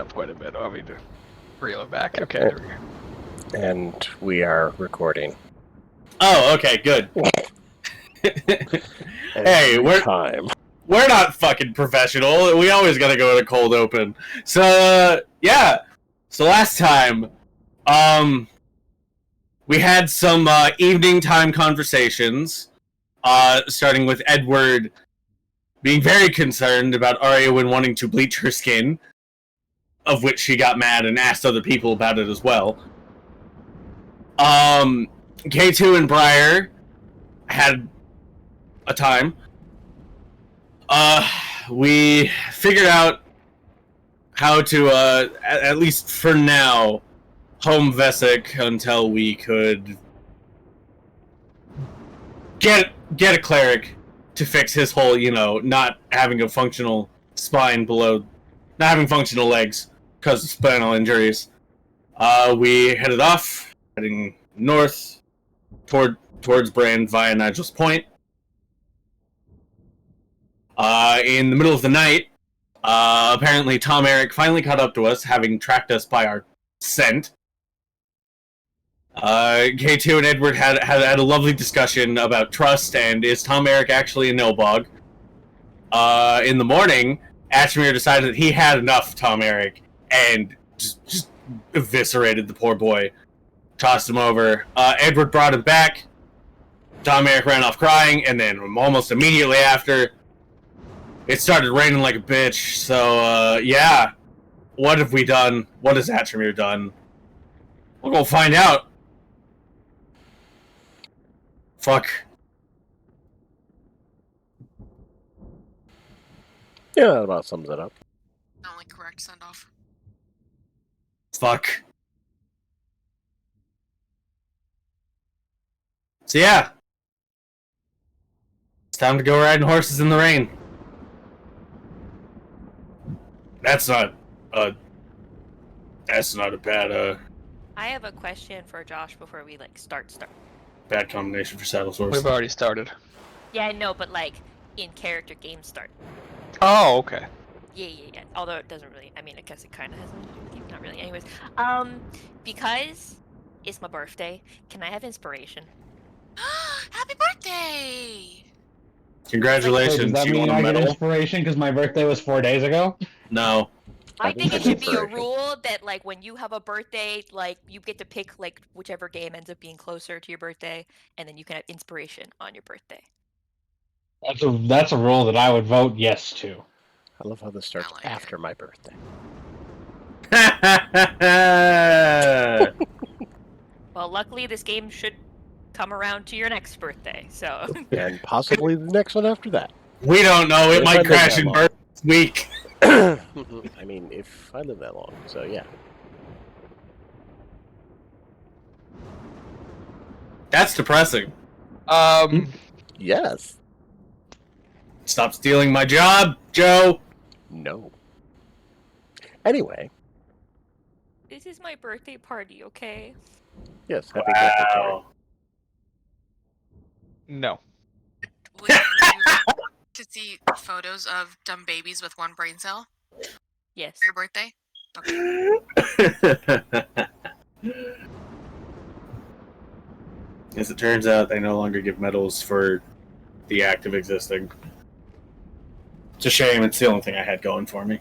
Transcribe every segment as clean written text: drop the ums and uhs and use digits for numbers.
up quite a bit. Oh, me to reel it back. Okay, there we go. And we are recording. Oh, okay, good. Hey, we're not fucking professional. We always gotta go to cold open. So, yeah. So last time, we had some evening time conversations, starting with Edward being very concerned about Arya wanting to bleach her skin, of which she got mad and asked other people about it as well. K2 and Briar had a time. We figured out how to, at least for now, home Vesic until we could get a cleric to fix his whole, not having a functional spine below, not having functional legs because of spinal injuries. We headed off, heading north towards Brand via Nigel's Point. In the middle of the night, apparently Tom Eric finally caught up to us, having tracked us by our scent. K2 and Edward had a lovely discussion about trust and is Tom Eric actually a Nilbog. In the morning, Ashmere decided that he had enough Tom Eric and just eviscerated the poor boy. Tossed him over. Edward brought him back. Tom Eric ran off crying, and then almost immediately after, it started raining like a bitch. So, yeah. What have we done? What has Ashmere done? We'll go find out. Fuck. Yeah, that about sums it up. Only correct send off. Fuck. So yeah. It's time to go riding horses in the rain. That's not a bad I have a question for Josh before we start. bad combination for saddle swords. We've already started. Yeah, I know, but in character game start. Oh, okay. Yeah. Although it doesn't really. I mean, I guess it kind of has something to do with you. Not really. Anyways, because it's my birthday, can I have inspiration? Happy birthday! Congratulations, Does that you mean won a I get medal? inspiration because my birthday was 4 days ago? No. I think it That's should be a inspiration. rule that when you have a birthday, you get to pick whichever game ends up being closer to your birthday, and then you can have inspiration on your birthday. That's a rule that I would vote yes to. I love how this starts I like after my birthday. Well, luckily this game should come around to your next birthday, so. And possibly the next one after that. We don't know. It If I might live crash that in long. birth this week. I mean, if I live that long, so yeah. That's depressing. Yes. Stop stealing my job, Joe. No. Anyway, This is my birthday party, okay? yes, happy birthday, Tori. Wow. No. Would you to see photos of dumb babies with one brain cell Yes. for your birthday? Okay. As it turns out, they no longer give medals for the act of existing. It's a shame. It's the only thing I had going for me.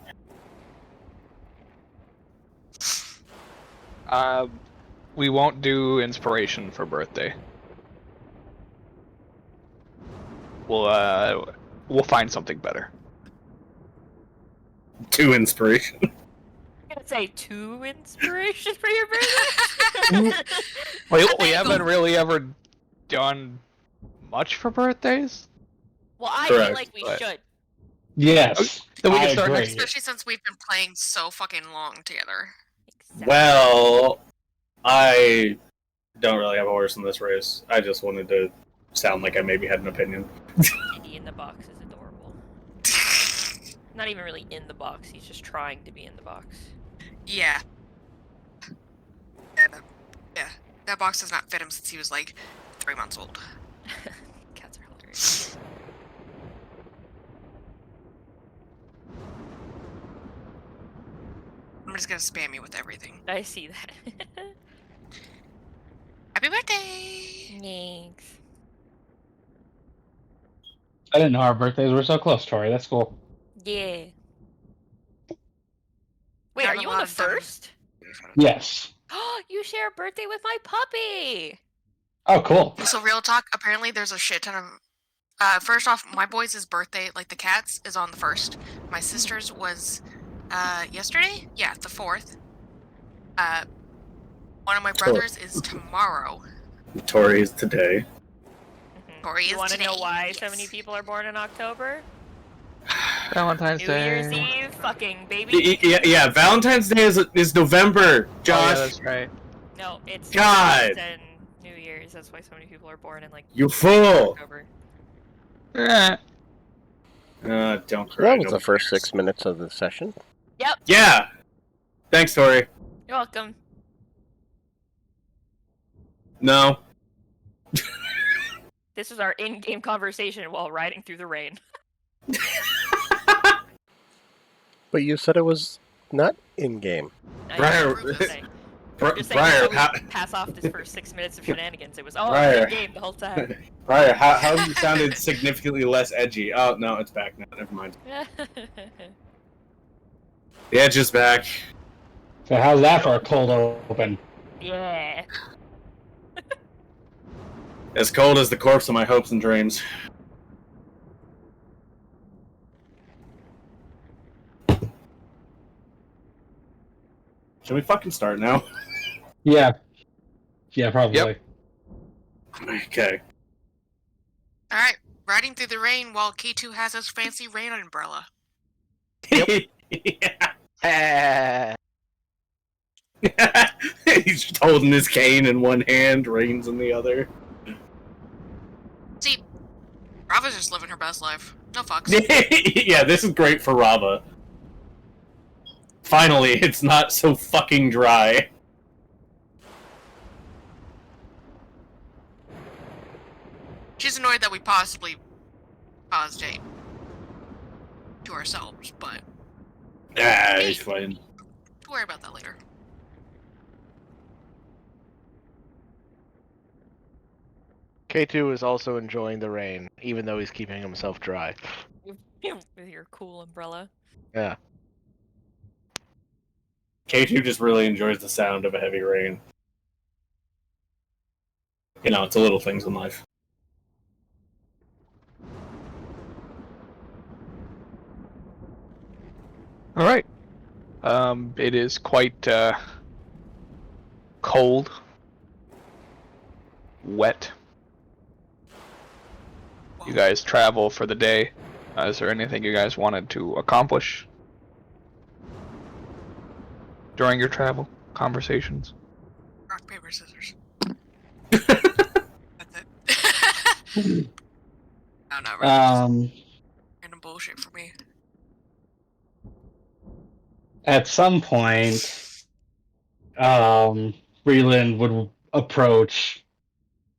We won't do inspiration for birthday. We'll find something better. 2 inspiration. I'm gonna say 2 inspiration for your birthday. We haven't really ever done much for birthdays. Well, I Correct, feel like we but- should. Yes, Then we I can start agree. next year. Especially since we've been playing so fucking long together. Exactly. Well, I don't really have a horse in this race. I just wanted to sound like I maybe had an opinion. Kitty in the box is adorable. Not even really in the box. He's just trying to be in the box. Yeah. Yeah, that box does not fit him since he was 3 months old. Cats are hilarious. Everybody's gonna spam me with everything. I see that. Happy birthday! Thanks. I didn't know our birthdays were so close, Tori. That's cool. Yeah. Wait, Have are a you on lot the of them. first? Yes. Oh, you share a birthday with my puppy. Oh, cool. So real talk, apparently there's a shit ton of first off, my boys' birthday, like the cat's, is on the 1st. My sister's was yesterday? Yeah, the 4th. One of my brothers is tomorrow. Tori is today. Tori You is want to know today, why so yes. many people are born in October? Valentine's New Day. Year's Eve, fucking baby. Yeah. Valentine's Day is November, Oh, yeah, Josh. that's right. No, it's God. Christmas and New Year's. That's why so many people are born in like You fool! October. Eh. Don't So cry. that was no the one first cares. 6 minutes of the session. Yeah. Thanks, Tori. You're welcome. No. This was our in-game conversation while riding through the rain. But you said it was not in-game. I Briar- know, I'm just saying. Bri- Just saying, Briar, that's how we pass off this first 6 minutes of shenanigans. It was, oh, Briar. in-game the whole time. Briar, how have you sounded significantly less edgy? Oh, no, it's back now. Never mind. The edge is back. So how's that for a cold open? Yeah. As cold as the corpse of my hopes and dreams. Should we fucking start now? Yeah. Yeah, probably. Yep. Okay. Alright, riding through the rain while K2 has his fancy rain umbrella. Yeah. He's just holding his cane in one hand, reins in the other. See, Rava's just living her best life. No fucks. Yeah, this is great for Rava. Finally, it's not so fucking dry. She's annoyed that we possibly caused a to ourselves, but Ah, it's fine. we'll worry about that later. K2 is also enjoying the rain, even though he's keeping himself dry. With your cool umbrella. Yeah. K2 just really enjoys the sound of a heavy rain. You know, it's the little things in life. All right. It is quite cold, wet. You guys travel for the day. Is there anything you guys wanted to accomplish during your travel conversations? Rock, paper, scissors. That's it. No, not really. Just random bullshit for me. At some point, Breland would approach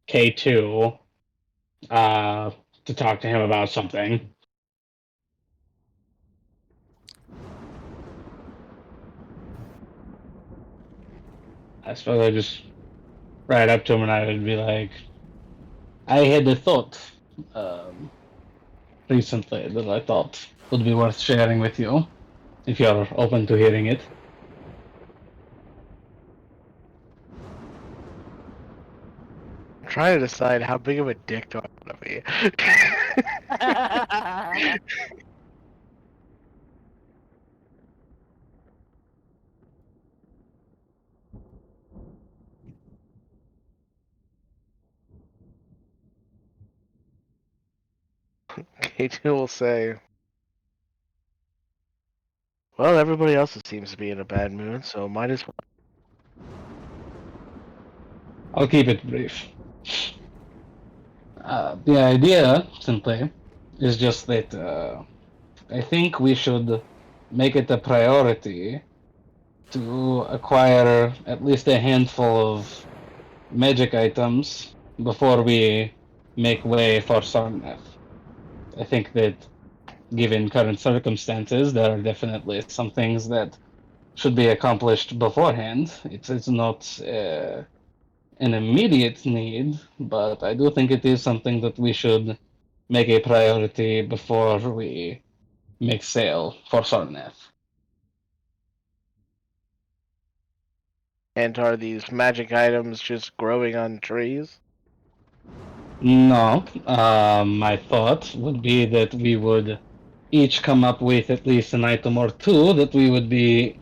K2 to talk to him about something. I suppose I just ride up to him and I would be like, I had a thought recently that I thought would be worth sharing with you, if you're open to hearing it. I'm trying to decide how big of a dick do I want to be. K2 will say, well, everybody else seems to be in a bad mood, so might as well. I'll keep it brief. The idea, simply, is just that I think we should make it a priority to acquire at least a handful of magic items before we make way for Sarnath. I think that, given current circumstances, there are definitely some things that should be accomplished beforehand. It's not an immediate need, but I do think it is something that we should make a priority before we make sail for Sarnath. And are these magic items just growing on trees? No, my thought would be that we would each come up with at least an item or two that we would be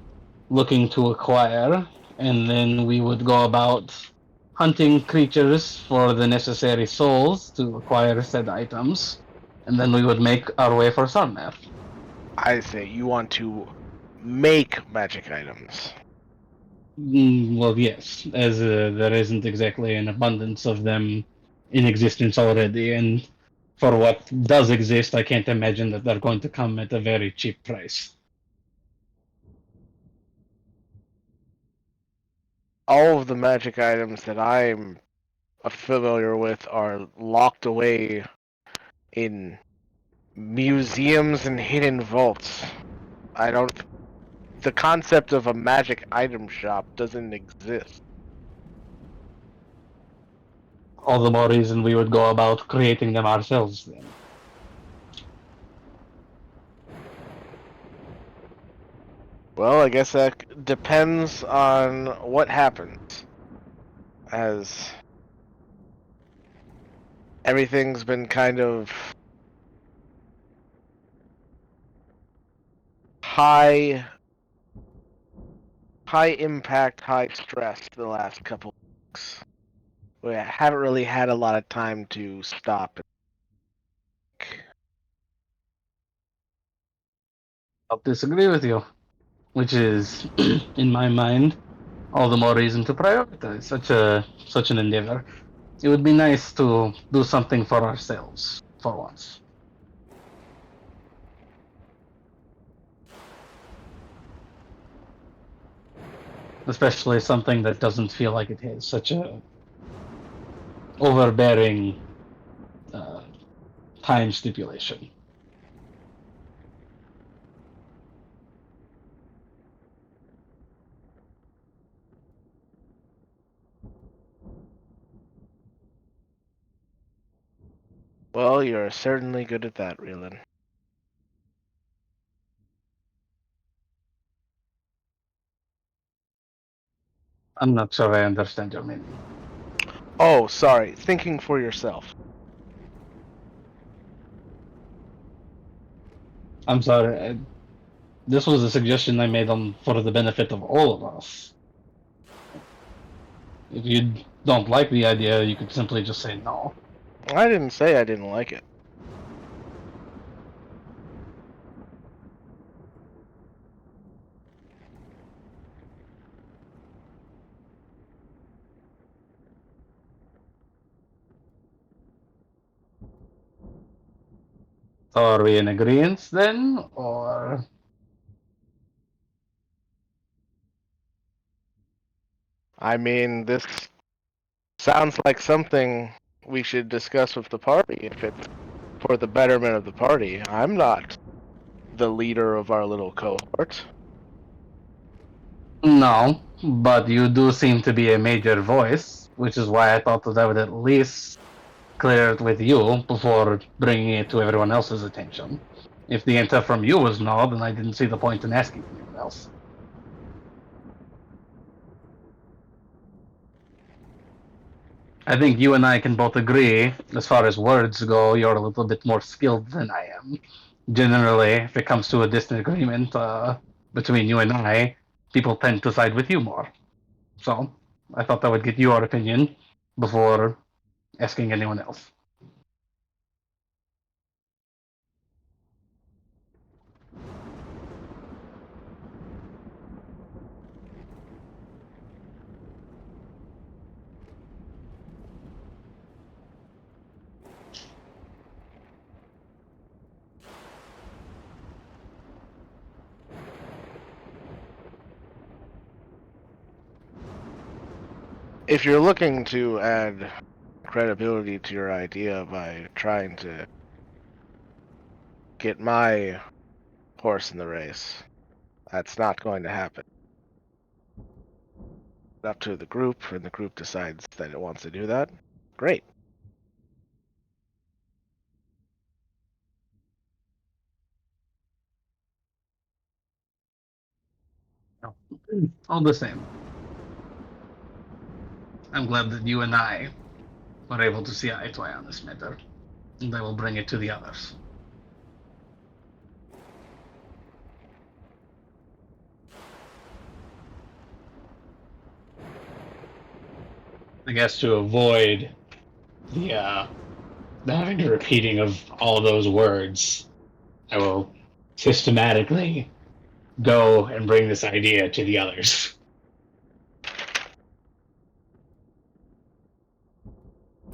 looking to acquire, and then we would go about hunting creatures for the necessary souls to acquire said items, and then we would make our way for Sarnath. I say you want to make magic items. Well, yes, as there isn't exactly an abundance of them in existence already, and for what does exist, I can't imagine that they're going to come at a very cheap price. All of the magic items that I'm familiar with are locked away in museums and hidden vaults. I don't. The concept of a magic item shop doesn't exist. All the more reason we would go about creating them ourselves then. Well, I guess that depends on what happens. As everything's been kind of high impact, high stress the last couple weeks. We haven't really had a lot of time to stop. I'll disagree with you, which is, in my mind, all the more reason to prioritize such an endeavor. It would be nice to do something for ourselves for once. Especially something that doesn't feel like it has such a overbearing uh, time stipulation. Well, you're certainly good at that, Reelin. I'm not sure I understand your meaning. Oh, sorry. Thinking for yourself. I'm sorry. This was a suggestion I made for the benefit of all of us. If you don't like the idea, you could simply just say no. I didn't say I didn't like it. So are we in agreement then, or? I mean, this sounds like something we should discuss with the party if it's for the betterment of the party. I'm not the leader of our little cohort. No, but you do seem to be a major voice, which is why I thought that I would at least clear it with you before bringing it to everyone else's attention. If the answer from you was no, then I didn't see the point in asking anyone else. I think you and I can both agree, as far as words go, you're a little bit more skilled than I am. Generally, if it comes to a disagreement between you and I, people tend to side with you more. So, I thought I would get your opinion before asking anyone else. If you're looking to add credibility to your idea by trying to get my horse in the race, that's not going to happen. up to the group, and the group decides that it wants to do that, great. All the same, I'm glad that you and I were able to see eye to eye on this matter, and I will bring it to the others. I guess to avoid the having a repeating of all those words, I will systematically go and bring this idea to the others.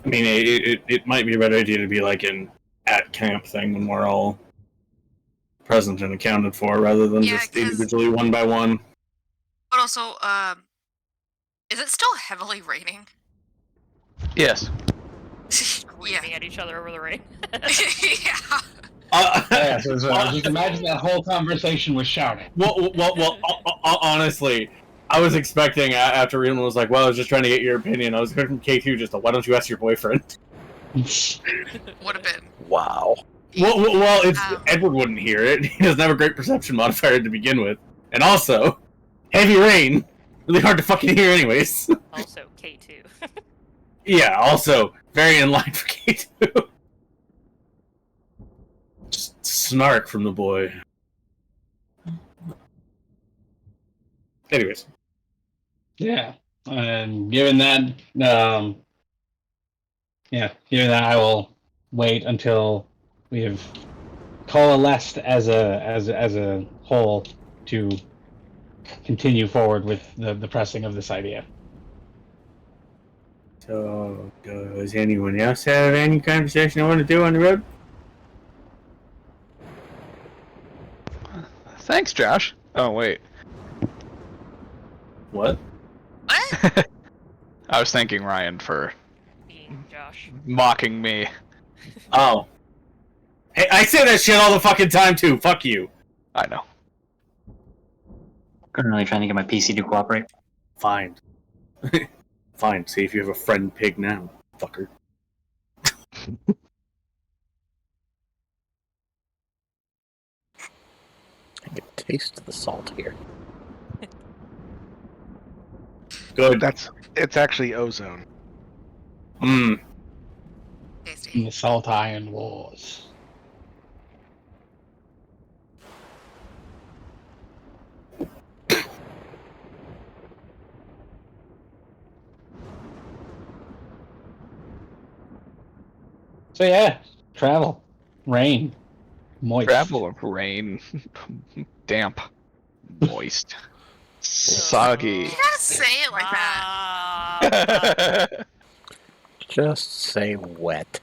I mean, it might be a better idea to be like an at camp thing when we're all present and accounted for, rather than Yeah, just 'cause- individually one by one. But also, is it still heavily raining? Yes. Screaming at each other over the rain. Yeah. Yeah, so just imagine that whole conversation was shouting. Honestly, I was expecting after Rian was like, "Well, I was just trying to get your opinion." I was heard from K2 just, "Why don't you ask your boyfriend?" Would have been. Wow. Well, it's Edward wouldn't hear it. He doesn't have a great perception modifier to begin with, and also, heavy rain, really hard to fucking hear, anyways. Also, K2. Yeah, also very in line for K2. Just snark from the boy. Anyways. Yeah, and given that, I will wait until we have coalesced as a whole to continue forward with the pressing of this idea. So, does anyone else have any conversation I want to do on the road? Thanks, Josh. Oh, wait. What? What? I was thanking Ryan for Being Josh. mocking me. Oh. Hey, I say that shit all the fucking time, too. Fuck you. I know. I'm really trying to get my PC to cooperate. Fine. Fine. See if you have a friend pig now, fucker. I can taste the salt here. Good. It's actually ozone. Mmm. In Tasty. the Salt Iron Wars. So yeah, travel, rain, moist. Travel, rain, damp, moist, soggy. You gotta say it like that. Ah, Just say wet.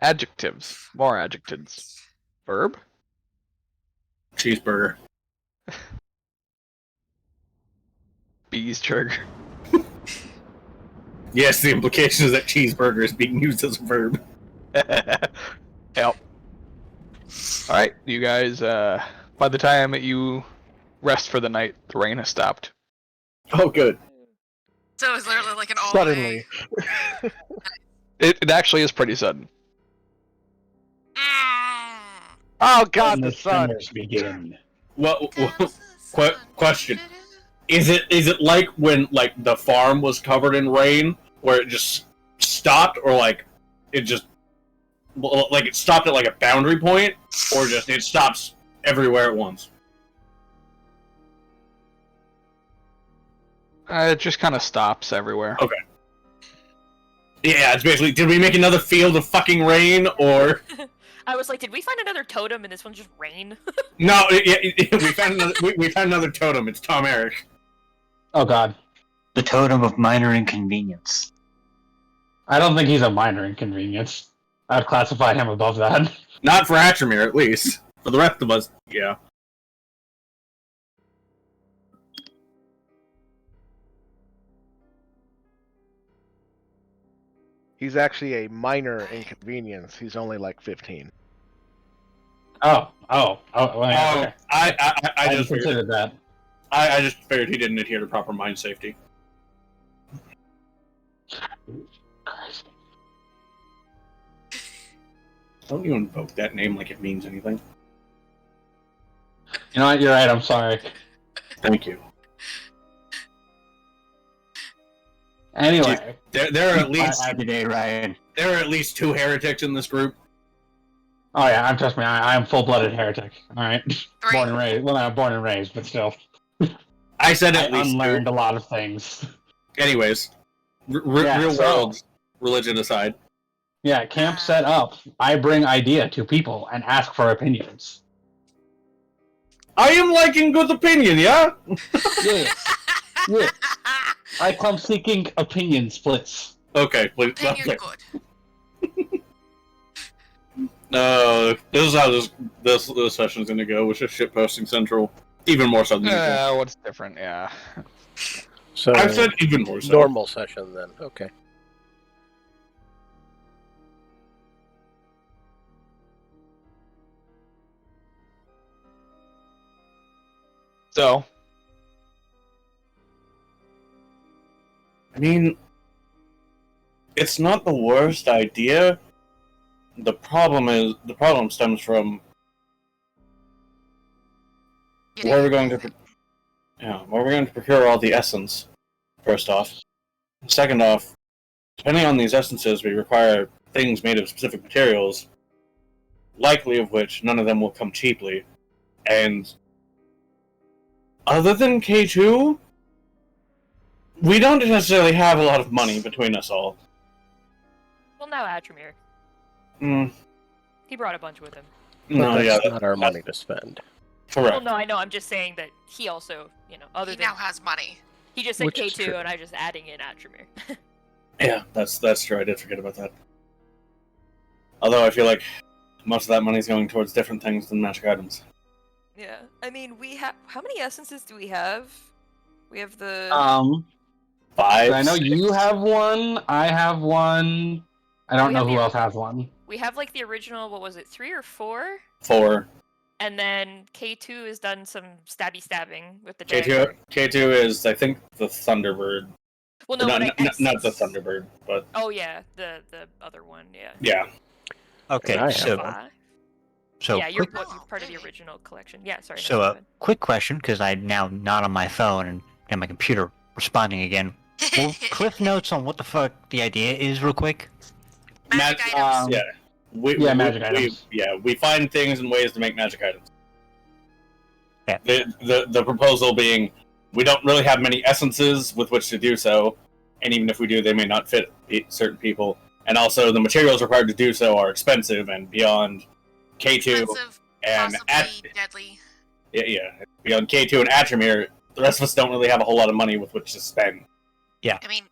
Adjectives. More adjectives. Verb? Cheeseburger. Bees trigger. Yes, the implication is that cheeseburger is being used as a verb. Yep. Alright, you guys, by the time you rest for the night, the rain has stopped. Oh, good. So it's literally like an all Suddenly. It actually is pretty sudden. Oh god, And the sun! summers begin. Well, question. Is it like when like the farm was covered in rain, where it just stopped, or like it just like it stopped at like a boundary point, or just it stops everywhere at once? It just kind of stops everywhere. Okay. Yeah, it's basically, did we make another field of fucking rain, or I was like, did we find another totem and this one's just rain? no? We found another totem. It's Tom Eric. Oh god, The totem of minor inconvenience. I don't think he's a minor inconvenience. I'd classify him above that. Not for Hatchermere, at least. For the rest of us, yeah. He's actually a minor inconvenience. He's only like 15. Oh, well, yeah, okay. I I just considered that. I just figured he didn't adhere to proper mine safety. Don't you invoke that name like it means anything. You know what? You're right. I'm sorry. Thank you. Anyway, There are at least Happy day, Ryan. there are at least 2 heretics in this group. oh yeah, trust me. I am full-blooded heretic. All right, 3. born and raised. Well, not born and raised, but still, I said I at least 2. unlearned a lot of things. Anyways, Yeah, real so- world religion aside. Yeah, camp set up. I bring idea to people and ask for opinions. I am liking good opinion, yeah? Yes, yes. I come seeking opinion splits. Okay, please. Opinion Okay. good. This is how this session's gonna go, which is shitposting central. Even more so than usual. What's different? Yeah. So I've said even more so. normal session then. Okay. So, I mean, it's not the worst idea. The problem stems from where we're going to procure all the essence. First off, second off, depending on these essences, we require things made of specific materials, likely of which none of them will come cheaply. And other than K2, we don't necessarily have a lot of money between us all. Well, now Atramir. Mm, He brought a bunch with him. But no, that's yeah, not our money to spend. Well, correct. no, I know. I'm just saying that he also, other He than now has money. he just said Which is K2, true. and I just adding in Atramir. Yeah, that's true. I did forget about that. Although I feel like most of that money is going towards different things than magic items. Yeah, I mean, we have. How many essences do we have? We have the. 5. I know you have one. I have one. I don't We know have who the- else has one. We have like the original. What was it? 3 or 4? 4. And then K2 has done some stabbing with the K2 is, I think, the Thunderbird. Well, no, not, but I- not the Thunderbird, but Oh yeah, the other one. Yeah. yeah. Okay, I have so one. Yeah, you're quick, part of the original collection. Yeah, sorry. no, so go uh, ahead. quick question, because I'm now not on my phone and my computer responding again. Well, cliff notes on what the fuck the idea is, real quick. Magic Mag- items. Yeah. Magic items. We find things and ways to make magic items. Yeah. The proposal being, we don't really have many essences with which to do so, and even if we do, they may not fit certain people. And also, the materials required to do so are expensive and beyond K2 Expensive, and possibly deadly. beyond K2 and Atramir. The rest of us don't really have a whole lot of money with which to spend. I mean,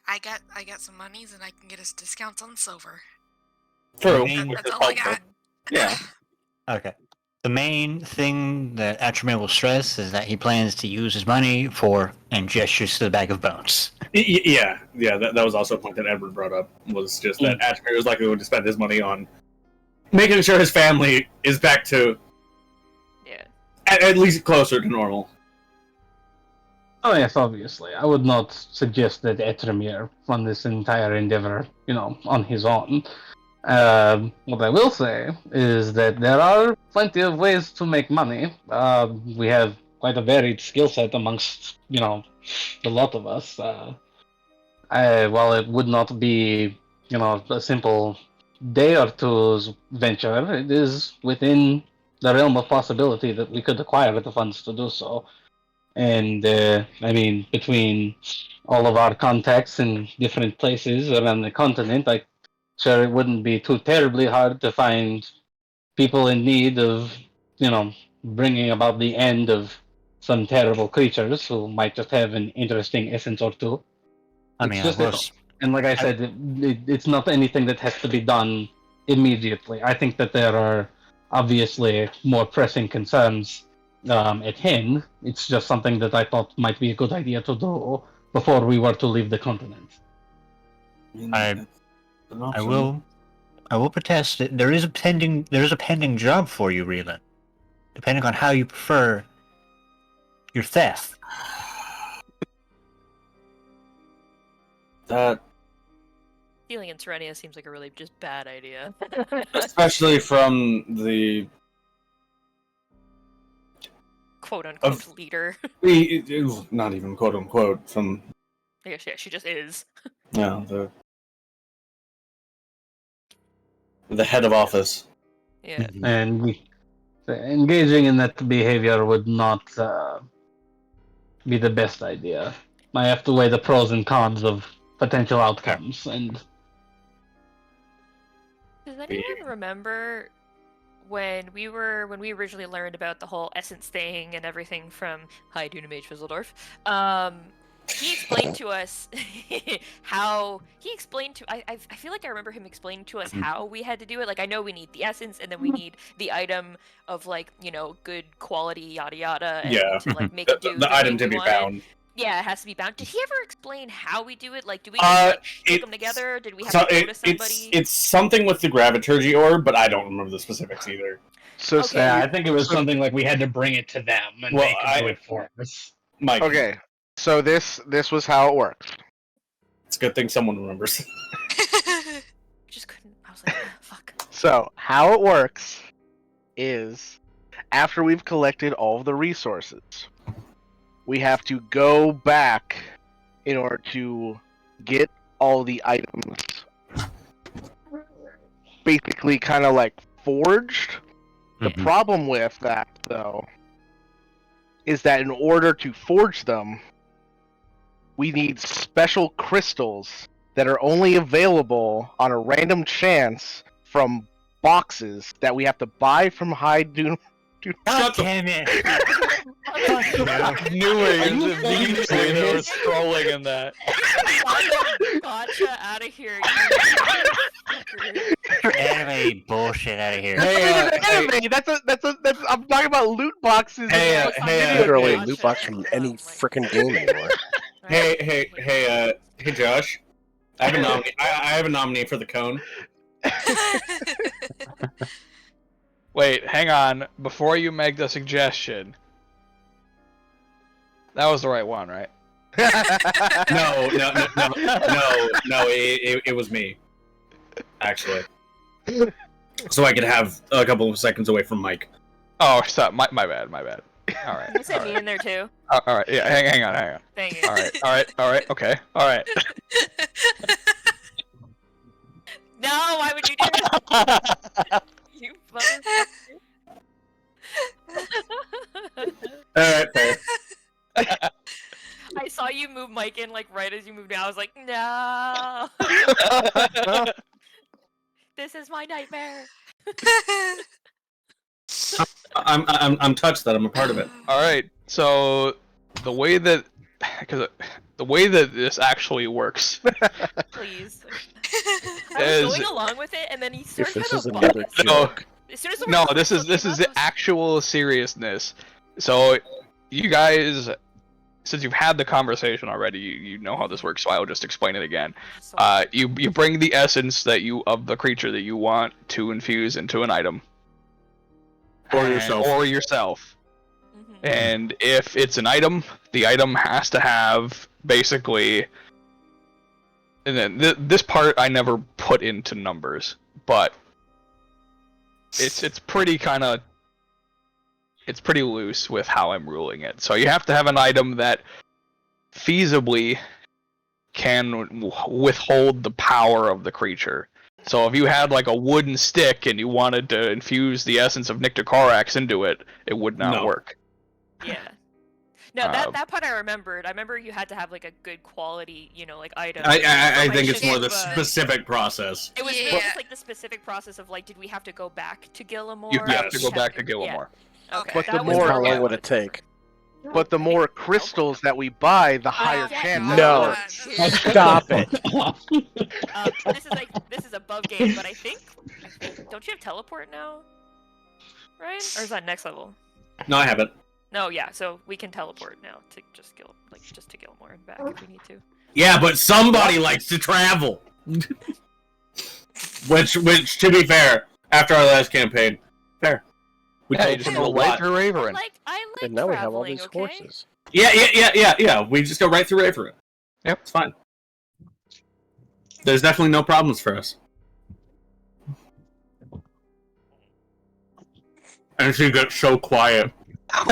I got some monies and I can get us discounts on silver. True. Main- which That's is all I helpful. got. Yeah. Okay. The main thing that Atramir will stress is that he plans to use his money for and gestures to the bag of bones. Yeah. That was also a point that Edward brought up. Was just that Atramir was likely going to spend his money on making sure his family is back to Yeah. at least closer to normal. Oh yes, obviously. I would not suggest that Etremir run this entire endeavor, on his own. What I will say is that there are plenty of ways to make money. We have quite a varied skill set amongst, the lot of us. While it would not be, a simple day or two's venture, it is within the realm of possibility that we could acquire the funds to do so. And, between all of our contacts in different places around the continent, I'm sure it wouldn't be too terribly hard to find people in need of, bringing about the end of some terrible creatures who might just have an interesting essence or two. And like I said, it's not anything that has to be done immediately. I think that there are obviously more pressing concerns at hand. It's just something that I thought might be a good idea to do before we were to leave the continent. I will protest that there is a pending job for you, Reelan. Depending on how you prefer Your theft. That, Stealing in Serenia seems like a really just bad idea. especially from the Quote unquote leader. not even quote unquote from I guess yeah, she just is. the head of office. Yeah. And engaging in that behavior would not be the best idea. I have to weigh the pros and cons of potential outcomes, and Does anyone remember when we originally learned about the whole essence thing and everything from Hi Dunamage Fizzledorf? He explained to us how I feel like I remember him explaining to us how we had to do it. Like I know we need the essence and then we need the item of like, good quality yada yada and Yeah. to like make it do The item thing to we be wanted. bound. Yeah, it has to be bound. Did he ever explain how we do it? Like, do we like, stick them together? Did we have to go to somebody? It's something with the Graviturgy orb, but I don't remember the specifics either. So Okay. yeah, I think it was something like we had to bring it to them and Well, make them do it for us. Mike, okay, so this was how it works. it's a good thing someone remembers. I just couldn't. I was like, fuck. So how it works is after we've collected all of the resources, we have to go back in order to get all the items basically kind of like forged. The problem with that, though, is that in order to forge them, we need special crystals that are only available on a random chance from boxes that we have to buy from High Doom. God damn it! I knew it. Immediately they were scrolling in that. Gotcha out of here. Anime bullshit out of here. Anime. That's I'm talking about loot boxes. Literally a loot box from any freaking game anymore. Hey, Josh. I have a nominee for the cone. Wait, hang on. Before you make the suggestion, that was the right one, right? No. It was me, actually. So I could have a couple of seconds away from Mike. Oh, stop. My bad. All right. You said me in there too. All right. Yeah. Hang on. Dang it. All right. Okay. All right. No, why would you do that? You motherfucker. Alright, fair. I saw you move Mike in like right as you moved out. I was like, no. This is my nightmare. I'm touched that I'm a part of it. All right. So the way that this actually works. Please. I was going along with it, and then he started If this is kind of another joke. As soon as the No, word this is the actual seriousness. So you guys, since you've had the conversation already, you know how this works. So I will just explain it again. You bring the essence of the creature that you want to infuse into an item. Or yourself. Mhm. And if it's an item, the item has to have basically. And then this part I never put into numbers, but it's pretty loose with how I'm ruling it. So you have to have an item that feasibly can withhold the power of the creature. So if you had like a wooden stick and you wanted to infuse the essence of Nyctocorax into it, it would not work. Yeah. No, that part I remembered. I remember you had to have like a good quality, like item. I think it's more the specific process. It was more just like the specific process of like, did we have to go back to Gillimore? You have to go back to Gillimore. Yeah. Okay. But that the was more- How where- long would it take? But the more crystals that we buy, the higher chance. that it No. works. Stop it. This is above game, but I think don't you have teleport now? Right? Or is that next level? No, I haven't. No, yeah. So we can teleport now to just to Gilmore and back if we need to. Yeah, but somebody likes to travel. which, to be fair, after our last campaign, fair. We Yeah, you teleported just a go lot. right through Raverin. I like And now we have all traveling, these okay? horses. Yeah. We just go right through Raven. Yep. It's fine. There's definitely no problems for us. And she gets so quiet.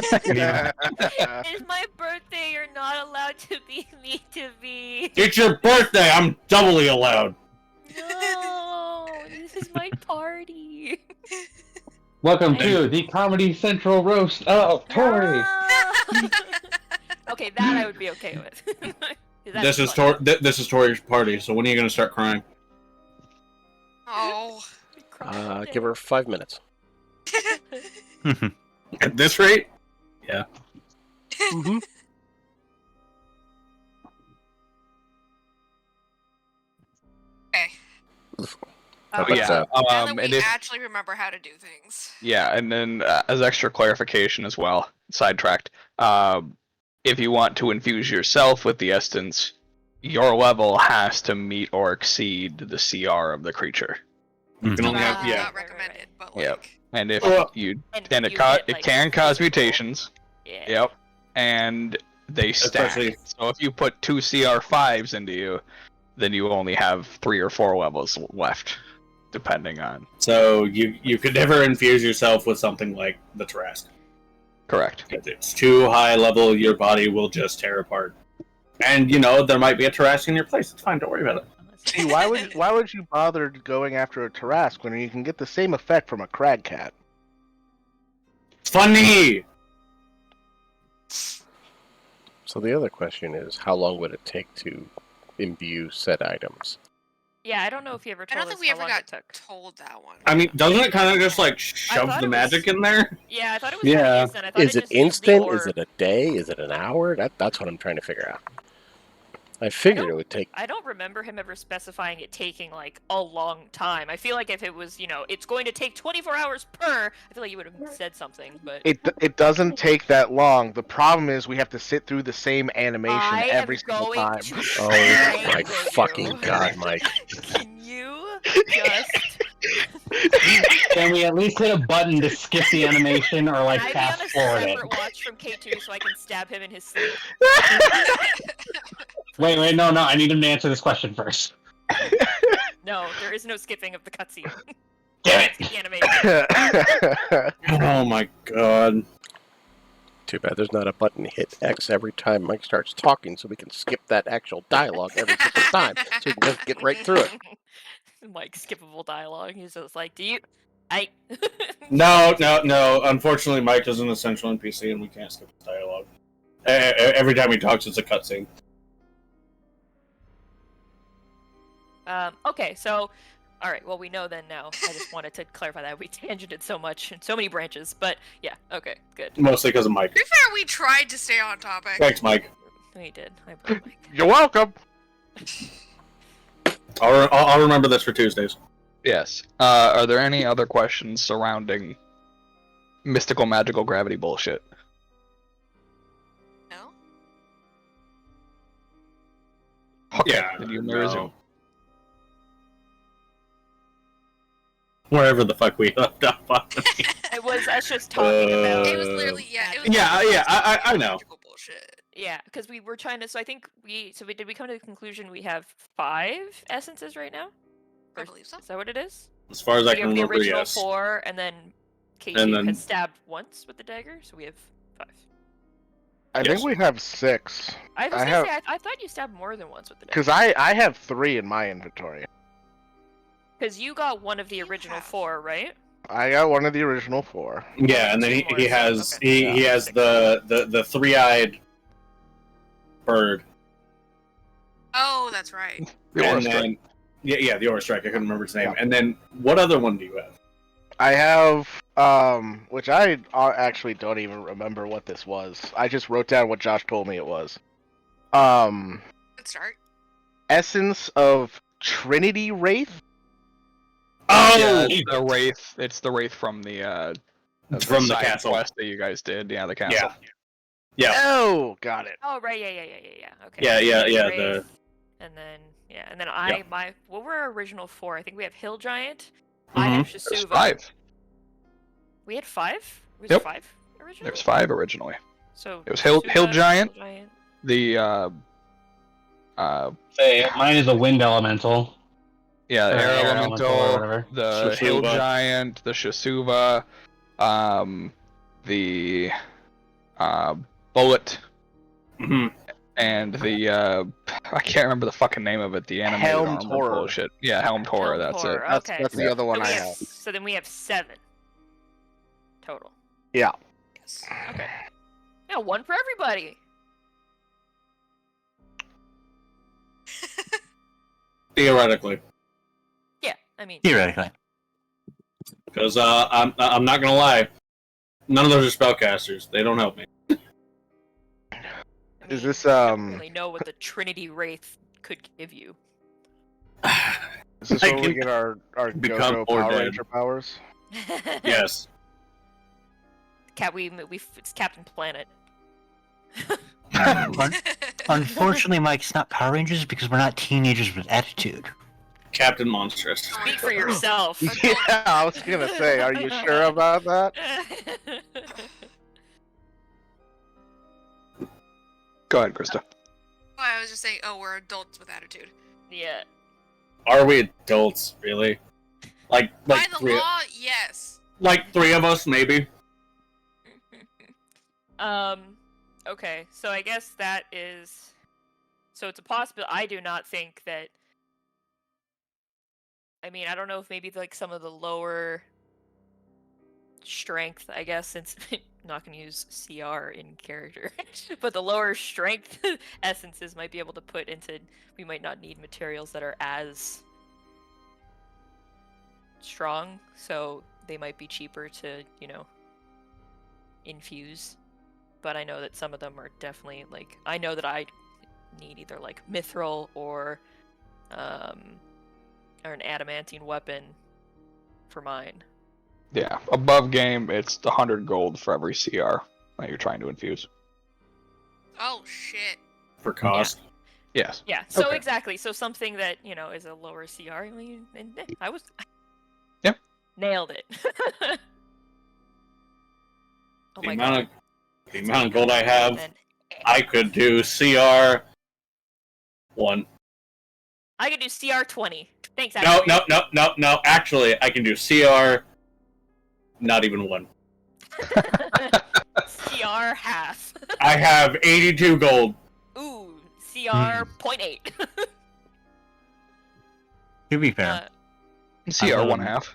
It's my birthday. You're not allowed to be me to be. It's your birthday. I'm doubly allowed. No, this is my party. Welcome to the Comedy Central roast of Tori. Ah! Okay, that I would be okay with. This is Tori's party. So when are you gonna start crying? Oh. Give her 5 minutes. At this rate? Yeah. Mm-hmm. Okay. How But about yeah, that? Now that and we if actually remember how to do things. yeah, and then as extra clarification as well, sidetracked. If you want to infuse yourself with the essence, your level has to meet or exceed the CR of the creature. You can only Well, have not recommended, but like. Yep. And if Well, you And and it you ca- get, it like, can cause physical. mutations. Yeah. Yep. And they stack. Especially- So if you put 2 CR5s into you, then you only have 3 or 4 levels left, depending on. So you could never infuse yourself with something like the Trask. Correct. If it's too high level, your body will just tear apart. And there might be a Trask in your place. It's fine. Don't worry about it. See, why would you bother going after a Tarrasque when you can get the same effect from a crag cat? It's funny. So the other question is, how long would it take to imbue said items? Yeah, I don't know if you ever I told don't us think we how ever long got it took. told that one. I mean, doesn't it kind of just like I shove thought the it was- magic in there? Yeah, I thought it was Yeah. pretty instant. I thought Is it just used the instant? Is orb. it a day? Is it an hour? That's what I'm trying to figure out. I figured it would take. I don't remember him ever specifying it taking like a long time. I feel like if it was, it's going to take 24 hours per, I feel like you would have said something, but It doesn't take that long. The problem is we have to sit through the same animation I every am single going time. to Oh my strangle fucking you. god, Mike! Can you just Can we at least hit a button to skip the animation or like can I fast be on a forward it? separate watch from K2 so I can stab him in his sleep? Wait, no, I need him to answer this question first. No, there is no skipping of the cutscene. Damn Skip the animation. Oh my god. Too bad there's not a button hit X every time Mike starts talking, so we can skip that actual dialogue every single time, so we can just get right through it. Mike, skippable dialogue. He's just like, do you? No. Unfortunately, Mike is an essential NPC, and we can't skip the dialogue. Every time he talks, it's a cutscene. Okay, so, all right. Well, we know then now. I just wanted to clarify that we tangented so much in so many branches, but yeah. Okay, good. Mostly because of Mike. To be fair, we tried to stay on topic. Thanks, Mike. We did. I blame Mike. You're welcome. I'll remember this for Tuesdays. Yes. Are there any other questions surrounding mystical, magical gravity bullshit? No? Okay, Yeah, then you may no. resume. Wherever the fuck we left off. It was us just talking about. It was literally, yeah. It was Yeah, literally yeah, just I know. magical bullshit. Yeah, because we were trying to. So I think did we come to the conclusion we have 5 essences right now? I Or- believe so. Is that what it is? As far as I We can have the remember, original yes. 4, and then KG And then- has stabbed once with the dagger, so we have 5. I Yes. think we have 6. I was I gonna have- say I thought you stabbed more than once with the dagger. Because I have 3 in my inventory. Because you got one of the You original have. 4, right? I got one of the original 4. Yeah, and then Two more, he so- has okay. he has the 3-eyed bird. Oh, that's right. The And Aura Strike. then the Aura Strike. I couldn't remember its name. Yeah. And then what other one do you have? I have, which I actually don't even remember what this was. I just wrote down what Josh told me it was. Good start. Essence of Trinity Wraith? Oh, Yeah, it's the wraith. It's the wraith from the from the side castle. quest that you guys did. Yeah, the castle. Yeah. Oh, got it. Oh, right, yeah. Okay. Yeah, Wraith, the- And then Yeah. what were our original 4? I think we have Hill Giant. I have Mhm. There's Shisuva. 5. We had 5. Was Yep. 5 originally? originally? There's 5 originally. So It was Hill Giant. Hill Giant. The Say, mine is a wind elemental. yeah, Or Air air Elemental, elemental or whatever. the Hill Shasuva. Giant, the Shasuva, the Bullet, Mhm. and the I can't remember the fucking name of it. The animated Helmed armor Horror. bullshit. Yeah, Helmed Horror. Helmed That's Horror, it. That's okay. that's the Yeah. other one So, I we have, have. so then we have 7 total. Yeah. Yes. Okay. Yeah, 1 for everybody. Theoretically, Yeah, I mean, Theoretically. because I'm not gonna lie, none of those are spellcasters. They don't help me. Is this I don't really know what the Trinity Wraith could give you. is this I where we can get our become JoJo or Power dead. Ranger powers? Yes. It's Captain Planet. Unfortunately, Mike, it's not Power Rangers because we're not teenagers with attitude. Captain Monstrous. Speak for yourself. Yeah, I was gonna say, are you sure about that? Go ahead, Krista. Oh, I was just saying, oh, we're adults with attitude. Yeah. Are we adults, really? Like By the three, law, yes. like 3 of us, maybe. Okay, so I guess that is... So it's a possibility. I do not think that... I mean, I don't know if maybe like some of the lower strength, I guess, since I'm not going to use CR in character, but the lower strength essences might be able to put into... We might not need materials that are as strong, so they might be cheaper to, infuse. But I know that some of them are definitely, like... I know that I need either, like, mithril or an adamantine weapon for mine. Yeah, above game, it's 100 gold for every CR that you're trying to infuse. Oh, shit. For cost. Yes. Yeah, so Okay. exactly. So something that, is a lower CR. I was... Yep. Nailed it. Oh The my amount god. of the amount of gold I have, And I could do CR 1. I could do CR 20. Thanks, No. actually. Actually, I can do CR not even 1. CR half. I have 82 gold. Ooh, CR 0.8. To be fair, CR 1/2.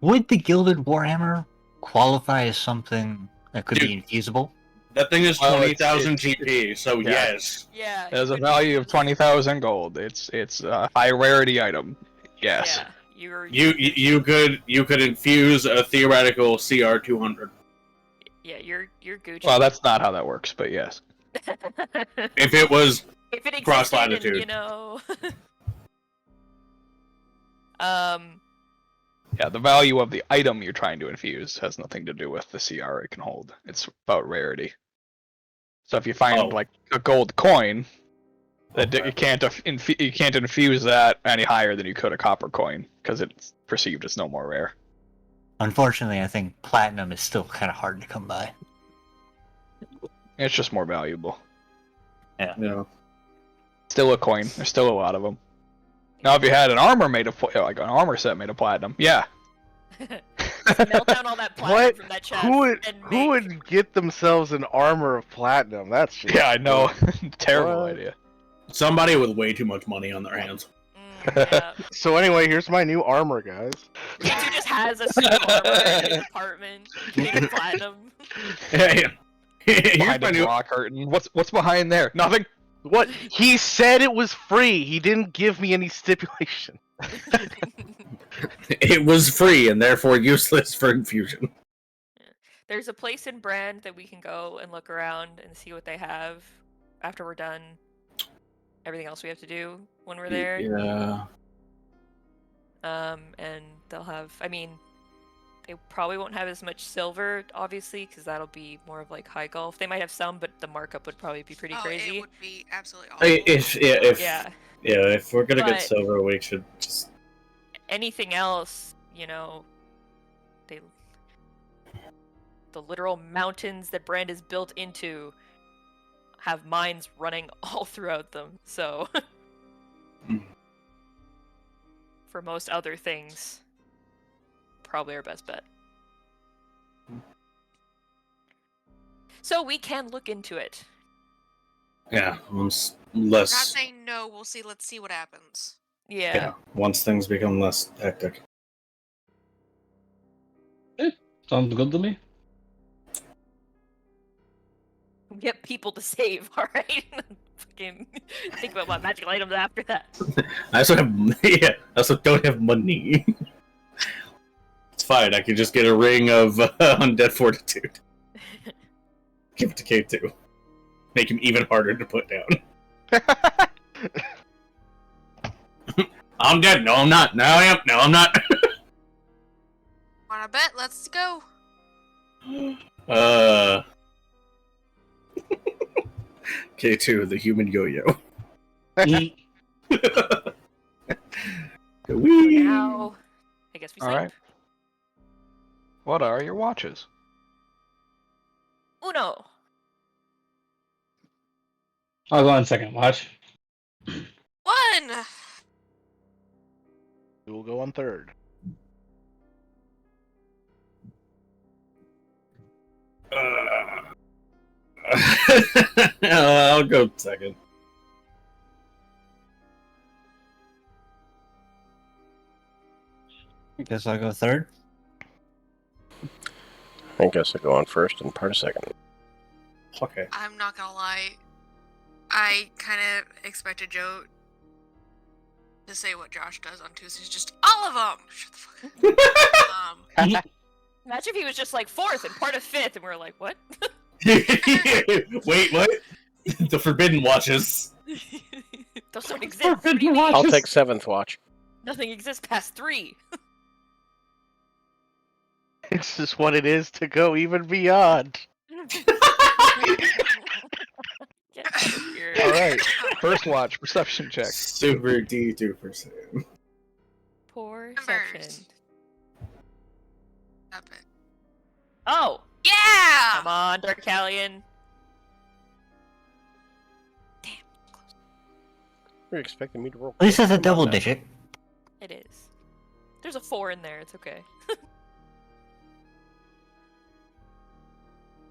would the Gilded Warhammer qualify as something that could be infeasible? That thing is Well, 20,000 it's- GP, so yeah. yes. Yeah. It has a could value of use- 20,000 gold. It's a high rarity item. Yes. Yeah, you're. You could infuse a theoretical CR 200. Yeah, you're Gucci. Well, that's not how that works, but yes. If it was If it cross existed, latitude. Yeah, the value of the item you're trying to infuse has nothing to do with the CR it can hold. It's about rarity. So if you find like a gold coin, that you can't infuse that any higher than you could a copper coin because it's perceived as no more rare. Unfortunately, I think platinum is still kind of hard to come by. It's just more valuable. Yeah. Still a coin. There's still a lot of them. Now, if you had an armor made of like an armor set made of platinum, yeah. Melt down all that platinum What? from that chest. Who would get themselves an armor of platinum? That's just... Yeah, I know. Terrible What? idea. Somebody with way too much money on their hands. Yeah. So anyway, here's my new armor, guys. K2 just has a suit of armor in his apartment made of platinum. Yeah. Here's Behind my a new. draw curtain. What's behind there? Nothing. What? He said it was free. He didn't give me any stipulation. It was free and therefore useless for infusion. There's a place in Brand that we can go and look around and see what they have after we're done everything else we have to do when we're there. Yeah. And they'll have, I mean, they probably won't have as much silver, obviously, because that'll be more of like high golf. They might have some, but the markup would probably be pretty Oh, crazy. it would be absolutely awful. Yeah. If we're gonna But- get silver, we should just. Anything else, the literal mountains that Brand is built into have mines running all throughout them. So, for most other things, probably our best bet. So we can look into it. Yeah, once Not less. saying no. We'll see. Let's see what happens. Yeah, once things become less hectic. Sounds good to me. Get people to save, alright? Fucking think about what magical items after that. I also have I also don't have money. It's fine. I can just get a ring of undead fortitude. Give it to K2. Make him even harder to put down. I'm dead. No, I'm not. No, I am. No, I'm not. Wanna bet? Let's go. K2, the human yo-yo. So Whee! now, I guess we sleep. Alright. What are your watches? Uno. I'll go on second watch. 1. We will go on third. I'll go second. I guess I'll go third. I guess I'll go on first and part of second. Okay. I'm not gonna lie. I kind of expected Joe to say what Josh does on Tuesdays, just all of them. Shut the fuck up. Imagine if he was just like fourth and part of fifth, and we were like, what? Wait, what? The Forbidden Watches. Those don't exist. What Forbidden do you mean? watch. I'll take seventh watch. Nothing exists past 3. This is what it is to go even beyond. Get out of here. Alright. First watch, perception check. Super D2%. Poor Numbers. section. Stop it. Oh! Yeah! Come on, Darkalion. You're expecting me to roll. At least it's a Come on double now. digit. It is. There's a 4 in there, it's okay.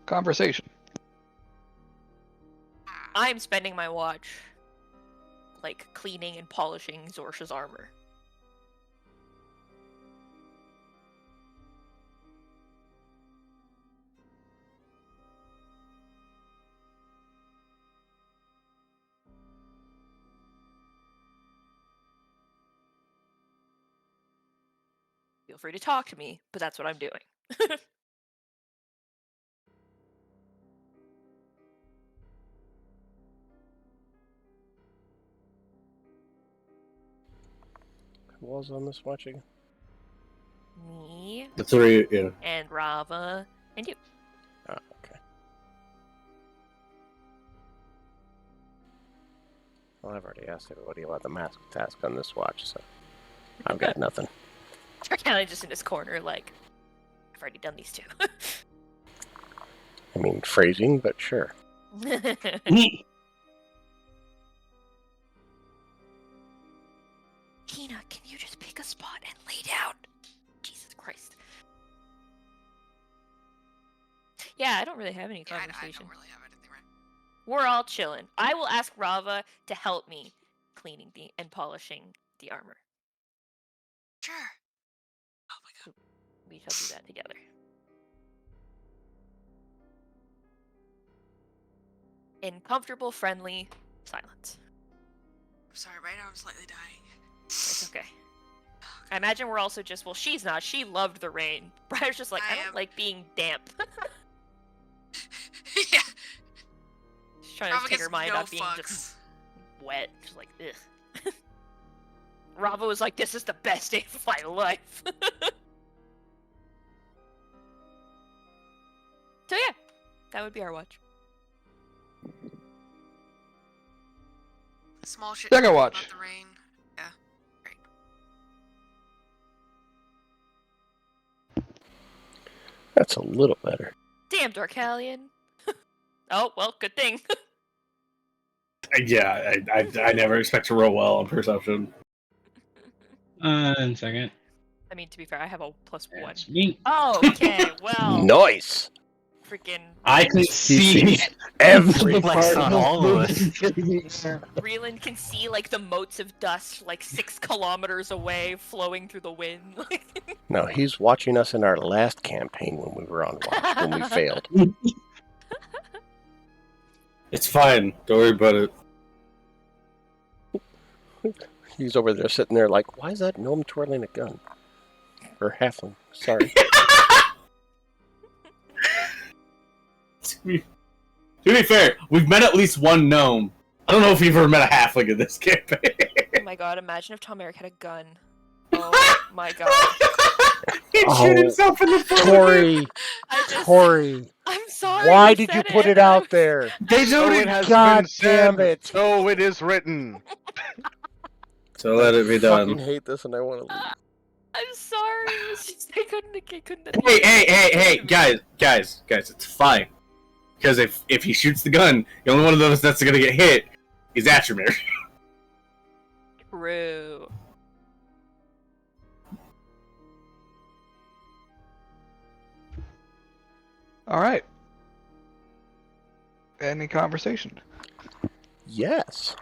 Conversation. I'm spending my watch, like, cleaning and polishing Zorsha's armor. Feel free to talk to me, but that's what I'm doing. Who was on this watch again? Me, The 3, yeah. and Rava, and you. Oh, okay. Well, I've already asked everybody about the mask task on this watch, so I've got nothing. Darkalion just in his corner, like, I've already done these 2. I mean, phrasing, but sure. Tina, can you just pick a spot and lay down? Jesus Christ. Yeah, I don't really have any Yeah, I conversation. don't really have anything right. We're all chilling. I will ask Rava to help me cleaning and polishing the armor. Sure. Oh my god. We shall do that together. In comfortable, friendly silence. I'm sorry, right now I'm slightly dying. It's okay. I imagine we're also just, well, she's not. She loved the rain. Briar's just like, I I don't am. like being damp. Yeah. She's trying Rava to take her gets mind no off being fucks. just wet. She's like, ugh. Rava was like, this is the best day of my life. So yeah, that would be our watch. Small shit. Second about watch. the rain. Yeah. Great. That's a little better. Damn, Darkalion. Oh, well, good thing. Yeah, I never expect to roll well on perception. 1 second. I mean, to be fair, I have a +1. It's me. Oh, okay, well, Nice. freaking I can see Every Flex on all of us. Reeland can see like the motes of dust like 6 kilometers away, flowing through the wind. No, he's watching us in our last campaign when we were on watch, when we failed. It's fine. Don't worry about it. He's over there sitting there like, why is that gnome twirling a gun? Or halfling, sorry. To be fair, we've met at least one gnome. I don't know if we've ever met a halfling in this campaign. Oh my god, imagine if Tom Eric had a gun. Oh my god. He'd shoot himself in the foot. Tori, Tori, I'm sorry. why I did you said put it out there? They So don't it has God been said, damn it. So it is written. So let it be I fucking done. hate this and I want to leave. I'm sorry. It's just, I couldn't. Hey, guys, it's fine. Because if he shoots the gun, the only one of those that's gonna get hit is Atramir. True. All right. Any conversation? Yes.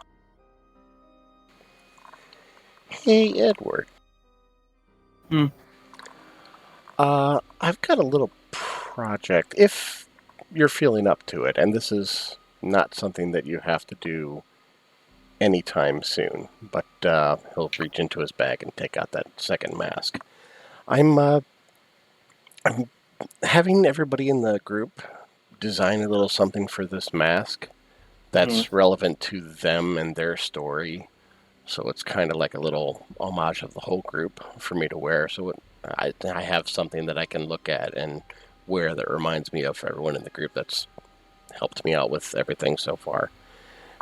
Hey, Edward. I've got a little project. If you're feeling up to it, and this is not something that you have to do anytime soon, but he'll reach into his bag and take out that second mask. I'm having everybody in the group design a little something for this mask that's relevant to them and their story. So it's kind of like a little homage of the whole group for me to wear. So I have something that I can look at and wear that reminds me of everyone in the group that's helped me out with everything so far.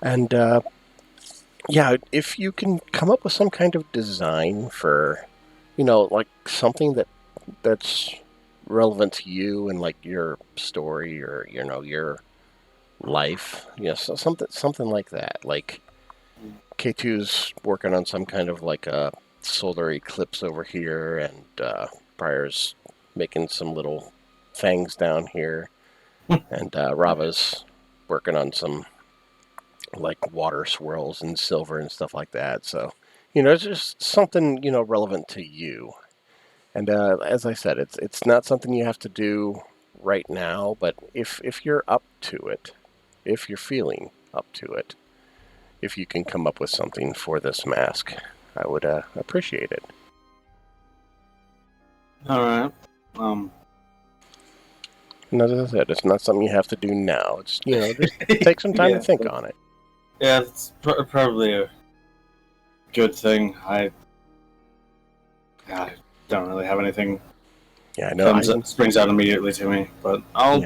And yeah, if you can come up with some kind of design for, like something that's relevant to you and like your story or your life, so something like that. Like K2's working on some kind of like a solar eclipse over here, and Briar's making some little fangs down here, and Rava's working on some like water swirls and silver and stuff like that. So it's just something relevant to you. And as I said, it's not something you have to do right now, but if you're up to it, if you're feeling up to it, if you can come up with something for this mask, I would appreciate it. All right. And as I said, it's not something you have to do now. It's just take some time to think on it. Yeah, it's probably a good thing. I don't really have anything. Yeah, I know. Springs out immediately to me, but I'll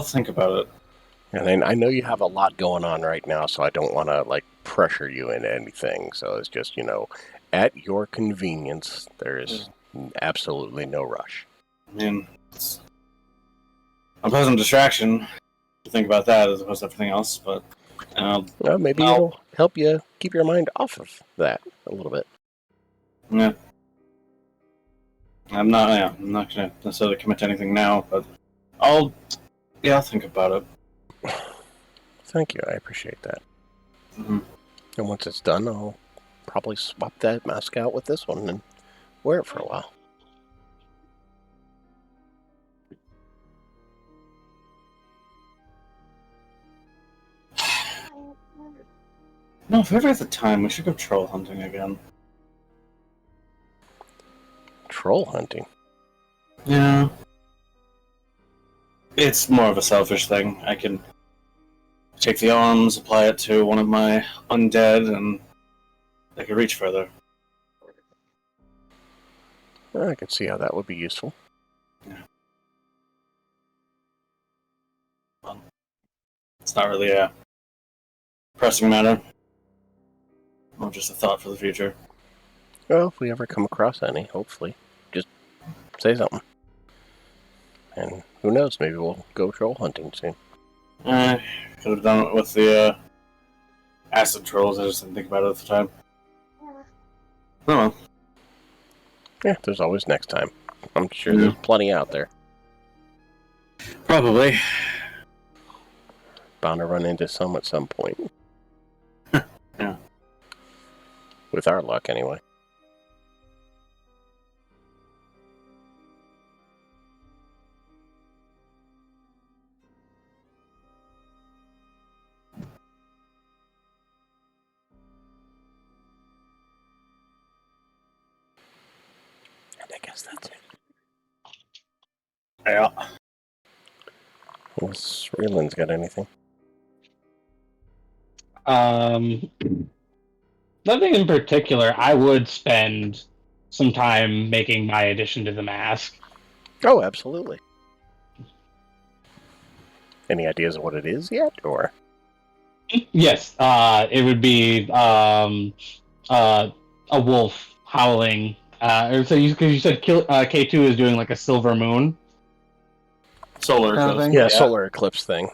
think about it. And I know you have a lot going on right now, so I don't want to like pressure you into anything. So it's just at your convenience. There is absolutely no rush. I mean, it's a pleasant distraction to think about that as opposed to everything else, but well, maybe it'll help you keep your mind off of that a little bit. Yeah. I'm not going to necessarily commit to anything now, but I'll think about it. Thank you, I appreciate that. Mm-hmm. And once it's done, I'll probably swap that mask out with this one and wear it for a while. No, if we ever have the time, we should go troll hunting again. Troll hunting? Yeah. It's more of a selfish thing. I can take the arms, apply it to one of my undead, and they could reach further. I could see how that would be useful. Yeah. Well, it's not really a pressing matter. More just a thought for the future. Well, if we ever come across any, hopefully, just say something. And who knows, maybe we'll go troll hunting soon. Could have done it with the acid trolls. I just didn't think about it at the time. Oh well. Yeah, there's always next time. I'm sure there's plenty out there. Probably. Bound to run into some at some point. Yeah. With our luck, anyway. And I guess that's it. Yeah. Unless Raylan's got anything. Nothing in particular. I would spend some time making my addition to the mask. Oh, absolutely. Any ideas of what it is yet, or? Yes, it would be a wolf howling. So because you said K2 is doing like a silver moon. Solar Kind of eclipse. thing? Yeah, solar eclipse thing.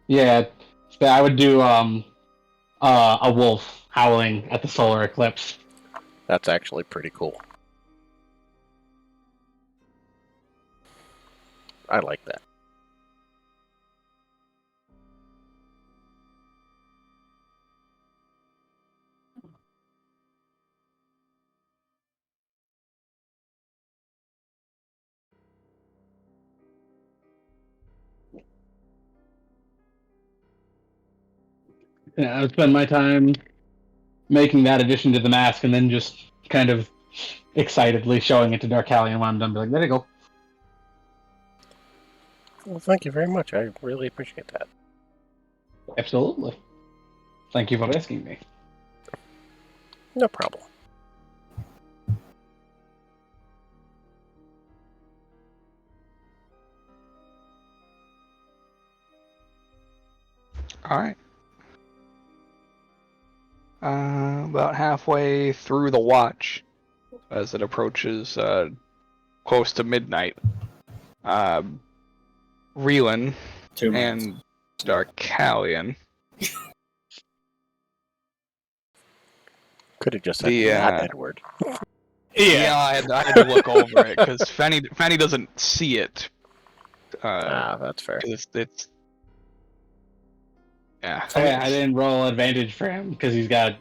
Yeah, so I would do a wolf howling at the solar eclipse. That's actually pretty cool. I like that. Yeah, I would spend my time making that addition to the mask, and then just kind of excitedly showing it to Darkalion when I'm done. Be like, there you go. Well, thank you very much. I really appreciate that. Absolutely. Thank you for asking me. No problem. All right. About halfway through the watch, as it approaches close to midnight, Reelan 2 minutes. and Darkalion. Could have just said The, not Edward. Yeah, I had to look over it because Fanny doesn't see it. That's fair. It's yeah. Oh, yeah, I didn't roll advantage for him because he's got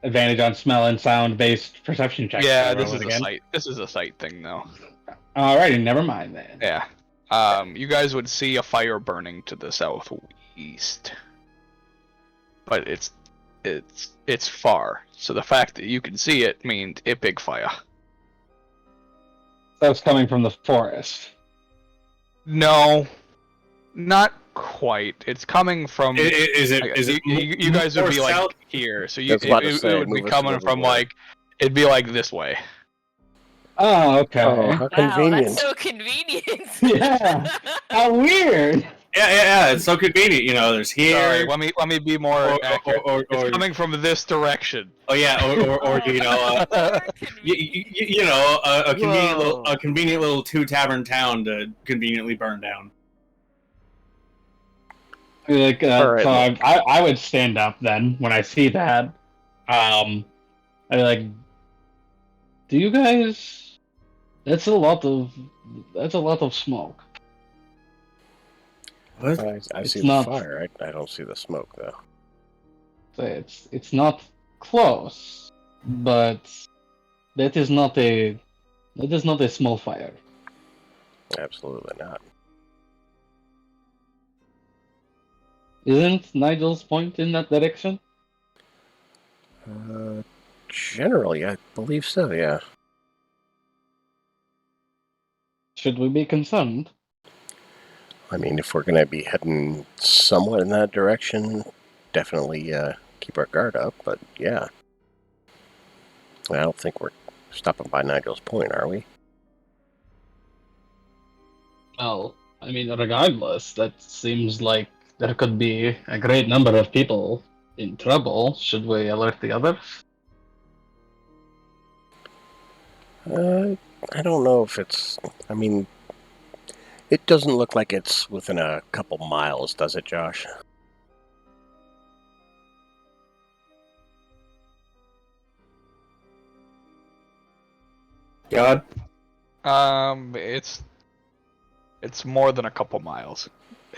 advantage on smell and sound based perception checks. Yeah, So this roll is it a again. sight. This is a sight thing, though. Alrighty, never mind then. Yeah. You guys would see a fire burning to the southeast, but it's far. So the fact that you can see it means a big fire. That's coming from the forest. No, not quite. It's coming from. Is it you guys would be more like south? here, so I was about to say, it would be move us coming where we from were. like it'd be like this way. Oh, okay. Oh, how Wow, convenient. that's so convenient. Yeah. How weird. Yeah. It's so convenient. You know, there's here. Sorry, let me be more accurate. or It's coming from this direction. oh yeah, or you know, you know, a convenient little 2-tavern town to conveniently burn down. Like, All right, so look. I would stand up then when I see that. I'd be like, do you guys? That's a lot of smoke. What? I It's see not- the fire. I don't see the smoke, though. So it's not close, but that is not a small fire. Absolutely not. Isn't Nigel's point in that direction? Generally, I believe so, yeah. Should we be concerned? I mean, if we're going to be heading somewhat in that direction, definitely keep our guard up, but yeah. I don't think we're stopping by Nigel's Point, are we? Well, I mean, regardless, that seems like there could be a great number of people in trouble. Should we alert the others? I don't know if it's... I mean, It doesn't look like it's within a couple miles, does it, Josh? God. It's more than a couple miles.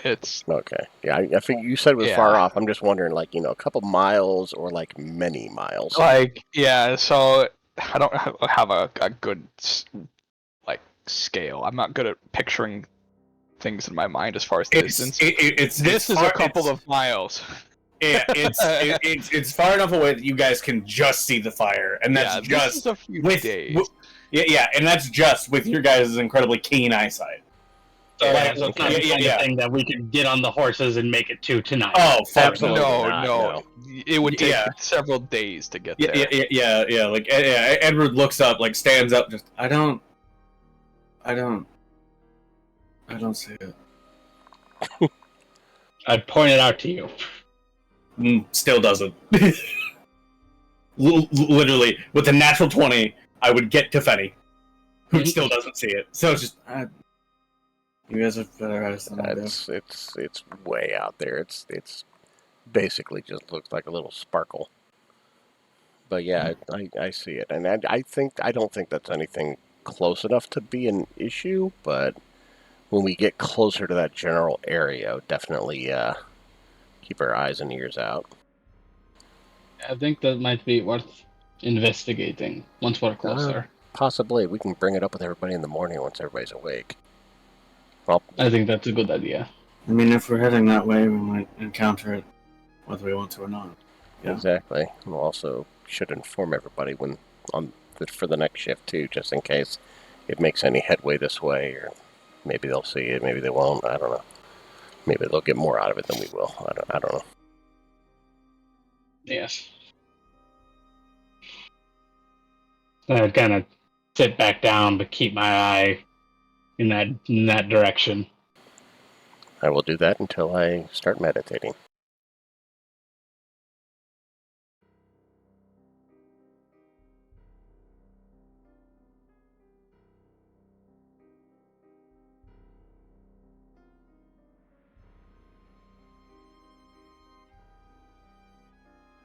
It's Okay. Yeah, I think you said it was Yeah. far off. I'm just wondering, like, a couple miles or like many miles. like, yeah. So I don't have a good like scale. I'm not good at picturing things in my mind as far as distance. This is a couple of miles. Yeah, it's far enough away that you guys can just see the fire, and that's Yeah, this just is a few with days. yeah, and that's just with your guys' incredibly keen eyesight. So, Like, so it's not the kind of thing that we could get on the horses and make it to tonight. Oh, fuck Absolutely no. not, no. It would take Yeah. several days to get there. Yeah. Like, Edward looks up, like, stands up, just, I don't see it. I'd point it out to you. Still doesn't. Literally, with a natural 20, I would get to Fenny, who still doesn't see it. So it's just, you guys are better at it than I do. It's way out there. It's basically just looks like a little sparkle. But yeah, I see it, and I don't think that's anything close enough to be an issue. But when we get closer to that general area, definitely keep our eyes and ears out. I think that might be worth investigating once we're closer. Possibly, we can bring it up with everybody in the morning once everybody's awake. Well, I think that's a good idea. I mean, if we're heading that way, we might encounter it, whether we want to or not. Yeah. Exactly. We'll also should inform everybody for the next shift too, just in case it makes any headway this way, or maybe they'll see it, maybe they won't. I don't know. Maybe they'll get more out of it than we will. I don't know. Yes. I'd kind of sit back down, but keep my eye in that direction. I will do that until I start meditating.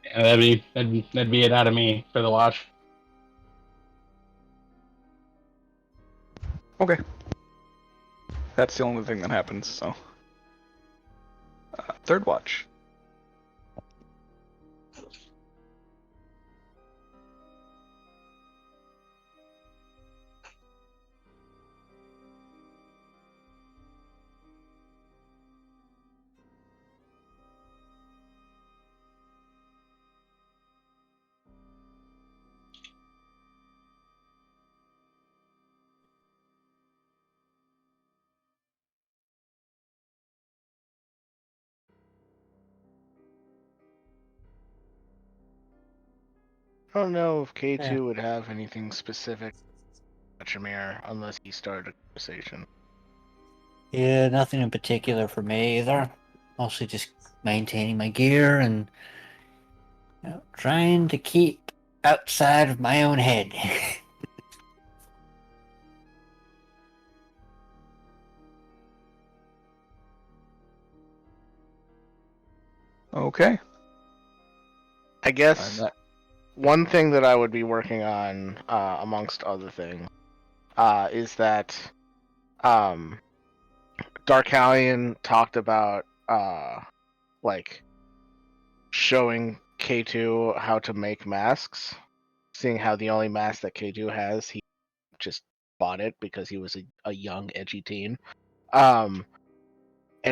Yeah, that'd be it out of me for the watch. Okay. That's the only thing that happens, so. Third watch. I don't know if K2 would have anything specific to Tremere unless he started a conversation. Yeah, nothing in particular for me either. Mostly just maintaining my gear and trying to keep outside of my own head. Okay. I guess one thing that I would be working on, amongst other things, is that Darkalion talked about like showing K2 how to make masks, seeing how the only mask that K2 has, he just bought it because he was a young edgy teen. And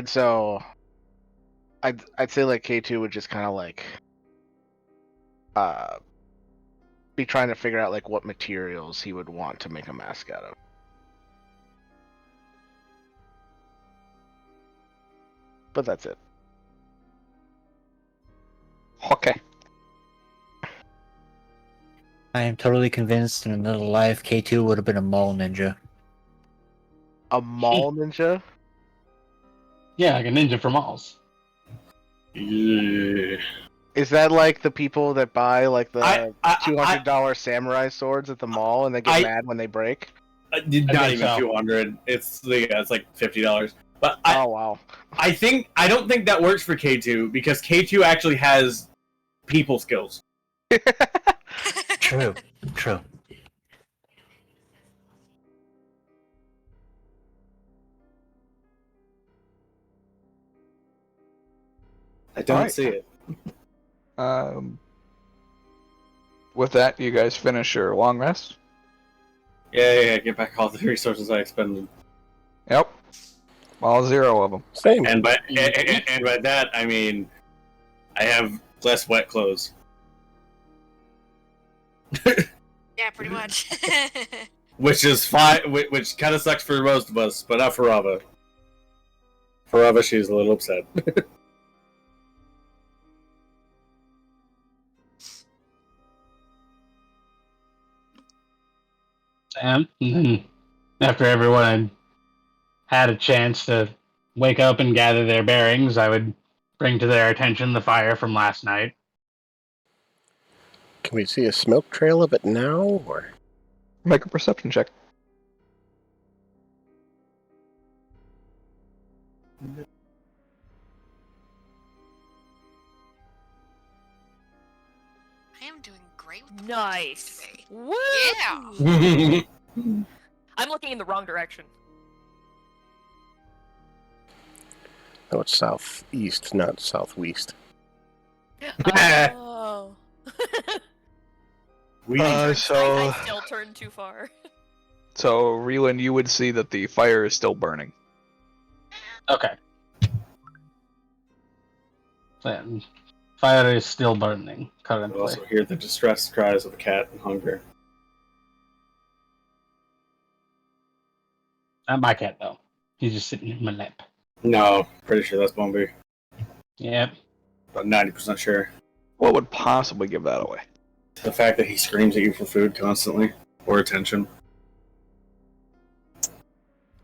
so I'd say like K2 would just kind of like be trying to figure out like what materials he would want to make a mask out of. But that's it. Okay. I am totally convinced in another life K2 would have been a mall ninja. A mall ninja? Yeah, like a ninja from malls. Yeah. Is that like the people that buy like the I- $200 samurai swords at the mall and they get mad when they break? Not think even so. 200. It's like $50. But Oh wow. I don't think that works for K2 because K2 actually has people skills. True. I don't Alright. see it. With that, you guys finish your long rest. Yeah. Get back all the resources I expended. Yep. All 0 of them. Same. And by that, I mean I have less wet clothes. Yeah, pretty much. Which is fine. Which kind of sucks for most of us, but not for Rava. For Rava, she's a little upset. And after everyone had a chance to wake up and gather their bearings, I would bring to their attention the fire from last night. Can we see a smoke trail of it now, or? Make a perception check. I am doing great with the Nice. today. Woo! Yeah. I'm looking in the wrong direction. No, it's southeast, not southwest. Oh. So I still turned too far. So, Reeland, you would see that the fire is still burning. Okay. Then, fire is still burning You currently. also hear the distressed cries of a cat in hunger. Not my cat, though. He's just sitting in my lap. No, pretty sure that's Bumby. Yep. About 90% sure. What would possibly give that away? The fact that he screams at you for food constantly or attention.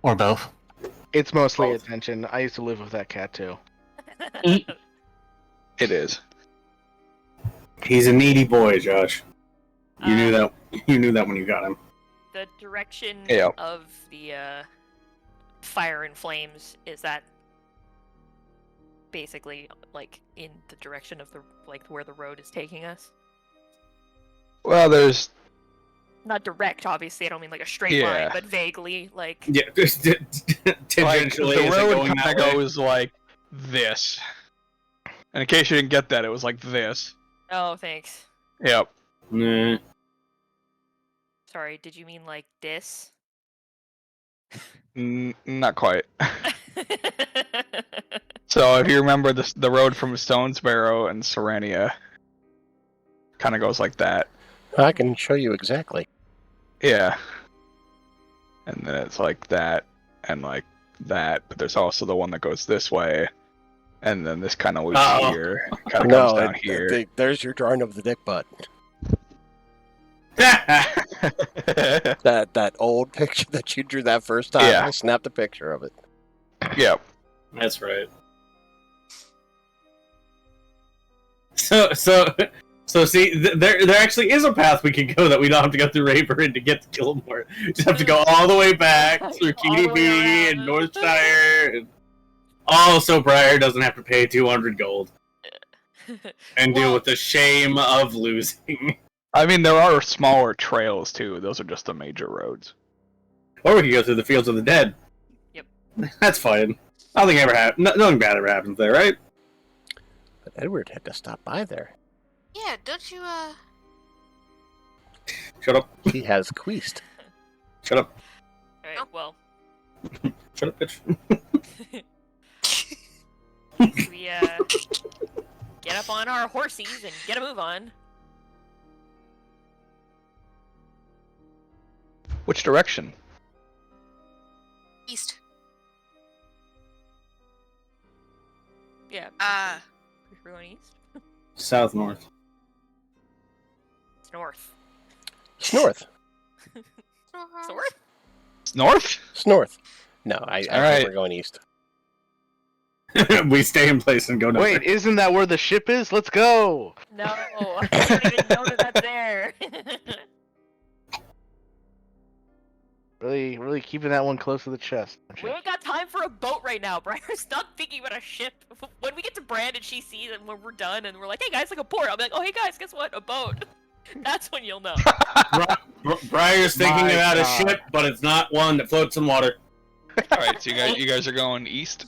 Or both. It's mostly Both. attention. I used to live with that cat too. It is. He's a needy boy, Josh. You knew Um, that. You knew that when you got him. The direction Yeah. of the fire and flames, is that basically like in the direction of the where the road is taking us? Well, there's Not direct, obviously. I don't mean like a straight Yeah. line, but vaguely like. Yeah, like tangentially. the is it road going kind of that way? goes like this. And in case you didn't get that, it was like this. Oh, thanks. Yep. Nah. Sorry, did you mean like this? Not quite. So if you remember the road from Stonesbarrow and Serenia, kind of goes like that. I can show you exactly. Yeah. And then it's like that and like that, but there's also the one that goes this way, and then this kind of loops Oh. here, kind of No, comes down here. there's your drawing of the dick butt. That old picture that you drew that first time. Yeah. I snapped a picture of it. Yep. That's right. So see, there actually is a path we can go that we don't have to go through Rayburned to get to Gilmore. Just have to go all the way back through All the way KDB and around. Northshire. And also, Briar doesn't have to pay 200 gold and deal Well- with the shame of losing. I mean, there are smaller trails too. Those are just the major roads. Or we could go through the Fields of the Dead. Yep. That's fine. Nothing ever nothing bad ever happens there, right? But Edward had to stop by there. Yeah, don't you, Shut up. He has queased. Shut up. Alright, well, Shut up, bitch. we get up on our horsies and get a move on. Which direction? east? Yeah. We're going east. South north. It's north. It's north. North? It's north? It's north. No, I All think right. we're going east. We stay in place and go north. Wait, isn't that where the ship is? Let's go! No, I don't even know that that's there. Really, really keeping that one close to the chest. aren't We you? ain't got time for a boat right now. Briar's not thinking about a ship. When we get to Brand and she sees it when we're done and we're like, hey guys, like a port. I'll be like, oh hey guys, guess what? A boat. That's when you'll know. Briar's thinking My about a God. ship, but it's not one that floats in water. All right, so you guys are going east.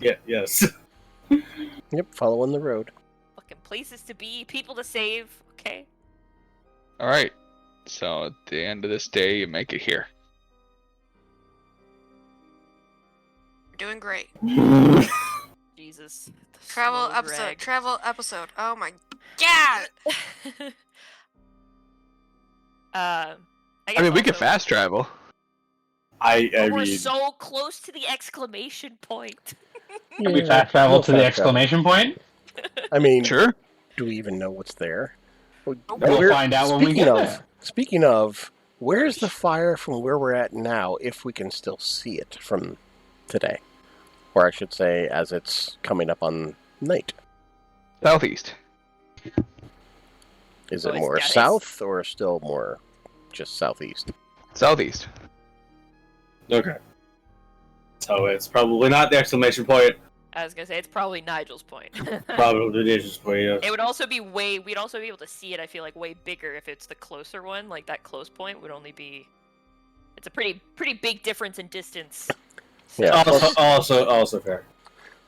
Yeah, yes. Yep, following the road. Fucking places to be, people to save. Okay. All right. So at the end of this day, you make it here. We're doing great. Jesus. The Travel slow episode. drag. Travel episode. Oh my god! I I mean, we could also- fast travel. I But we're mean, so close to the exclamation point. Can we fast travel we'll to the fast travel. exclamation point? I mean, Sure. do we even know what's there? We'll Where- find out when we speaking get of, there. Speaking of, where's the fire from where we're at now, if we can still see it from today? Or I should say, as it's coming up on night. Southeast. Is Oh, it it's more got- it's- south or still more just southeast? Southeast. okay. So it's probably not the exclamation point. I was gonna say it's probably Nigel's point. Probably the digits point. Yes. It would also be way. We'd also be able to see it. I feel like way bigger if it's the closer one. Like that close point would only be. It's a pretty big difference in distance. So- Yeah. Also fair.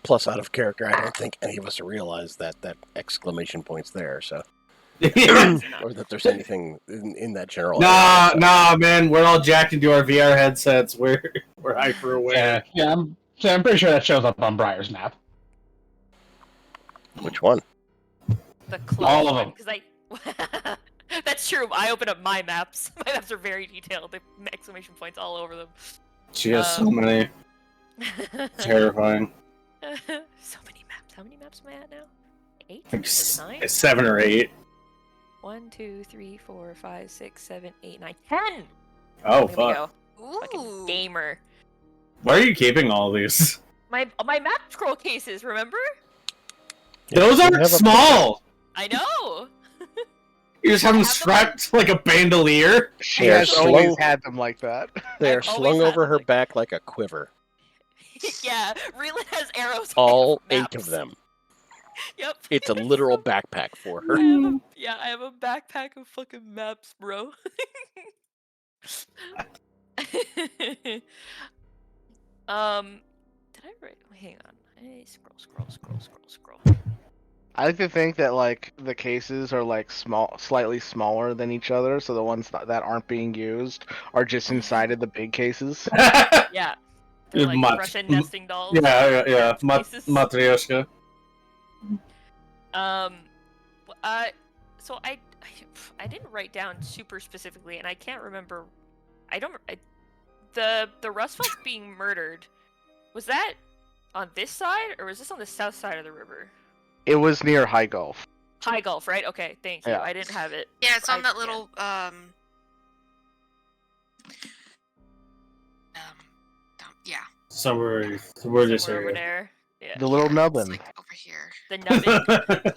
Plus, out of character, I don't think any of us realize that exclamation point's there, so or that there's anything in that general area, so. Nah, man. We're all jacked into our VR headsets. We're hyper aware. Yeah, I'm pretty sure that shows up on Briar's map. Which one? The close All of one, them. because I. That's true. I open up my maps. My maps are very detailed. The exclamation points all over them. She has so many. Terrifying. So many maps. How many maps am I at now? 8? Like 9? 7 or 8. 1, 2, 3, 4, 5, 6, 7, 8, 9, 10. Oh There we fuck. go. Fucking Ooh. gamer. Why are you keeping all these? My map scroll cases. Remember? Those we aren't have a- small. I know. You just have them I have them strapped like a bandolier. She They're has always slung, had them like that. they're I've always slung had over them her like- back like a quiver. Yeah, Reelan has arrows. I All have 8 maps. of them. Yep. It's a literal backpack for her. I have a backpack of fucking maps, bro. Did I write? Hang on. Hey, scroll. I like to think that like the cases are like slightly smaller than each other, so the ones that aren't being used are just inside of the big cases. Yeah. They're like Mat- Russian nesting dolls. yeah. Cases. Matryoshka. So I didn't write down super specifically, and I can't remember. The Rustfelds being murdered, was that on this side or was this on the south side of the river? It was near High Gulf. High Gulf, right? Okay, thank you. Yeah. I didn't have it. Yeah, it's on I- that yeah. little yeah. Somewhere this Somewhere over area. there. Yeah. The little It's nubbin. like over here. The nubbin.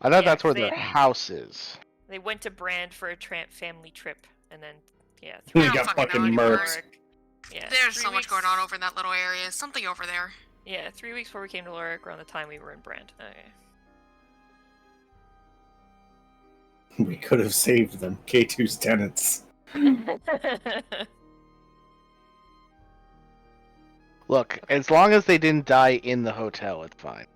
I thought Yeah, that's where they- their house is. They went to Brand for a family trip, and then yeah. We I don't got fucking fucking know anymore. murked. Yeah. There's 3 so much weeks- going on over in that little area. Something over there. Yeah, 3 weeks before we came to Lorik, around the time we were in Brand. Okay. We could have saved them. K2's tenants. Look, as long as they didn't die in the hotel, it's fine.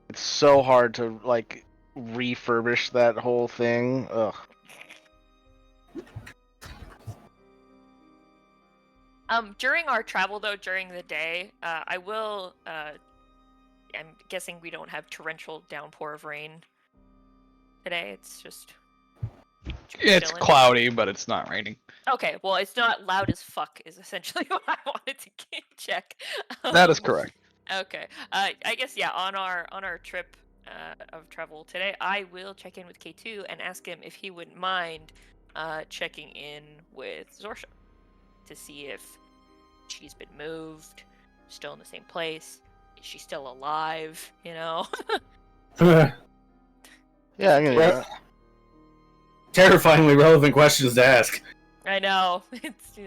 It's so hard to like refurbish that whole thing. Ugh. During our travel though, during the day, I will. I'm guessing we don't have torrential downpour of rain today. It's just. It's chilling. cloudy, but it's not raining. Okay, well, it's not loud as fuck. Is essentially what I wanted to check. That is correct. Okay. I guess yeah. On our trip of travel today, I will check in with K2 and ask him if he wouldn't mind checking in with Zorsha to see if she's been moved, still in the same place, is she still alive? You know. Yeah, I'm gonna do that. terrifyingly relevant questions to ask. I know. It's.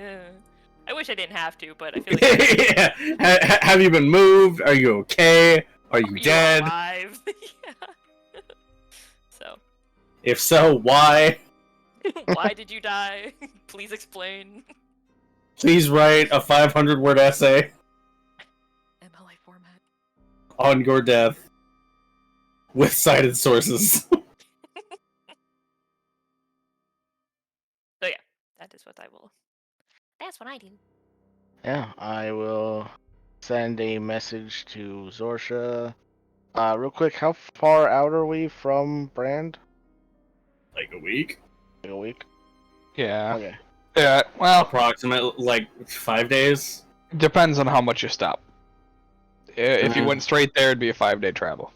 I wish I didn't have to, but I feel like. Yeah. Have you been moved? Are you okay? Are you Are you dead? alive? Yeah. So. If so, why? Why did you die? Please explain. Please write a 500-word essay MLA format. on your death with cited sources. So yeah, that is what I will. That's what I do. Yeah, I will send a message to Zorsha. Real quick, how far out are we from Brand? Like a week? Like a week? Yeah. Okay. Yeah. Well, Approximate, like 5 days? depends on how much you stop. If you Mhm. went straight there, it'd be a 5-day travel.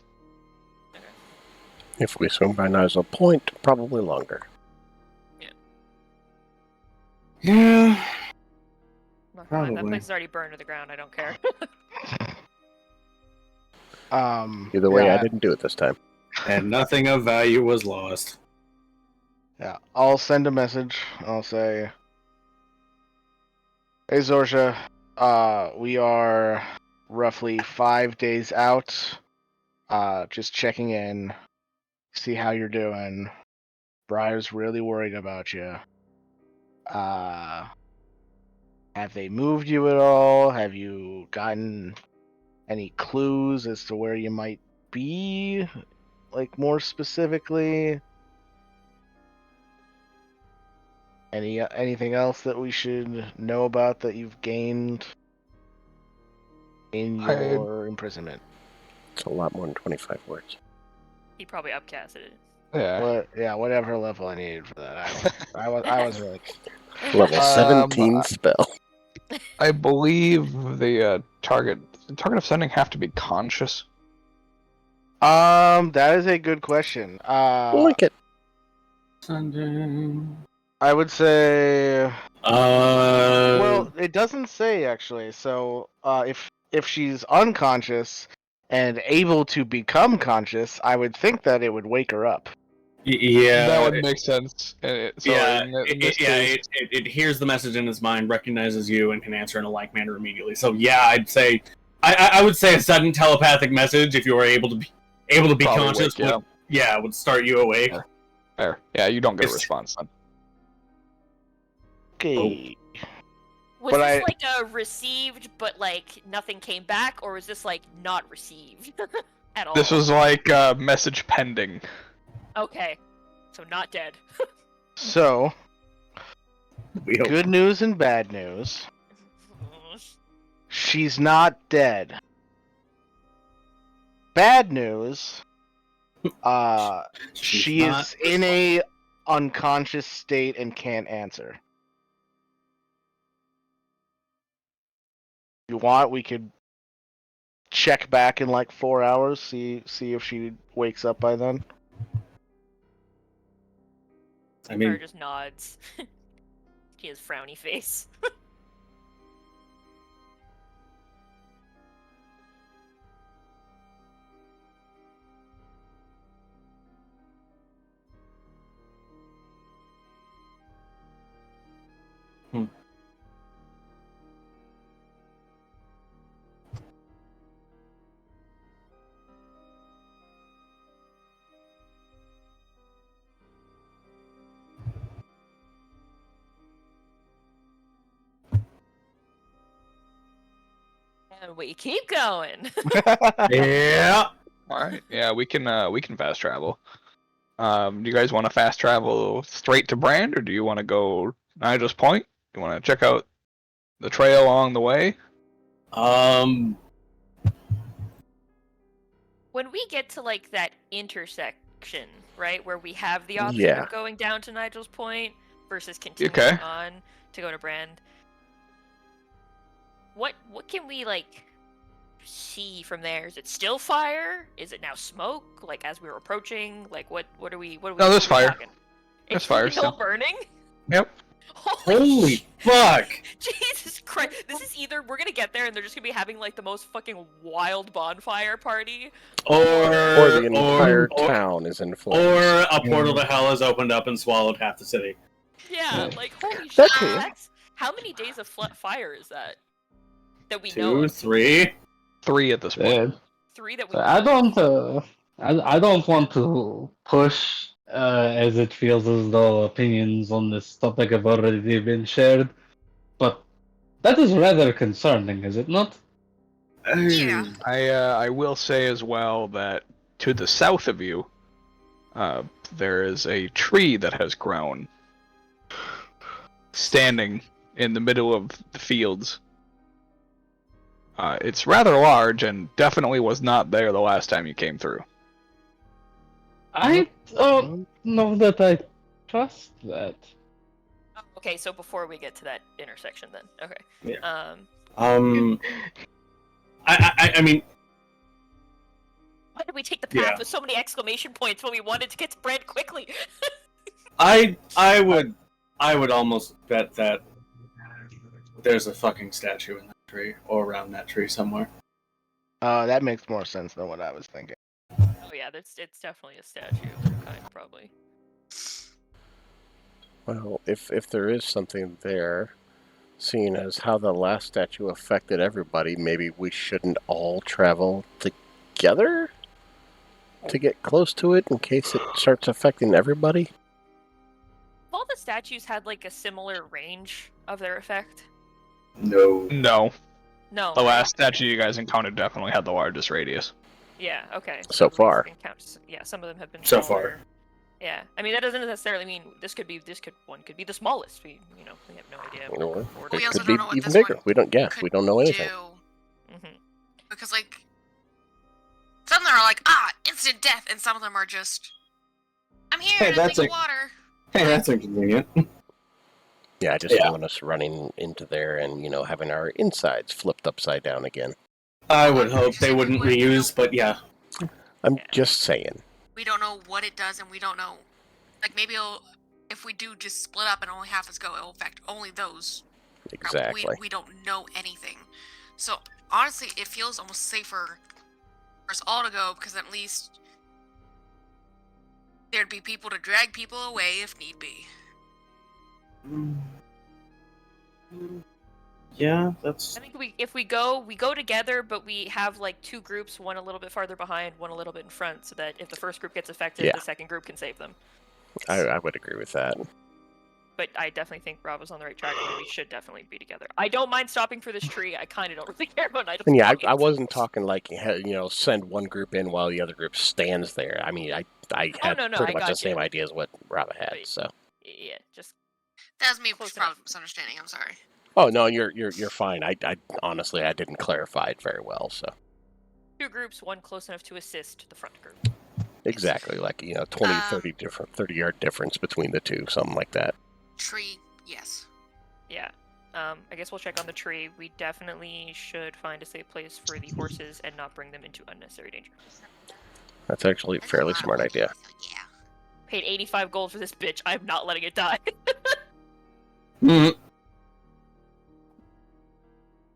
If we swing by Nigel Point, probably longer. Yeah. Not gonna lie, that Probably. place is already burned to the ground. I don't care. Either way, I Yeah, didn't do it this time. And nothing of value was lost. yeah. I'll send a message. I'll say, "Hey Zorsha, we are roughly 5 days out. Just checking in, see how you're doing. Briar's really worried about you. Have they moved you at all? Have you gotten any clues as to where you might be? Like, more specifically? Anything else that we should know about that you've gained in your imprisonment?" It's a lot more than 25 words. He probably upcasted it. Yeah. Whatever level I needed for that. I wasn't really. Level 17 spell. I believe the target of sending have to be conscious. That is a good question. Look at I would say. Well, Well, it doesn't say actually. So, if she's unconscious and able to become conscious, I would think that it would wake her up. yeah. That would make sense. So yeah, in this case, it hears the message in its mind, recognizes you, and can answer in a like manner immediately. So yeah, I'd say, I would say a sudden telepathic message, if you were able to be Probably conscious, wake you up. would start you awake. Yeah. Fair. Yeah, you don't get a It's- response then. Okay. Was But this I- like a received, but like nothing came back, or was this like not received at all? This was like message pending. Okay, so not dead. So, We hope. good news and bad news. She's not dead. Bad news. She's She not is in a unconscious state and can't answer. If you want, we could check back in like 4 hours, see if she wakes up by then. I Or mean, just nods. He has frowny face. And we keep going. yeah. All right. Yeah, we can fast travel. Do you guys want to fast travel straight to Brand, or do you want to go Nigel's Point? You want to check out the trail along the way? When we get to like that intersection, right, where we have the option Yeah. of going down to Nigel's Point versus continuing Okay. on to go to Brand, what can we like see from there? Is it still fire? Is it now smoke? Like as we were approaching, like what are we? No, there's fire. talking? There's It's fire still still. burning. Yep. Holy fuck! Jesus Christ! This is either we're gonna get there and they're just gonna be having like the most fucking wild bonfire party, Or the entire town is in flames. Or a portal to hell has opened up and swallowed half the city. yeah, like holy shit. That too. That's how many days of fire is that? That we know 2, of? 3. 3 at this point. Yeah. 3 that we. So know I of. don't. I don't want to push, as it feels as though opinions on this topic have already been shared, but that is rather concerning, is it not? Yeah. I will say as well that to the south of you, there is a tree that has grown, standing in the middle of the fields. It's rather large and definitely was not there the last time you came through. I don't know that I trust that. Oh, okay, so before we get to that intersection, then okay. Yeah. Um. I mean, Why did we take the path Yeah. with so many exclamation points when we wanted to get to Brand quickly? I would almost bet that there's a fucking statue in that tree or around that tree somewhere. That makes more sense than what I was thinking. Oh yeah, it's definitely a statue of some kind, probably. Well, if there is something there, seeing as how the last statue affected everybody, maybe we shouldn't all travel together to get close to it in case it starts affecting everybody? All the statues had like a similar range of their effect. No. No, No. the last statue you guys encountered definitely had the largest radius. Yeah. Okay. So far. Yeah, some of them have been So smaller. far. Yeah, I mean that doesn't necessarily mean one could be the smallest. We have no idea. Or We it also could be don't know what even this bigger. one We don't. Yeah, could we don't know anything. Hmm. Because, like, some of them are like, instant death, and some of them are just, I'm here, Hey, and I that's think a- of water. Hey, that's inconvenient. Yeah, I just Yeah. don't want us running into there and having our insides flipped upside down again. I would hope they wouldn't reuse, but yeah. I'm just saying. We don't know what it does, and we don't know, like, maybe if we do just split up and only half us go, it'll affect only those. Exactly. We don't know anything. So, honestly, it feels almost safer for us all to go, because at least there'd be people to drag people away if need be. Yeah, that's. I think if we go together, but we have like 2 groups, one a little bit farther behind, one a little bit in front, so that if the first group gets affected, Yeah. the second group can save them. I would agree with that. But I definitely think Bravo's on the right track, and we should definitely be together. I don't mind stopping for this tree. I kind of don't really care about items. And yeah, I wasn't talking like send one group in while the other group stands there. I mean, I had no, pretty I much the got same you. idea as what Rava had. Wait. So. Yeah, just That was me, Close probably enough. misunderstanding. I'm sorry. Oh no, you're fine. I honestly I didn't clarify it very well. So 2 groups, one close enough to assist the front group. exactly, like 20, 30-yard difference between the two, something like that. Tree, yes. Yeah. I guess we'll check on the tree. We definitely should find a safe place for the horses and not bring them into unnecessary danger. That's actually a That's fairly lot of smart money, idea. so yeah. Paid 85 gold for this bitch. I'm not letting it die.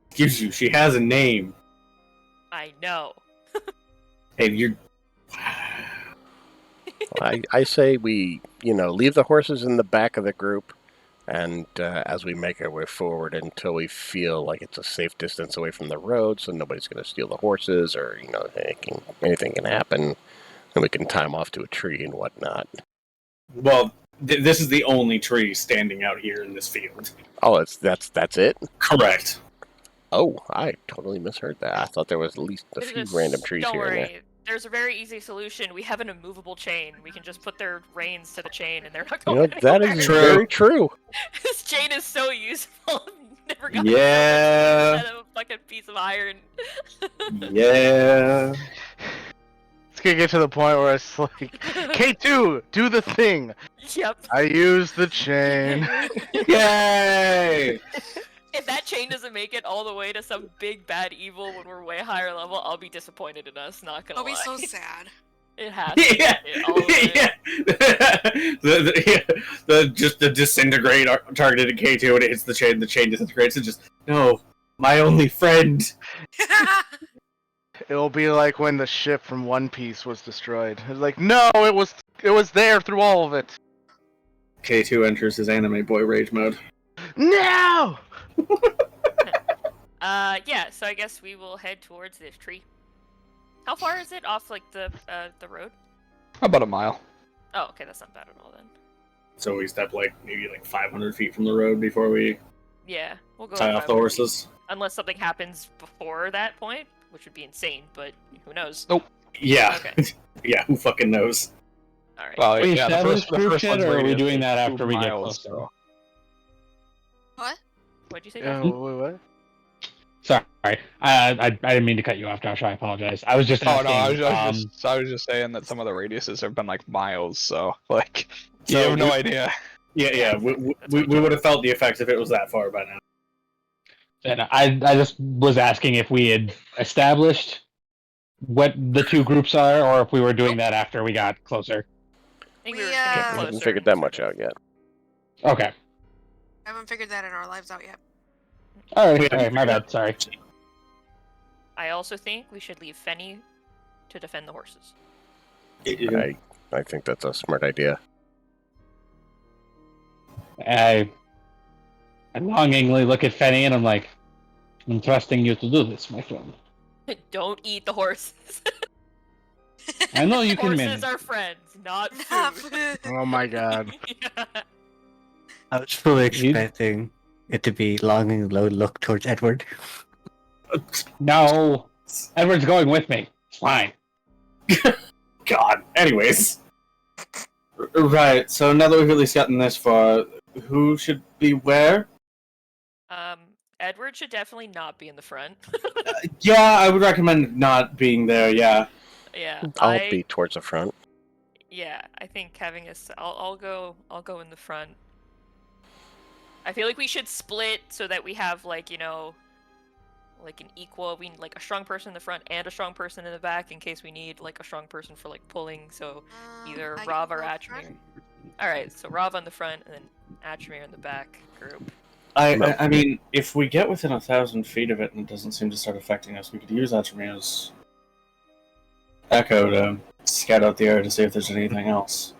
Excuse you, she has a name. I know. Hey, you're. I say we leave the horses in the back of the group, and as we make our way forward until we feel like it's a safe distance away from the road, so nobody's going to steal the horses or anything can happen, and we can tie them off to a tree and whatnot. Well, this is the only tree standing out here in this field. Oh, that's it? Correct. Oh, I totally misheard that. I thought there was at least a few random trees Don't here and there. worry. There's a very easy solution. We have an immovable chain. We can just put their reins to the chain, and they're not going That anywhere. is True. very true. This chain is so useful. Never got Yeah. instead of a fucking piece of iron. Yeah. It's gonna get to the point where it's like, K2, do the thing. Yep. I use the chain. Yay! If that chain doesn't make it all the way to some big bad evil when we're way higher level, I'll be disappointed in us. Not gonna I'll lie. be so sad. It has to. Yeah, All of it. yeah. Just the disintegrate targeted at K2 and it hits the chain disintegrates and just no, my only friend. It'll be like when the ship from One Piece was destroyed. It's like, no, it was there through all of it. K2 enters his anime boy rage mode. No! Yeah, so I guess we will head towards this tree. How far is it off, like, the road? About a mile. Oh, okay, that's not bad at all then. So we step maybe 500 feet from the road before we Yeah, we'll go. tie off the 500 feet. horses. Unless something happens before that point, which would be insane, but who knows? Nope. Yeah. Okay. Yeah, who fucking knows? Alright. Well, We yeah, the established first group chat, one's or are we radius doing is that 2 after we get miles, closer? so- What? What'd you say? Yeah, Josh? what? Sorry, I didn't mean to cut you off, Josh. I apologize. I was just Oh asking. no, I was just saying that some of the radiuses have been miles, so you So have no idea. Yeah. We would have felt the effects if it was that far by now. And I just was asking if we had established what the two groups are, or if we were doing that after we got closer. I think We, were We getting haven't closer. figured that much out yet. Okay. Haven't figured that in our lives out yet. All We right. haven't All right. My figured bad. Sorry. I also think we should leave Fenny to defend the horses. I think that's a smart idea. I longingly look at Fenny and I'm like, I'm trusting you to do this, my friend. Don't eat the horses. I know you can Horses manage. are friends, not Not food. food. Oh my god. Yeah. I was fully expecting it to be longing low look towards Edward. No, Edward's going with me. It's fine. God. Anyways. Right, so now that we've at least gotten this far, who should be where? Edward should definitely not be in the front. Yeah, I would recommend not being there, yeah. Yeah, I'll be towards the front. Yeah, I think having a. I'll go in the front. I feel like we should split so that we have an equal. We need a strong person in the front and a strong person in the back in case we need a strong person for pulling. So either I Rava or can go Achmir. front. All right, so Rava in the front and then Achmir in the back group. I mean, if we get within 1,000 feet of it and it doesn't seem to start affecting us, we could use Achamir's echo to scout out the area to see if there's anything else.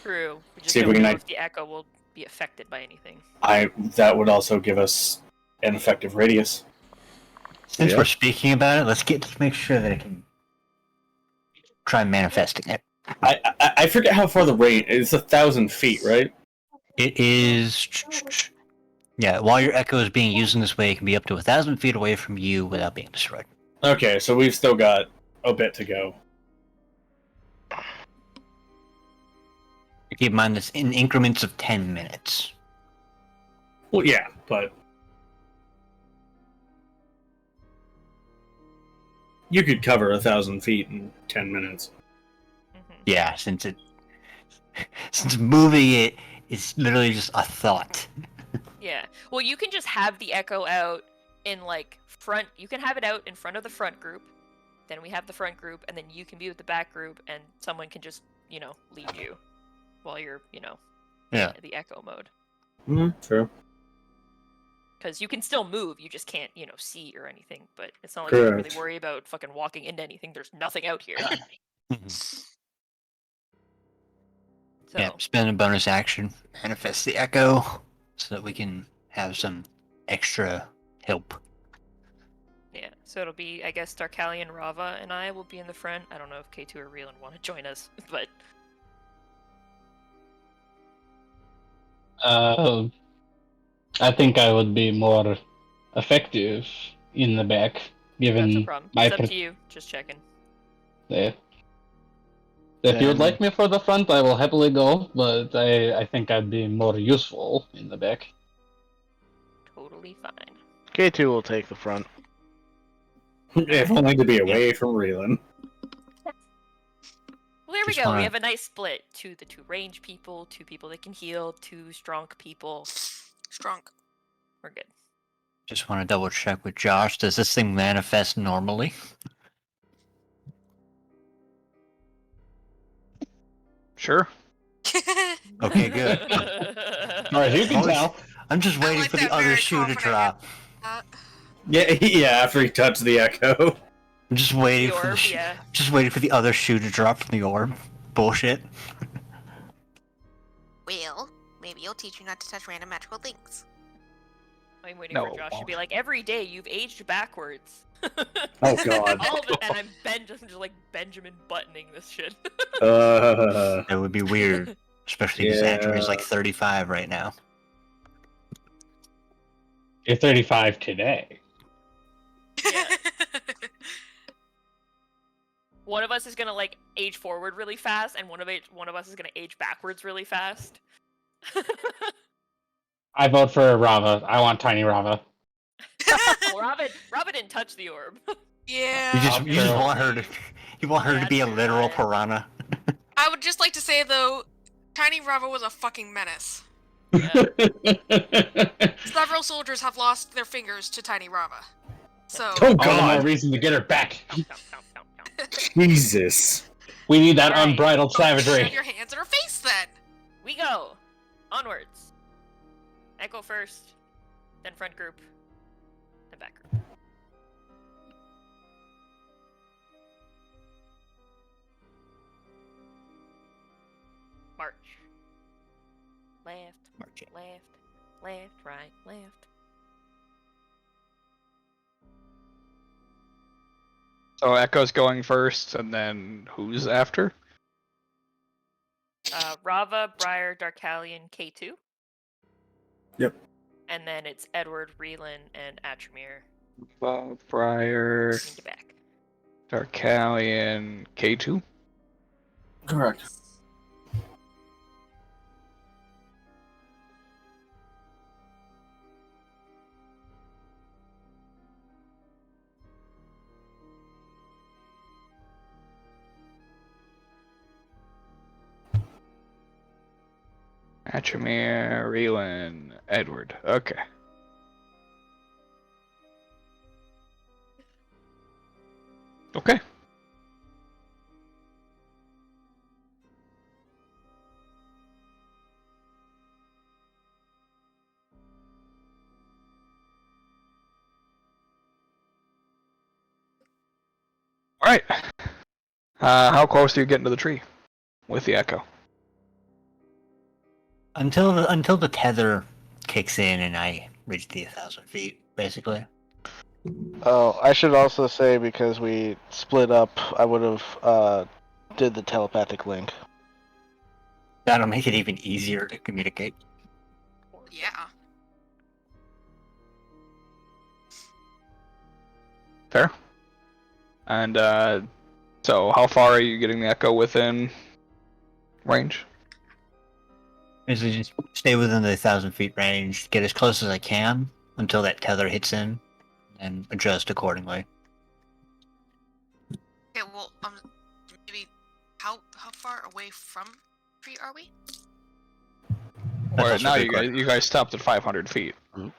True. We just See if don't we can know like- if the echo will be affected by anything. That would also give us an effective radius. Since Yeah. we're speaking about it, let's make sure that I can try manifesting it. I forget how far the range. It's 1,000 feet, right? It is. Yeah, while your echo is being used in this way, it can be up to 1,000 feet away from you without being destroyed. Okay, so we've still got a bit to go. Keep in mind this in increments of 10 minutes. Well, yeah, but you could cover 1,000 feet in 10 minutes. Yeah, since moving it is literally just a thought. Yeah. Well, you can just have the echo out in front. You can have it out in front of the front group. Then we have the front group, and then you can be with the back group, and someone can just lead you while you're Yeah. in the echo mode. True. Because you can still move, you just can't see or anything. But it's not like you can really Correct. worry about fucking walking into anything. There's nothing out here. So Yeah, spend a bonus action, manifest the echo, so that we can have some extra help. yeah. So it'll be, I guess, Darkalion, Rava, and I will be in the front. I don't know if K2 or Reelan want to join us, but I think I would be more effective in the back, given that's no problem. my It's up to you. Just checking. If you would Then- like me for the front, I will happily go, but I think I'd be more useful in the back. Totally fine. K2 will take the front. If only to be away from Reelan. Well, there we Just go. wanna- We have a nice split. The two range people, 2 people that can heal, 2 strong people. Strong. We're good. Just want to double check with Josh. Does this thing manifest normally? Sure. Okay, good. As far as you can Always- tell. I'm just I waiting like for the that other very shoe to confident drop. Yeah, after he touched the echo. I'm just waiting The for the orb, yeah. just waiting for the other shoe to drop from the orb. Bullshit. Well, maybe you'll teach you not to touch random magical things. I'm waiting No, for Josh to won't. be like, every day you've aged backwards. Oh god. All of it, and I'm just like Benjamin buttoning this shit. That would be weird, especially because Andrew is like Yeah. 35 right now. You're 35 today. Yeah. One of us is gonna like age forward really fast, and one of us is gonna age backwards really fast. I vote for Rava. I want tiny Rava. Well, Robin didn't touch the orb. Yeah. You just want her to Yeah, be a true, literal yeah. piranha. I would just like to say though, Tiny Rava was a fucking menace. Yeah. Several soldiers have lost their fingers to Tiny Rava. So Oh All the more god. reason to get her back. Count, count, count, count. Jesus. We need that Alright. unbridled Have savagery. your hands in her face then. We go onwards. Echo first, then front group, then back group. March. Left, Marching. left, right, left. So Echo's going first, and then who's after? Rava, Briar, Darkalion, K2. Yep. And then it's Edward, Reelan, and Atramir. Briar, In the back. Darkalion, K2. Correct. Atramir, Reelan, Edward. Okay. Okay. All right. How close do you get into the tree with the echo? Until the tether kicks in and I reach the 1,000 feet, basically. Oh, I should also say because we split up, I would have did the telepathic link. That'll make it even easier to communicate. Yeah. Fair. And so how far are you getting the echo within range? Basically, just stay within the 1,000 feet range, get as close as I can until that tether hits in, and adjust accordingly. Okay, well, maybe how far away from tree are we? That's Or also now a good you guys stopped at 500 feet. Mhm.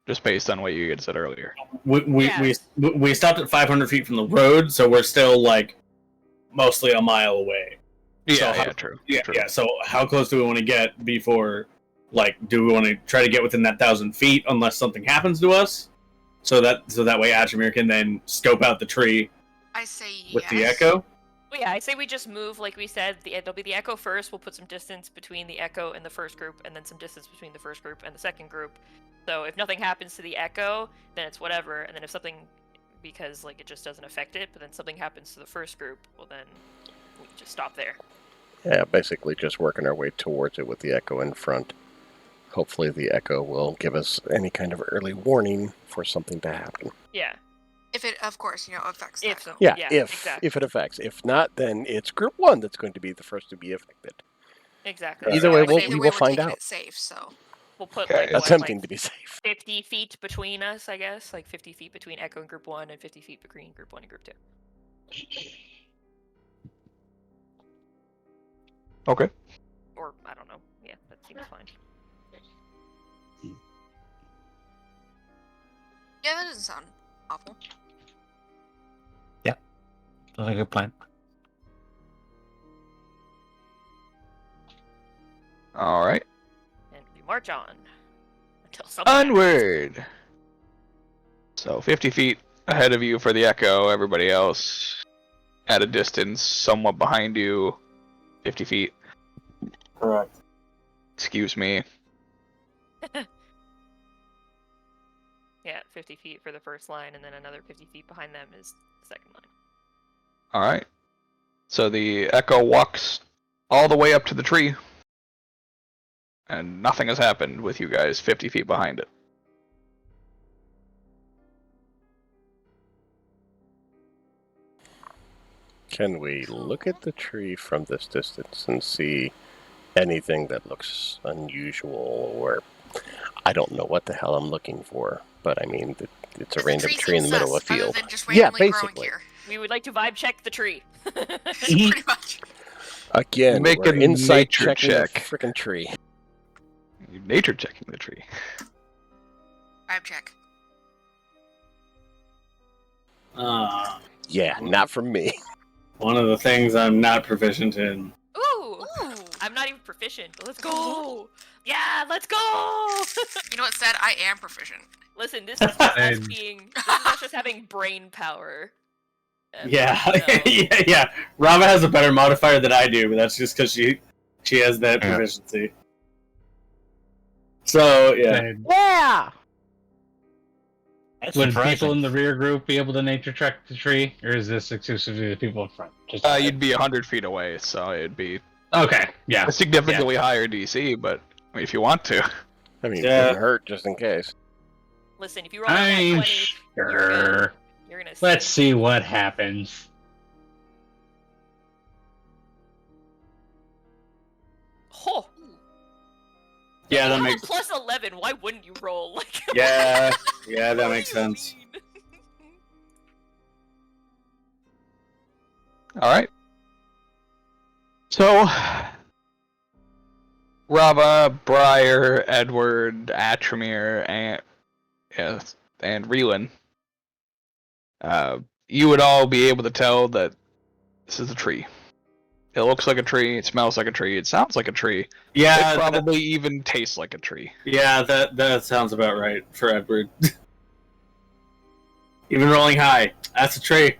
Just based on what you had said earlier. We stopped at 500 feet from the road, so we're still like mostly a mile away. Yeah, So yeah, true. Yeah, true. yeah. So how close do we want to get before, like, do we want to try to get within that 1,000 feet unless something happens to us? So that way Atramir can then scope out the tree I say with yes. the echo. Well, yeah, I say we just move, like we said, there'll be the echo first, we'll put some distance between the echo and the first group, and then some distance between the first group and the second group. So if nothing happens to the echo, then it's whatever, and then if something, because, like, it just doesn't affect it, but then something happens to the first group, well then, we just stop there. Yeah, basically just working our way towards it with the echo in front. Hopefully the echo will give us any kind of early warning for something to happen. Yeah. If it, of course, affects the If echo. so. Yeah, Yeah, if exactly. if it affects. If not, then it's group 1 that's going to be the first to be affected. Exactly. Either So way, I say we will find taking out. it safe, so. we'll put, Okay, like, what, Attempting like, to be safe. 50 feet between us, I guess? Like, 50 feet between Echo and Group 1, and 50 feet between Group 1 and Group 2. Okay. Or, I don't know. Yeah, that seems fine. Yeah, that doesn't sound awful. Sounds like a good plan. All right. And we march on until someone acts. Onward. So 50 feet ahead of you for the echo. Everybody else at a distance, somewhat behind you. 50 feet. Correct. Excuse me. Yeah, 50 feet for the first line, and then another 50 feet behind them is the second line. All right. So the echo walks all the way up to the tree. And nothing has happened with you guys 50 feet behind it. Can we look at the tree from this distance and see anything that looks unusual, or I don't know what the hell I'm looking for, but I mean, it's a random tree in the middle of a field. Other than just Yeah, randomly growing basically. here. We would like to vibe check the tree. Pretty much. Again, Make we're a insight nature checking the check. frickin' tree. You're nature checking the tree. Vibe check. Yeah, not from me. One of the things I'm not proficient in. Ooh! Ooh. I'm not even proficient, but let's go! Yeah, let's go! You know what, said I am proficient. Listen, this is just us being. This is us just having brain power. Yeah, So, yeah. Rava has a better modifier than I do, but that's just because she has that Yeah. proficiency. So yeah, Yeah! That's Would surprising. people in the rear group be able to nature check the tree, or is this exclusive to the people in front? Just You'd be 100 feet away, so it'd be okay, yeah. a significantly higher DC, but I mean, if you want to. I mean, Yeah. it wouldn't hurt just in case. listen, if you roll on that I'm 20, sure. you're gonna Let's see what happens. Oh! yeah, that You makes rolled plus 11. Why wouldn't you roll? Like, yeah, that what makes do you sense. mean? All right. So, Rava, Briar, Edward, Atramir, and Relan, you would all be able to tell that this is a tree. It looks like a tree. It smells like a tree. It sounds like a tree. Yeah, It probably even tastes like a tree. that sounds about right for Edward. Even rolling high, that's a tree.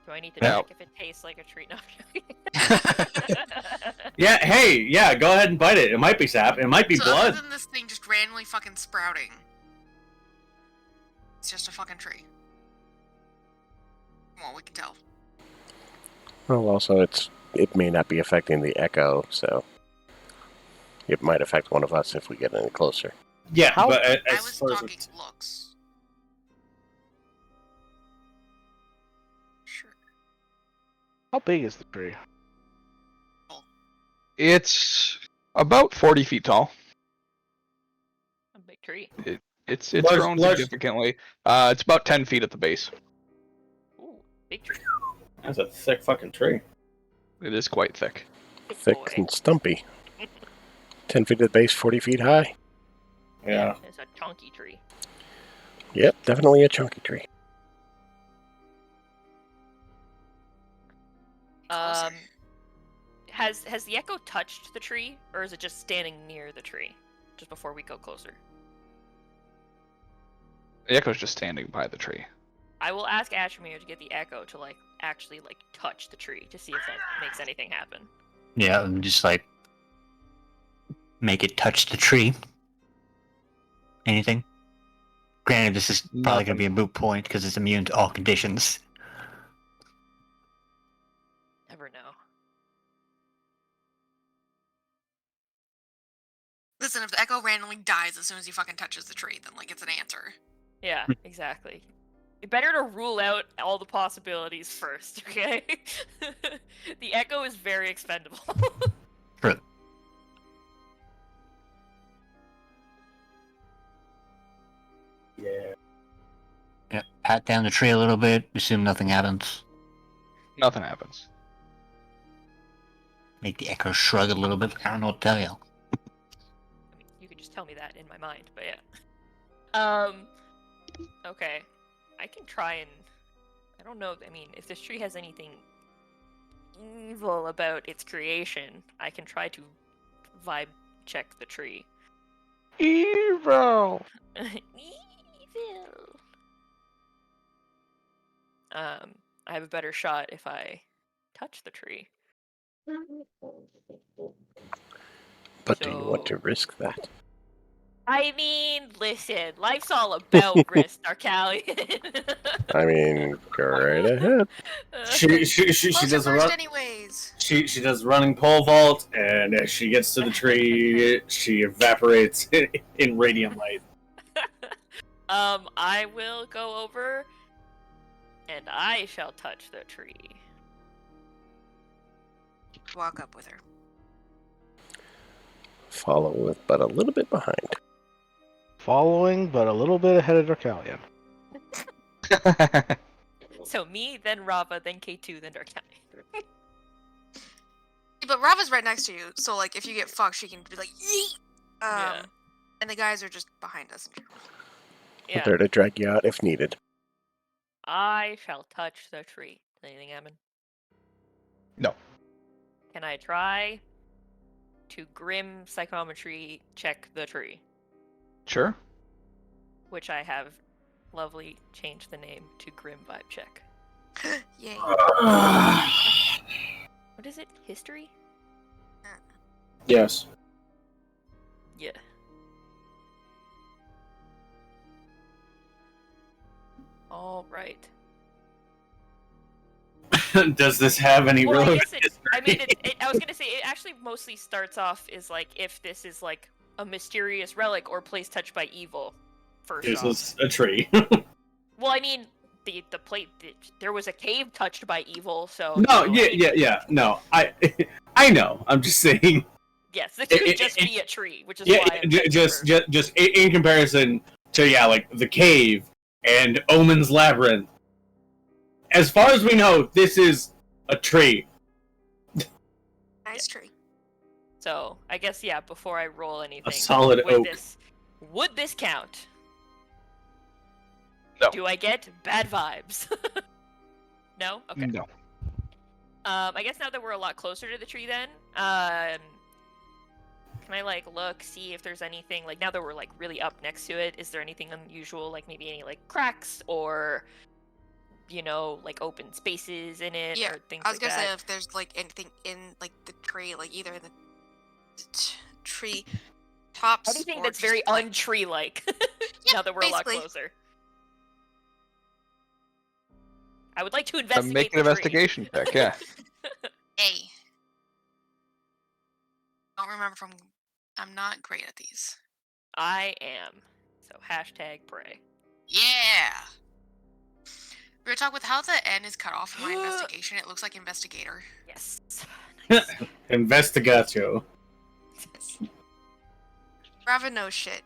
Do I need to Yeah. check if it tastes like a tree? No. Yeah, hey, yeah, go ahead and bite it. It might be sap. It might be So blood. other than this thing just randomly fucking sprouting, it's just a fucking tree. From what we can tell. Well, also, it may not be affecting the echo, so it might affect one of us if we get any closer. Yeah, How- but I as was far as talking looks. Sure. How big is the tree? It's about 40 feet tall. A big tree. It's Large- grown large- significantly. It's about 10 feet at the base. Ooh, big tree. that's a thick fucking tree. It is quite thick. Big Thick boy. and stumpy. 10 feet at the base, 40 feet high. Yeah. It's a chunky tree. Yep, definitely a chunky tree. Um, has the echo touched the tree, or is it just standing near the tree, just before we go closer? The echo's just standing by the tree. I will ask Ashmere to get the echo to actually touch the tree to see if that makes anything happen. Yeah, and just like make it touch the tree. Anything? Granted, this is probably going to be a moot point because it's immune to all conditions. Never know. Listen, if the echo randomly dies as soon as he fucking touches the tree, then it's an answer. Yeah, exactly. You better to rule out all the possibilities first, okay? The echo is very expendable. True. Yeah. Yeah, pat down the tree a little bit, assume nothing happens. Nothing happens. Make the echo shrug a little bit. I don't know what to tell you. I mean, you could just tell me that in my mind, but yeah. Okay. I can try and... I don't know, I mean, if this tree has anything evil about its creation, I can try to vibe check the tree. Evil. Evil. I have a better shot if I touch the tree. But do you want to So- risk that? I mean, listen, life's all about risk, Arcalian. I mean, go right ahead. She Close it does a first run. anyways. She does running pole vault, and as she gets to the tree, she evaporates in radiant light. I will go over, and I shall touch the tree. Walk up with her. Follow with but a little bit behind. Following, but a little bit ahead of Darkalion. So me, then Rava, then K2, then Darkalion. But Rava's right next to you, so like if you get fucked, she can be like, yeet! Yeah. And the guys are just behind us. Yeah. There to drag you out if needed. I shall touch the tree. Anything happen? No. Can I try to grim psychometry check the tree? Sure. Which I have lovely changed the name to Grim Vibe Check. Yay. What is it? History? Yes. Yeah. All right. Does this have any Well, I relevance? guess I mean, I was gonna say it actually mostly starts off is like if this is like a mysterious relic or place touched by evil. First This off. is a tree. Well, I mean, the plate. There was a cave touched by evil, so. No, you know, yeah. No, I know. I'm just saying. Yes, this could It- just it- be a tree, which is Yeah, why. I'm just in comparison to like the cave and Omen's Labyrinth. As far as we know, this is a tree. Nice tree. So I guess before I roll anything, A solid would oak. Would this count? No. Do I get bad vibes? No. Okay. No. I guess now that we're a lot closer to the tree, then, can I like look, see if there's anything like now that we're like really up next to it? Is there anything unusual, like maybe any like cracks or, like open spaces in it Yeah, or things I was like gonna say that? if there's like anything in like the tree, like either in the tree tops. Anything or that's just, very like, untree-like. Yeah, now that we're a lot basically. closer. I would like to investigate. Make an the tree. investigation check. Yeah. A. Don't remember from. I'm not great at these. I am. So #pray. Yeah. We were talking with how the N is cut off in my investigation. It looks like investigator. Yes. Investigatio. Rava knows shit.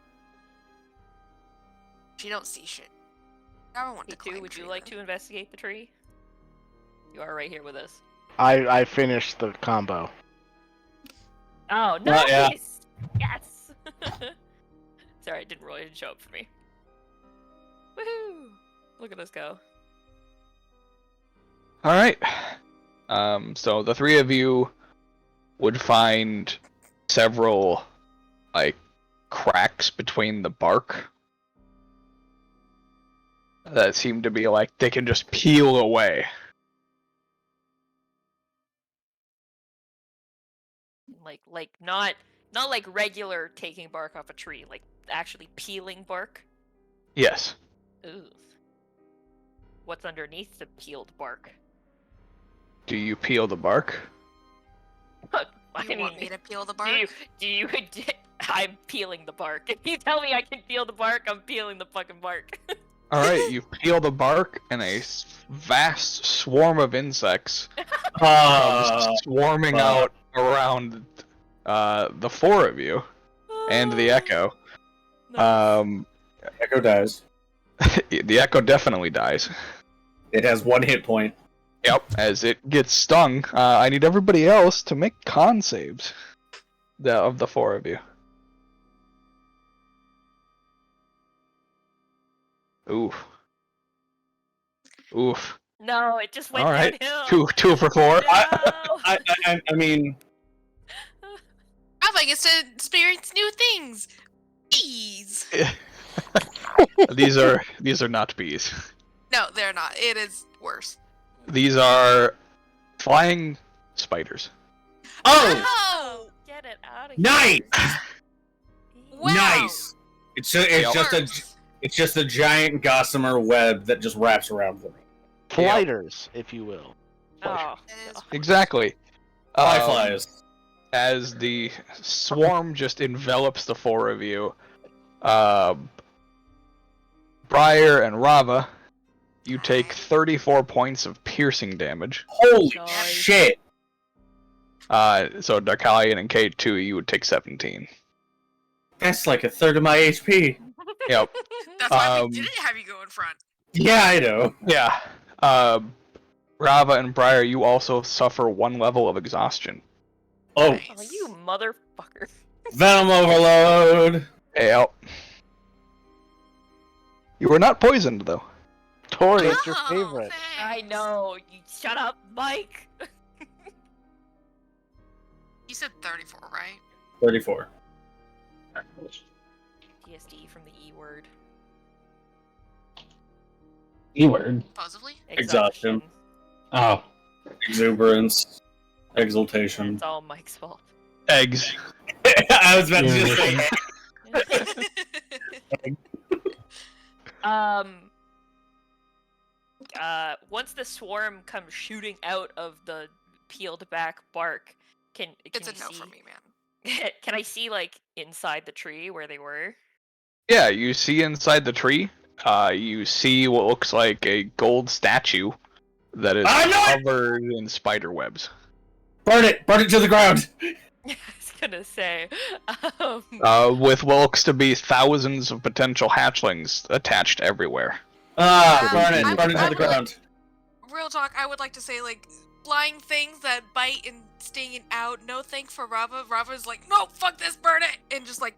She don't see shit. Rava want to P2, climb would you tree, like though. to investigate the tree? You are right here with us. I finished the combo. Oh, Well, yeah. nice! Yes! Sorry, it didn't show up for me. Woohoo! Look at us go. All right. So the three of you would find several like cracks between the bark that seem to be like they can just peel away. Like not like regular taking bark off a tree, like actually peeling bark. Yes. Ooh. What's underneath the peeled bark? Do you peel the bark? You want me to peel the bark? Do you? I'm peeling the bark. If you tell me I can peel the bark, I'm peeling the fucking bark. All right, you peel the bark, and a vast swarm of insects comes swarming out around the four of you and the echo. Nice. Echo dies. The echo definitely dies. It has 1 hit point. Yep. As it gets stung, I need everybody else to make con saves. Of the four of you. Oof. Oof. No, it just went All right. downhill. Two for 4. No. I mean, Rava, flying is to experience new things. Bees. These are not bees. No, they're not. It is worse. These are flying spiders. Oh, Oh, Get it out of here. nice, wow. nice. It's just a giant gossamer web that just wraps around them. Flighters, if you will. Oh. That is- Exactly. Fly Um, flies. As the swarm just envelops the four of you, Briar and Rava, you take 34 points of piercing damage. Holy Nice. shit! So Darkalion and K2, you would take 17. That's like a third of my HP. Yep. That's why Um, we didn't have you go in front. Yeah, I know. Yeah. Rava and Briar, you also suffer 1 level of exhaustion. Oh, Nice. Oh, you motherfucker. Venom overload. Yep. You were not poisoned, though. Tori, it's your Oh, favorite. I thanks. know. You shut up, Mike. You said 34, right? 34. PSD from the E word. E-word. Supposedly. Exhaustion. Oh. Exuberance. Exultation. It's all Mike's fault. Eggs. I was about to just say. Once the swarm comes shooting out of the peeled back bark, can It's a you no see, from me, man. Can I see like inside the tree where they were? Yeah, you see inside the tree, you see what looks like a gold statue that is I know it! covered in spider webs. Burn it! Burn it to the ground! I was gonna say, With what looks to be thousands of potential hatchlings attached everywhere. Ah, burn I it! Burn it to would- the ground. Real talk, I would like to say, like, flying things that bite and sting and out. No thanks for Rava. Rava's like, no, fuck this, burn it! And just like,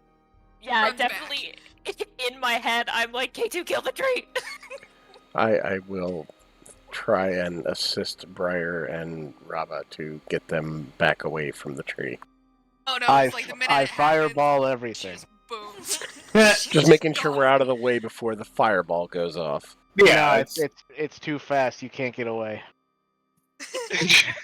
yeah, runs back. definitely. In my head, I'm like, K2, kill the tree. I will try and assist Briar and Rava to get them back away from the tree. oh no, I it's like the minute I it happens, fireball she everything. just booms. Just making sure we're out of the way before the fireball goes off. Yeah, No, it's, it's too fast. You can't get away.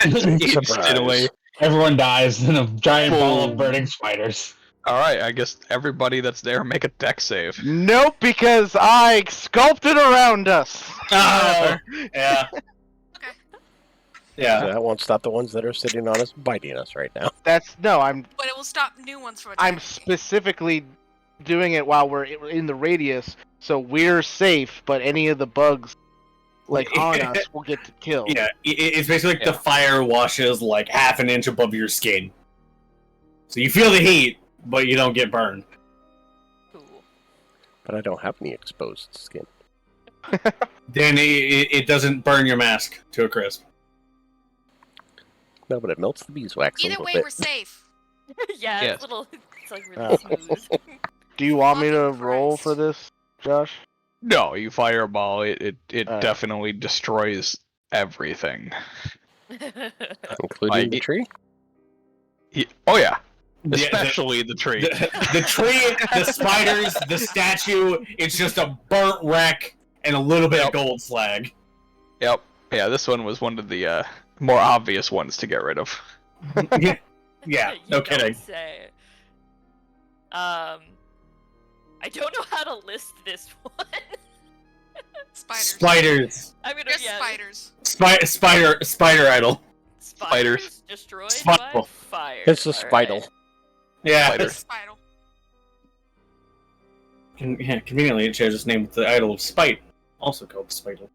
Get away. Everyone dies in a giant ball Boom. of burning spiders. Alright, I guess everybody that's there make a deck save. Nope, because I sculpted around us. oh, yeah. Okay. Yeah. That won't stop the ones that are sitting on us biting us right now. That's no. I'm But it will stop new ones from I'm attacking. specifically doing it while we're in the radius, so we're safe. But any of the bugs, like on us, will get killed. Yeah, it's basically like the fire washes like half an inch above your skin. So you feel the heat, but you don't get burned. Cool. But I don't have any exposed skin. Then it doesn't burn your mask to a crisp. No, but it melts the beeswax a Either little way, bit. we're safe. Yeah, Yes. it's little. It's like Oh. really smooth. Do you want me to Fucking roll Christ. for this, Josh? No, you fireball, it Alright. definitely destroys everything. Including Like, the tree? Oh yeah, Yeah, especially the tree. the tree, the spiders, the statue, it's just a burnt wreck and a little bit of gold slag. Yep. Yeah, this one was one of the more obvious ones to get rid of. Yeah, You no don't kidding. say. I don't know how to list this one. Spiders. Spiders. I'm gonna Just yeah, spiders. Spider idol. spiders destroyed Spidal. by fire. It's a Alright. spidal. Yeah. Spider. Spidal. Yeah, conveniently it shares its name with the idol of spite, also called Spidal.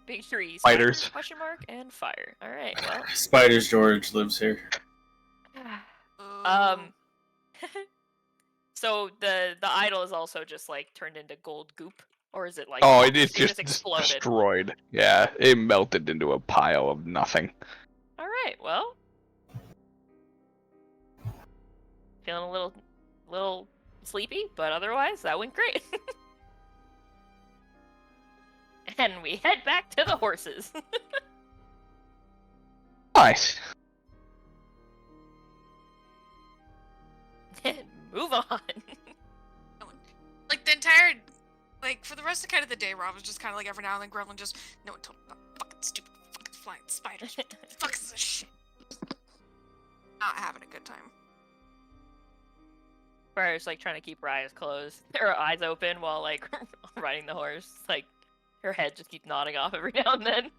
Big three. Spiders. Spider, question mark and fire. All right. Well. Spiders George lives here. Um. So the idol is also just like turned into gold goop, or is it like? Oh, it is just just exploded. destroyed. Yeah, it melted into a pile of nothing. All right. Well. Feeling a little sleepy, but otherwise that went great. And we head back to the horses. Nice. Move on. Like the entire, like for the rest of kind of the day, Rob was just kind of like every now and then grumbling, just no one told me about fucking stupid fucking flying spiders. What the fuck is this shit? Not having a good time. Briar's like trying to keep her eyes closed, her eyes open while like riding the horse. Like her head just keeps nodding off every now and then.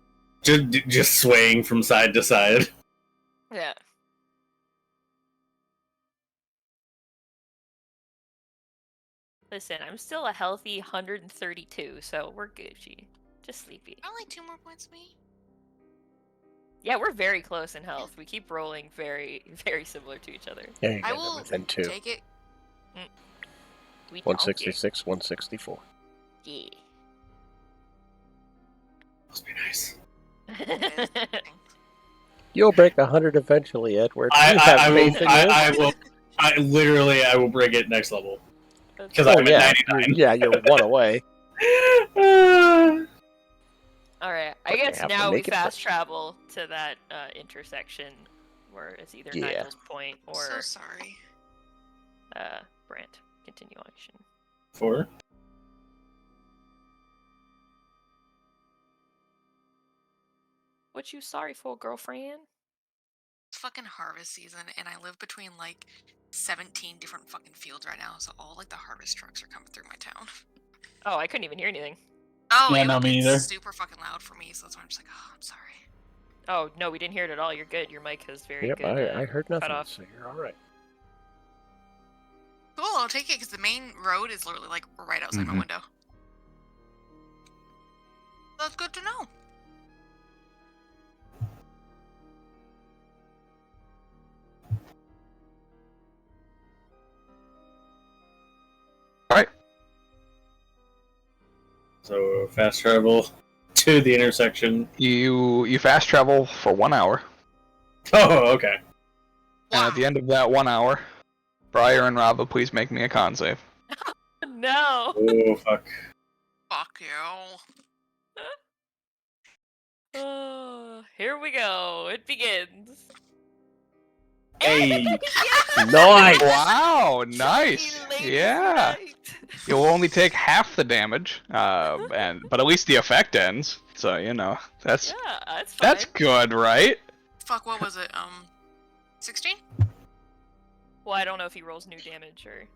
Just swaying from side to side. Yeah. Listen, I'm still a healthy 132, so we're Gucci. Just sleepy. Only 2 more points than me. Yeah, we're very close in health. We keep rolling very, very similar to each other. Yeah, you I guys are will within 2. take it. We 166, 164. Yeah. Must be nice. You'll break 100 eventually, Edward. You have I will. faith in you. I will bring it next level because Oh, I'm yeah. at 99. Yeah, you're 1 away. Alright, I But you guess have to now we make it fast travel to that intersection where it's either Yeah. Nigel's Point or So sorry. Brant. Continuation. 4. What you sorry for, girlfriend? It's fucking harvest season, and I live between like 17 different fucking fields right now, so all like the harvest trucks are coming through my town. Oh, I couldn't even hear anything. Oh, Yeah, it no, would me be neither. super fucking loud for me, so that's why I'm just like, oh, I'm sorry. Oh, no, we didn't hear it at all. You're good. Your mic has very Yep, good. I heard nothing, off. so you're alright. Cool, I'll take it because the main road is literally like right outside my Mhm. window. That's good to know. Alright. So fast travel to the intersection. You fast travel for 1 hour. Oh, okay. And at the end of that 1 hour, Briar and Rava, please make me a con save. No! Oh fuck. Fuck you. Oh, here we go. It begins. Hey. Nice! Wow, nice. Elate Yeah. tonight. You'll only take half the damage, but at least the effect ends. So you know that's Yeah, that's fine. that's good, right? Fuck, what was it? 16? Well, I don't know if he rolls new damage or.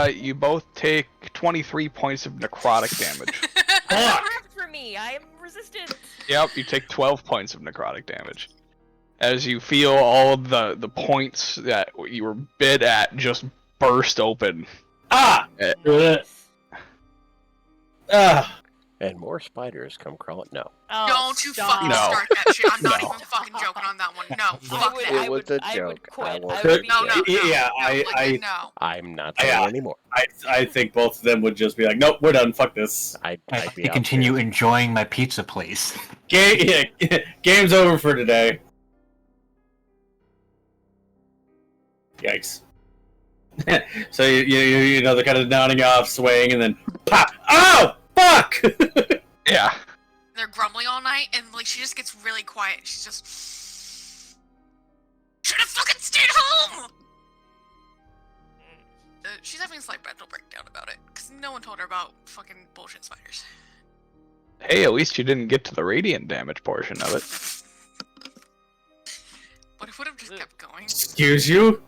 You both take 23 points of necrotic damage. That's hard for me. I am resistant. Yep, you take 12 points of necrotic damage. As you feel all of the points that you were bit at just burst open. Ah! Nice. Ah! And more spiders come crawling. No. Oh, Don't you stop. fucking No. start that shit. I'm not No. even fucking joking on that one. No, I fuck would, that. I It would, was a I would joke. quit. I I won't would take be No, no, no. Yeah, no, like, no. I'm not Yeah. playing anymore. I think both of them would just be like, nope, we're done. Fuck this. I'd I be to out continue there. enjoying my pizza, please. Game's over for today. Yikes. So you know they're kind of nodding off, swaying, and then pop. Oh fuck! Yeah. They're grumbling all night, and like she just gets really quiet. She's just should have fucking stayed home. She's having a slight mental breakdown about it because no one told her about fucking bullshit spiders. Hey, at least you didn't get to the radiant damage portion of it. But it would have just kept going. Excuse you?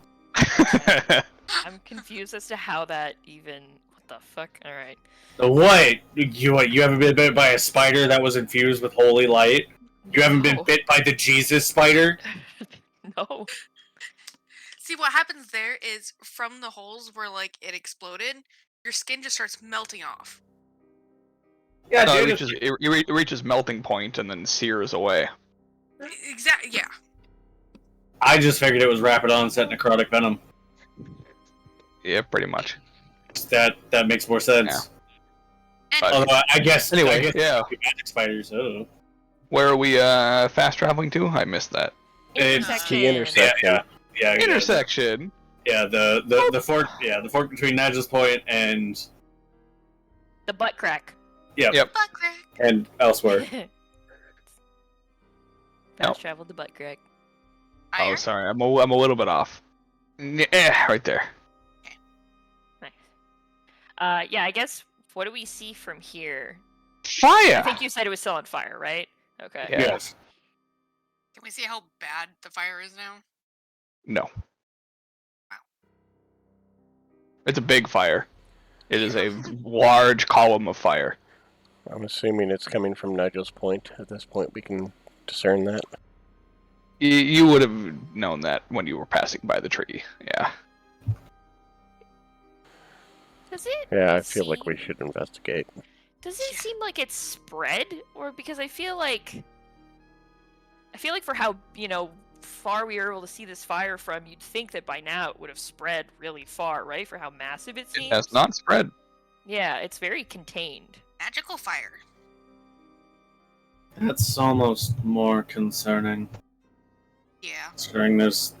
I'm confused as to how that even. What the fuck? All right. What? You haven't been bit by a spider that was infused with holy light? You haven't been No. bit by the Jesus spider? No. See, what happens there is from the holes where like it exploded, your skin just starts melting off. Yeah, No, dude. it reaches melting point and then sears away. Exactly. Yeah. I just figured it was rapid onset necrotic venom. Yeah, pretty much. That makes more sense. And But- Although I guess Anyway, I guess yeah. magic spiders. Oh. Where are we fast traveling to? I missed that. It's key intersection. Yeah. Intersection. Yeah, the fork. Yeah, the fork between Nigel's Point and The butt crack. Yep. butt crack. and elsewhere. Fast travel the butt crack. Oh, sorry, I'm a little bit off. Right there. Yeah, I guess. What do we see from here? Fire. I think you said it was still on fire, right? Okay. Yeah. Yes. Can we see how bad the fire is now? No. It's a big fire. It is a large column of fire. I'm assuming it's coming from Nigel's point. At this point, we can discern that. You would have known that when you were passing by the tree. Yeah. Does it? Yeah, I feel like we seem- should investigate. Does it seem like it's spread, or because I feel like for how far we were able to see this fire from, you'd think that by now it would have spread really far, right? For how massive it seems. It has not spread. Yeah, it's very contained. Magical fire. That's almost more concerning. Yeah. Considering there's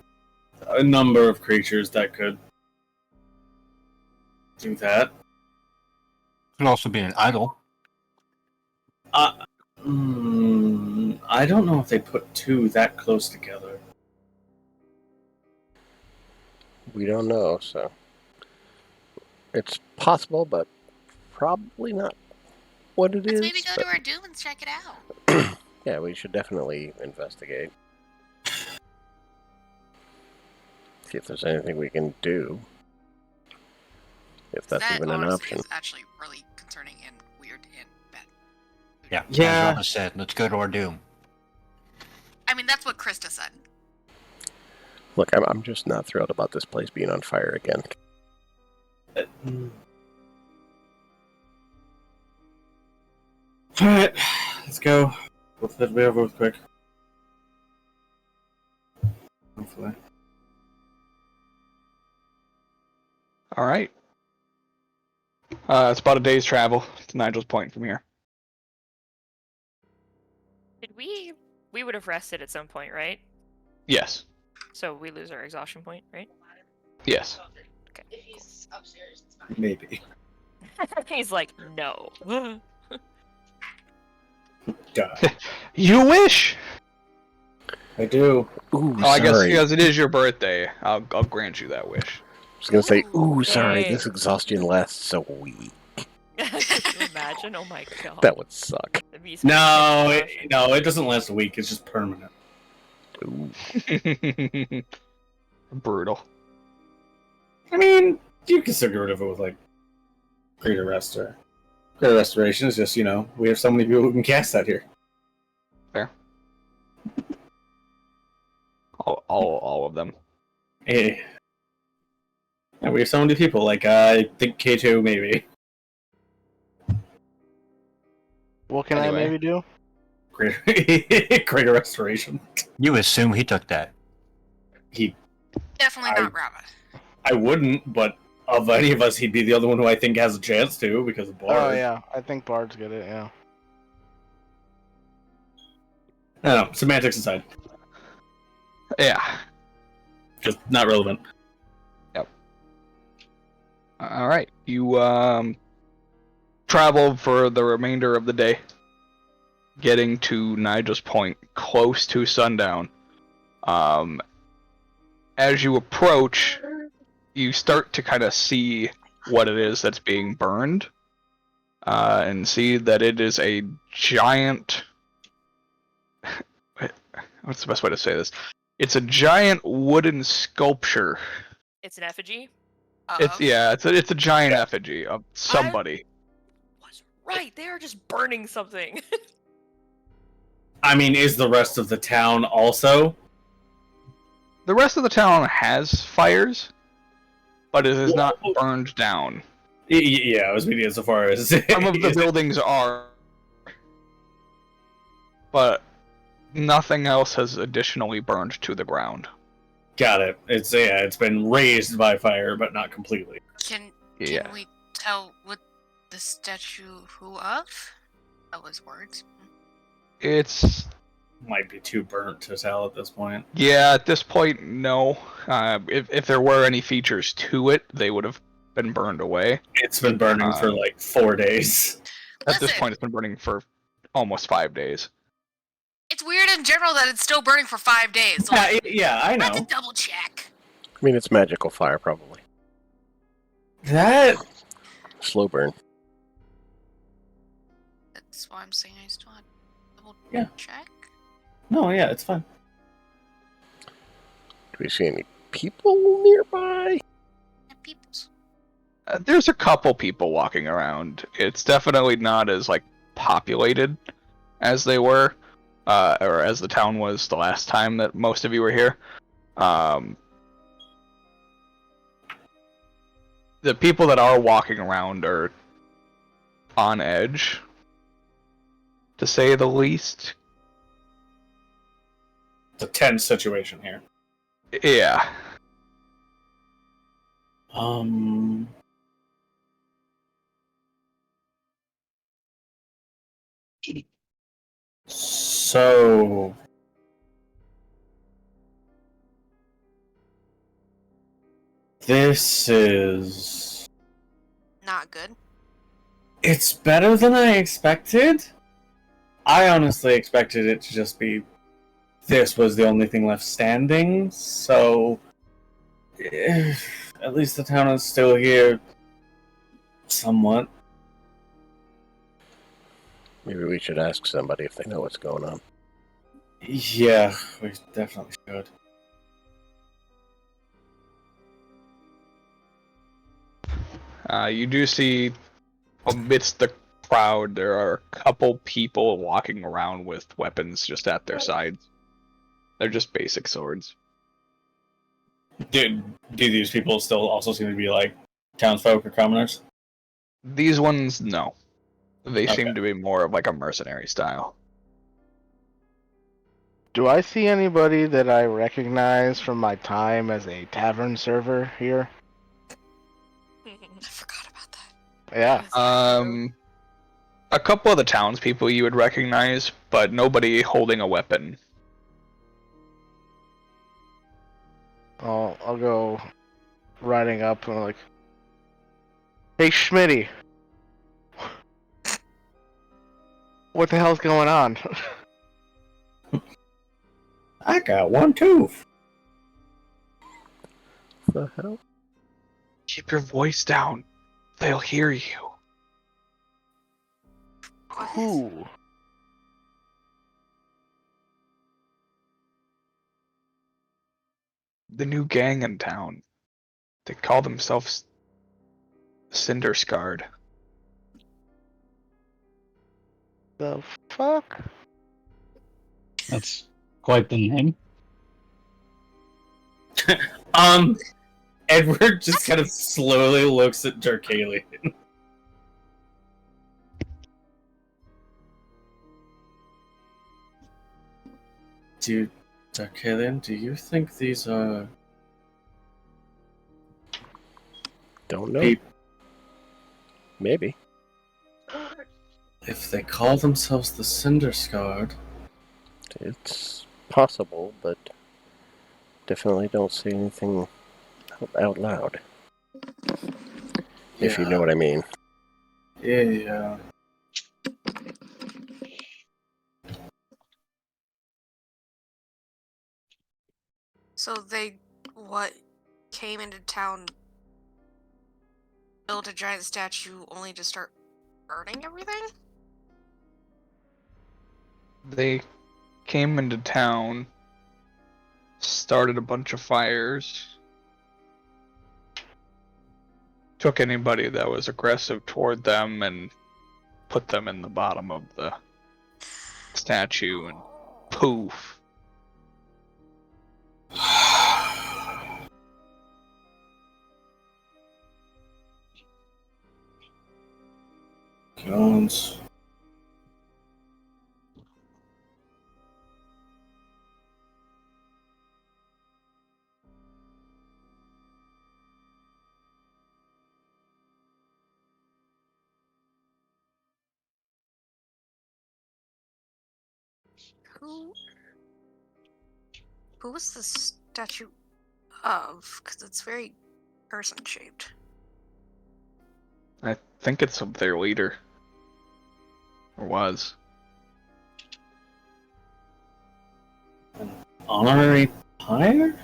a number of creatures that could do that. Could also be an idol. I don't know if they put two that close together. We don't know, so it's possible, but probably not what it Let's is. maybe go but- to our doom and check it out. Yeah, we should definitely investigate. See if there's anything we can do. If that's that even an honestly option. is actually really concerning and weird and bad. Yeah. Yeah. As Robin said, let's go to our doom. I mean, that's what Krista said. Look, I'm just not thrilled about this place being on fire again. Alright, let's go. Let's be over with quick. Hopefully. All right. It's about a day's travel to Nigel's Point from here. Did we would have rested at some point, right? Yes. So we lose our exhaustion point, right? Yes. If he's upstairs, it's fine. Maybe. He's like, no. God. You wish. I do. Ooh, Oh, I guess sorry. because it is your birthday, I'll grant you that wish. I was gonna say, Ooh, ooh, sorry, yay. this exhaustion lasts a week. Could you imagine? Oh my god. That would suck. That'd be some No, exhaustion. it doesn't last a week. It's just permanent. Ooh. Brutal. I mean, you can still get rid of it with like greater restoration is just, we have so many people who can cast that here. Fair. All of them. Hey. Yeah, we have so many people, like I think K2 maybe. What can Anyway. I maybe do? Greater restoration. You assume he took that. Definitely I- not Rava. I wouldn't, but of any of us, he'd be the other one who I think has a chance to because of Bard. Oh yeah, I think Bard's get it. Yeah. I don't know, semantics aside, Yeah. just not relevant. All right. You travel for the remainder of the day, getting to Nigel's Point close to sundown. As you approach, you start to kind of see what it is that's being burned, and see that it is a giant. What's the best way to say this? It's a giant wooden sculpture. It's an effigy. It's a giant effigy of somebody. Was right. They are just burning something. I mean, is the rest of the town also? The rest of the town has fires, but it is not Whoa. burned down. Yeah, I was meaning so far as Some of the buildings are, but nothing else has additionally burned to the ground. Got it. It's been raised by fire, but not completely. Can Yeah. we tell what the statue who of? That was words. It's Might be too burnt to tell at this point. yeah. At this point, no. If there were any features to it, they would have been burned away. It's been burning for like 4 days. At this Listen. point, it's been burning for almost 5 days. It's weird in general that it's still burning for 5 days. So Yeah, I let's know. double check. I mean, it's magical fire, probably. That slow burn. That's why I'm saying I still have to double Yeah. check. No, yeah, it's fine. Do we see any people nearby? And peoples. There's a couple people walking around. It's definitely not as like populated as they were, or as the town was the last time that most of you were here. The people that are walking around are on edge, to say the least. It's a tense situation here. Yeah. So this is... Not good. It's better than I expected. I honestly expected it to just be this was the only thing left standing, so at least the town is still here somewhat. Maybe we should ask somebody if they know what's going on. Yeah, we definitely should. You do see amidst the crowd there are a couple people walking around with weapons just at their sides. They're just basic swords. Do these people still also seem to be like townsfolk or commoners? These ones, no. They Okay. seem to be more of like a mercenary style. Do I see anybody that I recognize from my time as a tavern server here? I forgot about that. Yeah. A couple of the townspeople you would recognize, but nobody holding a weapon. I'll go riding up and like, hey Schmitty, what the hell's going on? I got one too. What the hell? Keep your voice down. They'll hear you. Who? The new gang in town. They call themselves Cinder-Scarred. The fuck? That's quite the name. Edward just kind of slowly looks at Darkalion. Darkalion, do you think these are Don't know. people? Maybe. If they call themselves the Cinder-Scarred, It's possible, but definitely don't say anything out loud. If you know what I mean. Yeah. So they, came into town, built a giant statue only to start burning everything? They came into town, started a bunch of fires, took anybody that was aggressive toward them and put them in the bottom of the statue, and poof. Jones. Who was the statue of? Because it's very person-shaped. I think it's of their leader. Or was. Honorary pyre?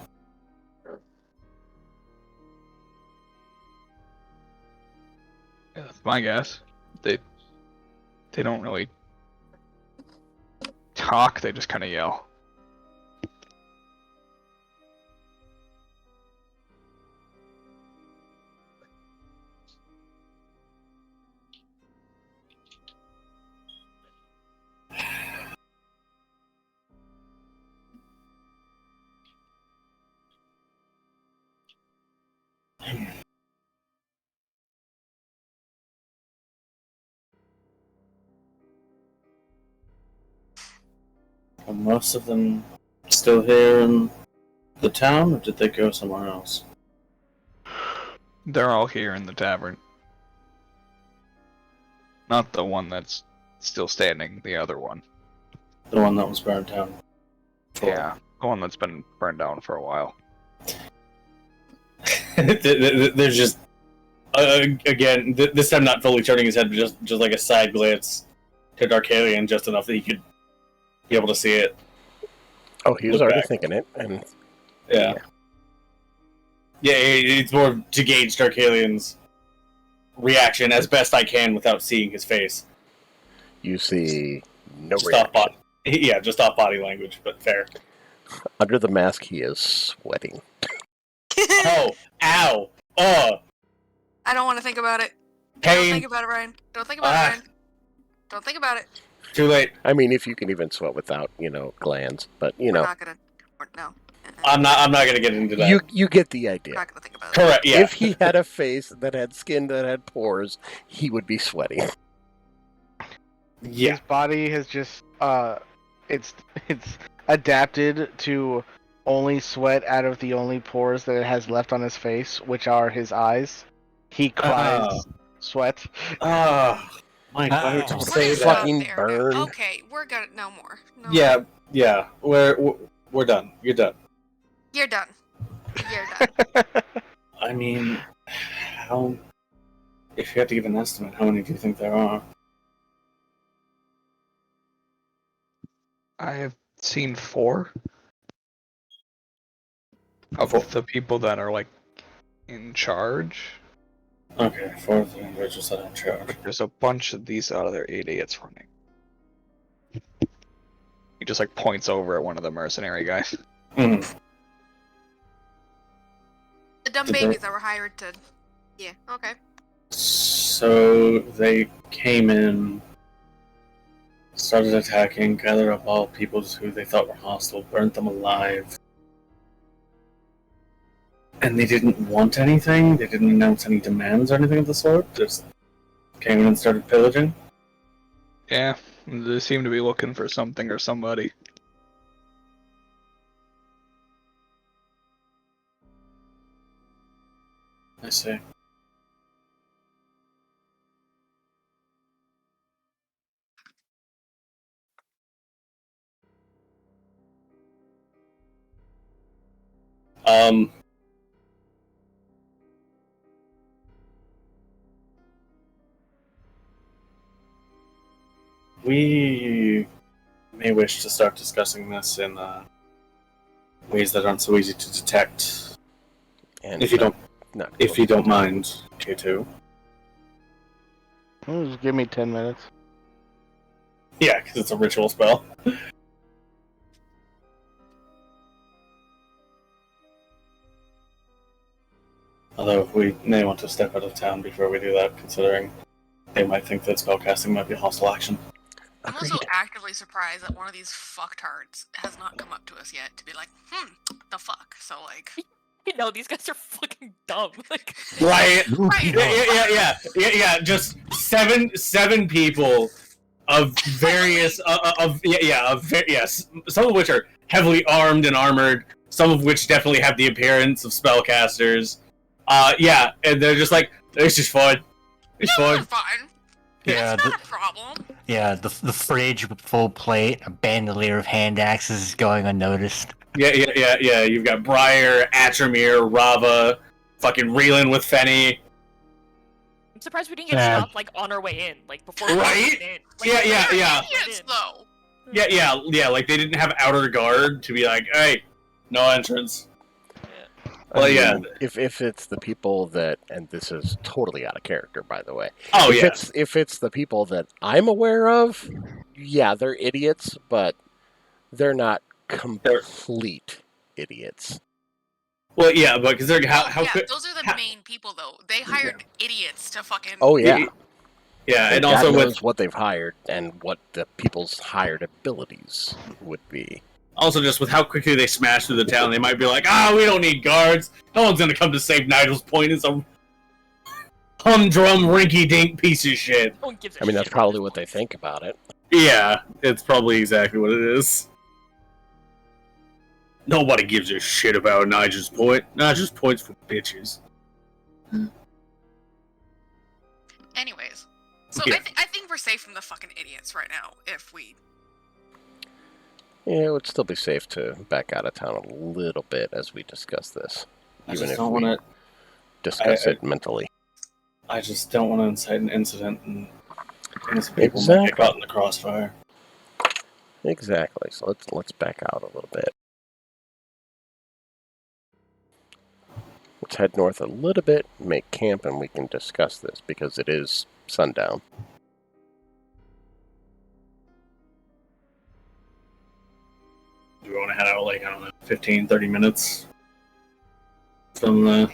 I guess. They don't really talk, they just kind of yell. Are most of them still here in the town, or did they go somewhere else? They're all here in the tavern. Not the one that's still standing, the other one. The one that was burned down? Yeah, the one that's been burned down for a while. There's just... again, this time not fully turning his head, but just like a side glance to Darkalion, just enough that he could be able to see it. Oh, he was Look already back. thinking it, and Yeah, it's more to gauge Darkalion's reaction as best I can without seeing his face. you see no Just reaction. off body. Yeah, just off body language, but fair. Under the mask, he is sweating. Oh, ow, I don't want to think about it. Don't pain. think about it, Ryan. Don't think about it, Ryan. Don't think about it. Too late. I mean, if you can even sweat without, glands, but We're not gonna. No. I'm not gonna get into that. you get the We're idea. not gonna think about it. Correct. Yeah. If he had a face that had skin that had pores, he would be sweating. Yeah. His body has just it's adapted to only sweat out of the only pores that it has left on his face, which are his eyes. He cries sweat. Mike, why would you Oh. say We're that? gonna Fucking stop there now. burn. Okay, we're gonna no more. No Yeah. We're done. You're done. You're done. You're done. I mean, how? If you had to give an estimate, how many do you think there are? I have seen 4 of the people that are like in charge. Okay, 4 of the individuals that are in charge. But there's a bunch of these other idiots running. He just like points over at one of the mercenary guys. Mm. The dumb Did babies they- that were hired to. Yeah. Okay. So they came in, started attacking, gathered up all people who they thought were hostile, burnt them alive. And they didn't want anything? They didn't announce any demands or anything of the sort? Just came in and started pillaging? Yeah, they seem to be looking for something or somebody. I see. We may wish to start discussing this in ways that aren't so easy to detect. And If you not If you don't mind, K2. Just give me 10 minutes. Yeah, because it's a ritual spell. Although we may want to step out of town before we do that, considering they might think that spellcasting might be a hostile action. I'm also actively surprised that one of these fucktards has not come up to us yet to be like, the fuck. So like, These guys are fucking dumb. Like, Right? right? Yeah. Just seven people of various yes, some of which are heavily armed and armored, some of which definitely have the appearance of spellcasters. And they're just like, it's just fine. It's Yeah, fine. fine. Yeah, It's not a problem. the fridge with full plate, a bandolier of hand axes is going unnoticed. Yeah. You've got Briar, Atramir, Rava, fucking reeling with Fenny. I'm surprised we didn't get Yeah. stopped like on our way in, like before we Right? went in. Like, Yeah. Idiots, though. Yeah, like they didn't have outer guard to be like, hey, no entrance. Well, yeah. If it's the people that, and this is totally out of character, by the way. Oh, if yeah. it's the people that I'm aware of, yeah, they're idiots, but they're not complete idiots. Well, yeah, but because they're how yeah, could, those are the main people though. They hired idiots to fucking. Oh yeah, yeah, and God also knows with what they've hired and what the people's hired abilities would be. also just with how quickly they smash through the town, they might be like, we don't need guards. No one's gonna come to save Nigel's Point. It's a humdrum, rinky-dink piece of shit. No one gives a I mean, that's shit probably about what they think about it. Yeah, it's probably exactly what it is. Nobody gives a shit about Nigel's Point. Nigel's Point's for bitches. Anyways, so Yeah. I think we're safe from the fucking idiots right now. If we. Yeah, it would still be safe to back out of town a little bit as we discuss this, even if we discuss it mentally. I just don't want to incite an incident and innocent people might get caught in the crossfire. Exactly. So let's back out a little bit. Let's head north a little bit, make camp, and we can discuss this because it is sundown. Do we want to head out like, I don't know, 15, 30 minutes from the...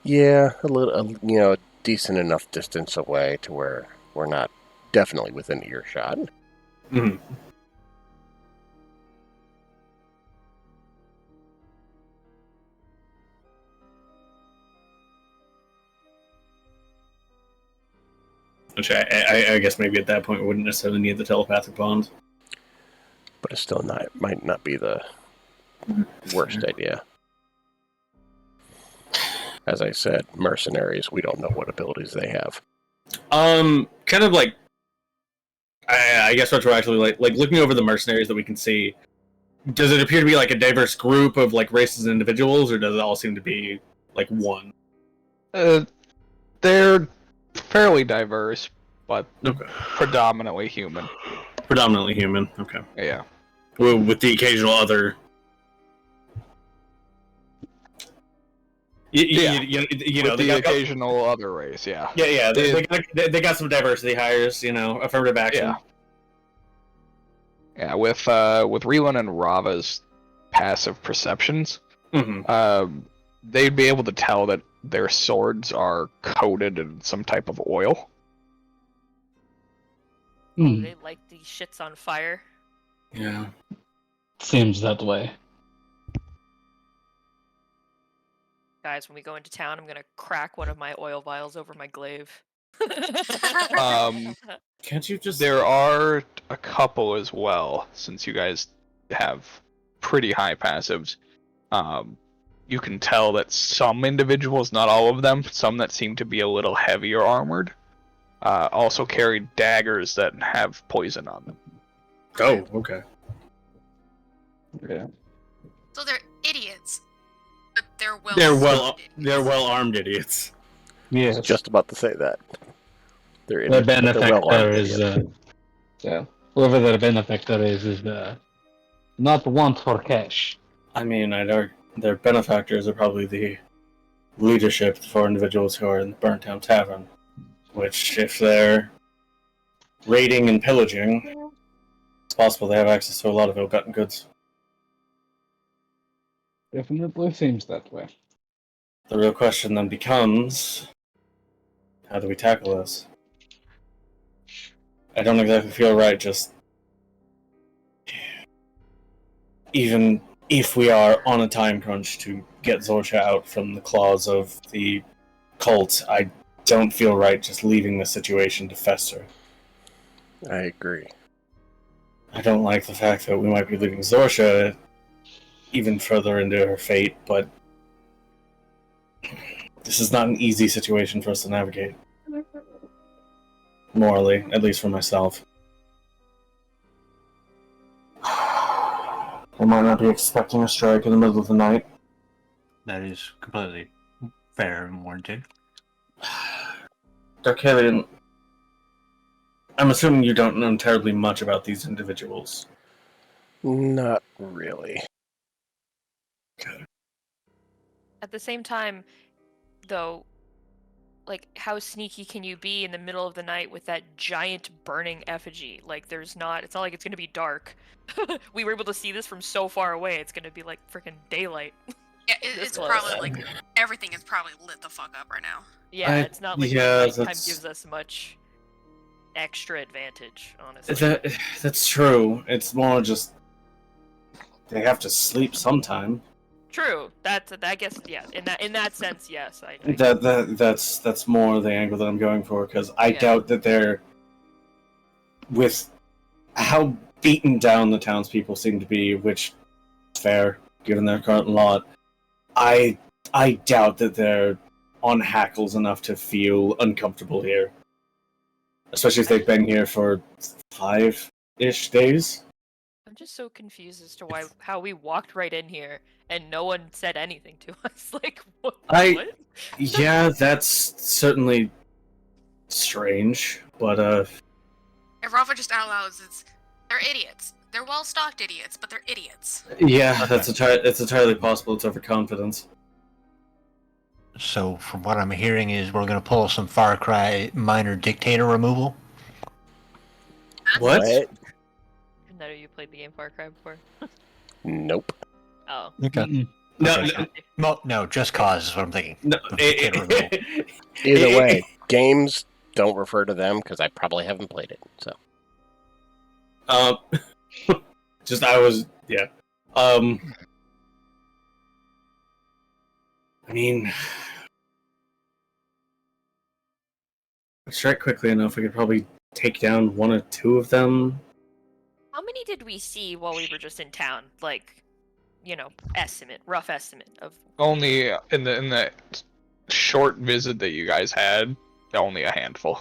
Yeah, a decent enough distance away to where we're not definitely within earshot. Mm-hmm. Which I guess maybe at that point we wouldn't necessarily need the telepathic bond. But it still might not be the worst idea. As I said, mercenaries, we don't know what abilities they have. Kind of like, I guess retroactively, like looking over the mercenaries that we can see, does it appear to be like a diverse group of like races and individuals, or does it all seem to be like one? They're fairly diverse, but Okay. predominantly human. Predominantly human. Okay. Yeah. With the occasional other. You know, with they the got occasional other race. Yeah. Yeah. They got some diversity hires. You know, affirmative action. Yeah. With Relan and Rava's passive perceptions, they'd be able to tell that their swords are coated in some type of oil. Oh, they light these shits on fire. Yeah. Seems that way. Guys, when we go into town, I'm gonna crack one of my oil vials over my glaive. Can't you just... There are a couple as well, since you guys have pretty high passives. You can tell that some individuals, not all of them, some that seem to be a little heavier armored, also carry daggers that have poison on them. Oh, okay. Yeah. So they're idiots, but they're well armed idiots. Yes. Just about to say that. They're The idiots, but they're benefactor well-armed is idiots. whoever the benefactor is not want for cash. I mean, I'd argue their benefactors are probably the leadership for individuals who are in the Burntown Tavern. Which, if they're raiding and pillaging, it's possible they have access to a lot of ill-gotten goods. Definitely seems that way. The real question then becomes, how do we tackle this? I don't exactly feel right just... Even if we are on a time crunch to get Zorcha out from the claws of the cult, I don't feel right just leaving the situation to fester. I agree. I don't like the fact that we might be leaving Zorcha even further into her fate, but this is not an easy situation for us to navigate. Morally, at least for myself. I might not be expecting a strike in the middle of the night. That is completely fair and warranted. Darkalian, I'm assuming you don't know terribly much about these individuals. Not really. At the same time, though, like, how sneaky can you be in the middle of the night with that giant burning effigy? Like, it's not like it's gonna be dark. We were able to see this from so far away. It's gonna be like freaking daylight. Yeah, This it's close. probably like everything is probably lit the fuck up right now. Yeah, it's not like nighttime gives us much extra advantage, honestly. That's true. It's more just they have to sleep sometime. True. I guess, yeah. In that sense, yes. That's more the angle that I'm going for, because I doubt that they're, with how beaten down the townspeople seem to be, which is fair given their current lot. I doubt that they're on hackles enough to feel uncomfortable here, especially if they've been here for 5-ish days. I'm just so confused as to how we walked right in here and no one said anything to us. Like, what? Yeah, that's certainly strange, but If Rafa just out loud, they're idiots. They're well-stocked idiots, but they're idiots. Yeah, it's entirely possible. It's overconfidence. So, from what I'm hearing, is we're going to pull some Far Cry minor dictator removal. What? Isn't that how you played the game Far Cry before? Nope. Oh. Okay. No, Just Cause is what I'm thinking. No, Either way, games don't refer to them because I probably haven't played it. So. I mean, strike quickly enough, we could probably take down one or two of them. How many did we see while we were just in town? Like, rough estimate of. Only in the short visit that you guys had, only a handful.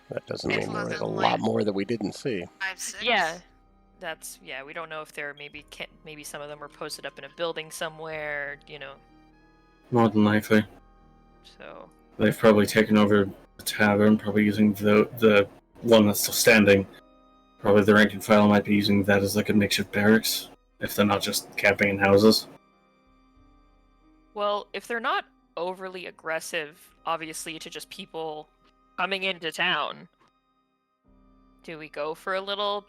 That doesn't mean there was a lot more that we didn't see. 5, 6. Yeah, we don't know if there maybe some of them were posted up in a building somewhere, More than likely. So. They've probably taken over the tavern, probably using the one that's still standing. Probably the rank and file might be using that as like a makeshift barracks, if they're not just camping in houses. Well, if they're not overly aggressive, obviously, to just people coming into town, do we go for a little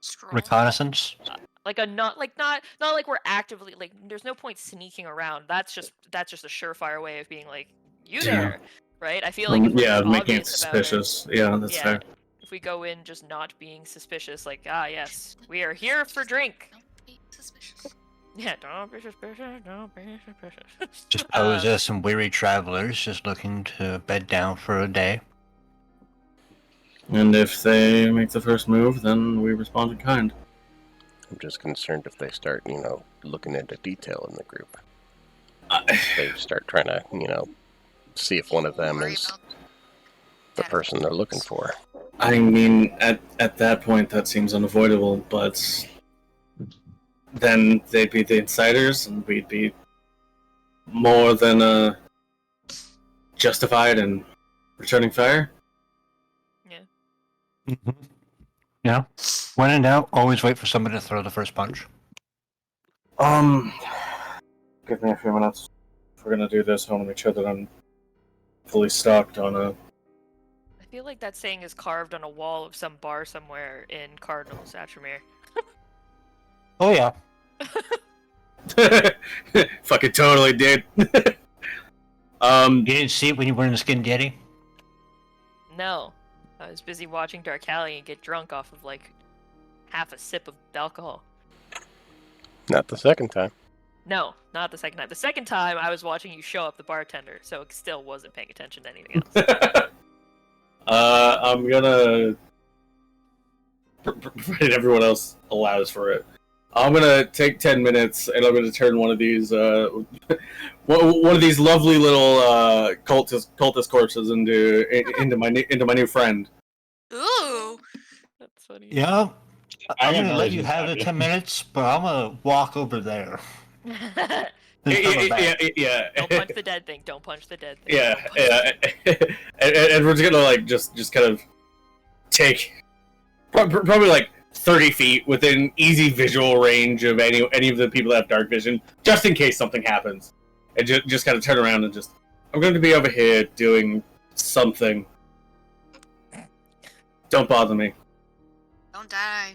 Stroll. Reconnaissance? not like we're actively, like, there's no point sneaking around. That's just a surefire way of being like, you there, right? I feel like if we're making it obvious about suspicious. Yeah, that's fair. If we go in just not being suspicious, like, yes, we are here for drink. Don't be suspicious. Yeah, don't be suspicious, don't be suspicious. Just pose as some weary travelers just looking to bed down for a day. And if they make the first move, then we respond in kind. I'm just concerned if they start, looking into detail in the group. They start trying to, see if one of them is the person they're looking for. I mean, at that point, that seems unavoidable, but then they'd be the insiders, and we'd be more than justified in returning fire. Mm-hmm. Yeah. When in doubt, always wait for somebody to throw the first punch. Give me a few minutes. If we're gonna do this, I want to make sure that I'm fully stocked on a. I feel like that saying is carved on a wall of some bar somewhere in Cardinals, Atramere. Oh yeah. Fucking totally, dude. You didn't see it when you were in the Skin Yeti? No. I was busy watching Dark Alley and get drunk off of, like, half a sip of alcohol. Not the second time. No, not the second time. The second time, I was watching you show up the bartender, so it still wasn't paying attention to anything else. I'm gonna... provided everyone else allows for it. I'm gonna take 10 minutes, and I'm gonna turn one of these lovely little cultist corpses into my new friend. Ooh. That's funny. Yeah. I'm gonna let you have the 10 minutes, but I'm gonna walk over there. Yeah. Don't punch the dead thing. Don't punch the dead thing. Yeah. And we're just gonna just kind of take probably like 30 feet within easy visual range of any of the people that have dark vision, just in case something happens. And just kind of turn around and just, I'm going to be over here doing something. Don't bother me. Don't die.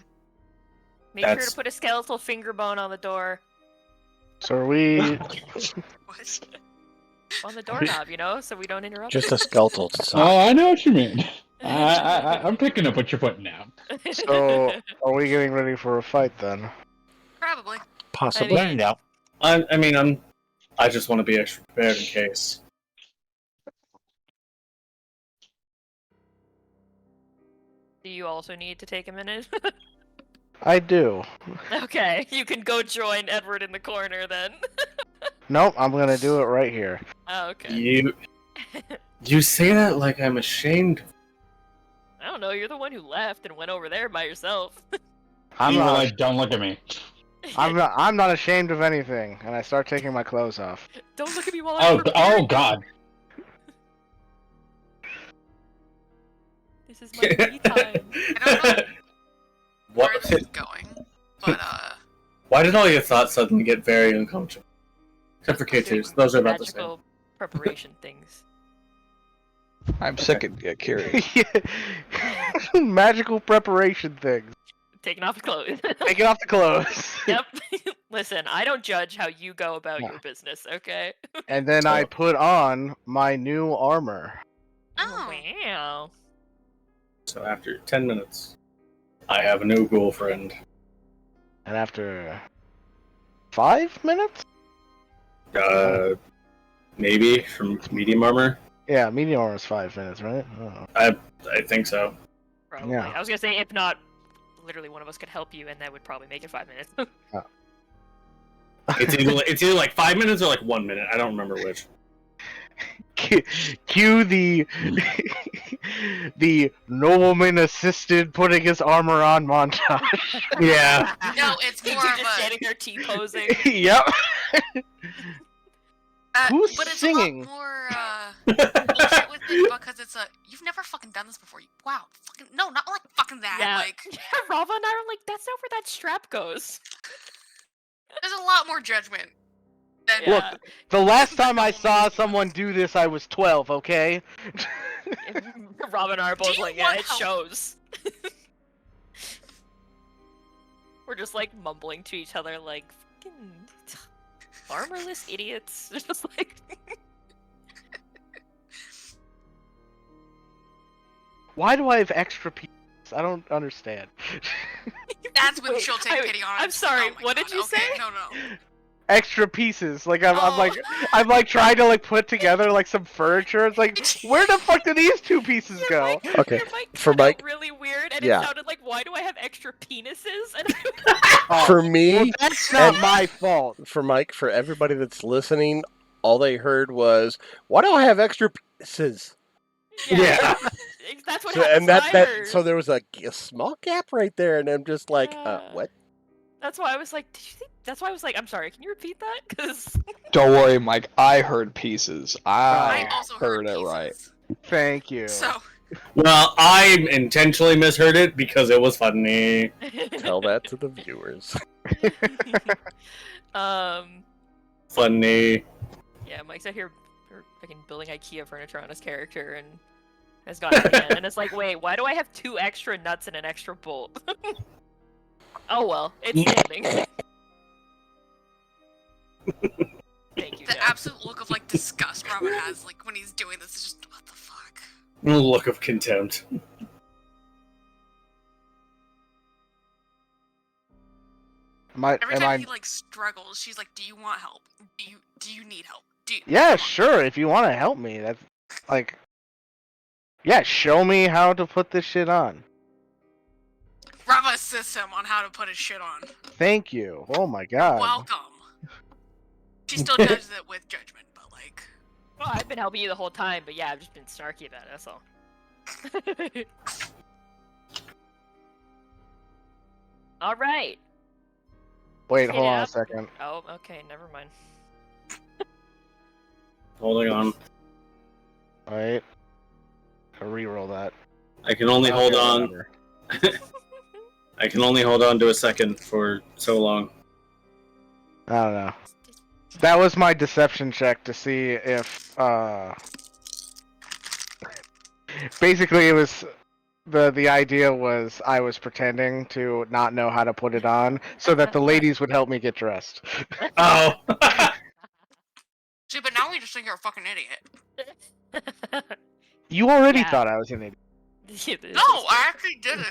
Make sure to put a skeletal finger bone on the door. So are we? What? On the doorknob, you know, so we don't interrupt. Just a skeletal Oh, sock. I know what you mean. I'm picking up what you're putting down. So are we getting ready for a fight then? Probably. Possibly. I mean- No. I just want to be extra prepared in case. Do you also need to take a minute? I do. Okay, you can go join Edward in the corner then. Nope, I'm gonna do it right here. Oh, okay. You say that like I'm ashamed. I don't know, you're the one who left and went over there by yourself. I'm You were not. like, don't look at me. I'm not ashamed of anything, and I start taking my clothes off. Don't look at me while I'm Oh preparing. God. This is my me time. I don't know What? where this is going, but Why did all your thoughts suddenly get very uncomfortable? Except for K2s. Those are about the same. Magical preparation things. I'm sick of curious. Magical preparation things. Taking off the clothes. Taking off the clothes. Yep. Listen, I don't judge how you go about your business, okay? And then I put on my new armor. oh, Wow. So after 10 minutes, I have a new girlfriend. And after 5 minutes? Maybe from medium armor. Yeah, medium armor is 5 minutes, right? Oh. I think so. Probably. Yeah. I was gonna say, if not, literally one of us could help you, and that would probably make it 5 minutes. It's either like 5 minutes or like 1 minute. I don't remember which. Cue the the nobleman assisted putting his armor on montage. Yeah. no, it's more You're of just a. standing there T-posing. Yep. Who's but it's singing? a lot more bullshit with it because it's a. You've never fucking done this before. Wow, fucking no, not like fucking that. Yeah. Like, Rava and I are like, that's not where that strap goes. there's a lot more judgment. Than, Yeah. Look, the last time I saw someone do this, I was 12. Okay. Rob and I are both you like, yeah, want it help? shows. We're just like mumbling to each other like, fucking armorless idiots. Just like. Why do I have extra pieces? I don't understand. That's when Wait, she'll take pity on it. I'm sorry, Oh my what did God, you okay, say? No. Extra pieces. Like I'm Oh. like trying to like put together like some furniture. It's like, where the fuck do these 2 pieces go? Okay, Your mic for cut out Mike- really weird, and yeah. it sounded like, why do I have extra penises? And Oh, For me, well, that's not and- my fault. for Mike, for everybody that's listening, all they heard was, "Why do I have extra pieces?" Yeah. That's what So, happens. and that I that heard. so there was a small gap right there, and I'm just like, Yeah. what? That's why I was like, did you think? That's why I was like, I'm sorry. Can you repeat that? Because Don't worry, Mike. I heard pieces. I I also heard it pieces. right. Thank you. So, Well, I intentionally misheard it because it was funny. Tell that to the viewers. Funny. Yeah, Mike's out here fucking building IKEA furniture on his character and has gotten it again. And it's like, wait, why do I have 2 extra nuts and an extra bolt? Oh well, it's standing. Thank you. the Jeff. absolute look of like disgust Robert has like when he's doing this is just what the fuck. Look of contempt. Every am time I? he like struggles, she's like, "Do you want help? Do you need help? Yeah, sure. If you want to help me, that's like, yeah. Show me how to put this shit on. Rava assists him on how to put his shit on. Thank you. Oh my god. Welcome. She still judges it with judgment, but like, Well, I've been helping you the whole time, but yeah, I've just been snarky about it. That's all. All right. Wait, Get hold on a up. second. Oh, okay. Never mind. Holding on. Wait. Reroll that. I can only hold Okay, on. whatever. I can only hold on to a second for so long. I don't know. That was my deception check to see if basically it was the idea was I was pretending to not know how to put it on so that the ladies would help me get dressed. Oh! See, but now we just think you're a fucking idiot. You already Yeah. thought I was an idiot. No, I actually didn't.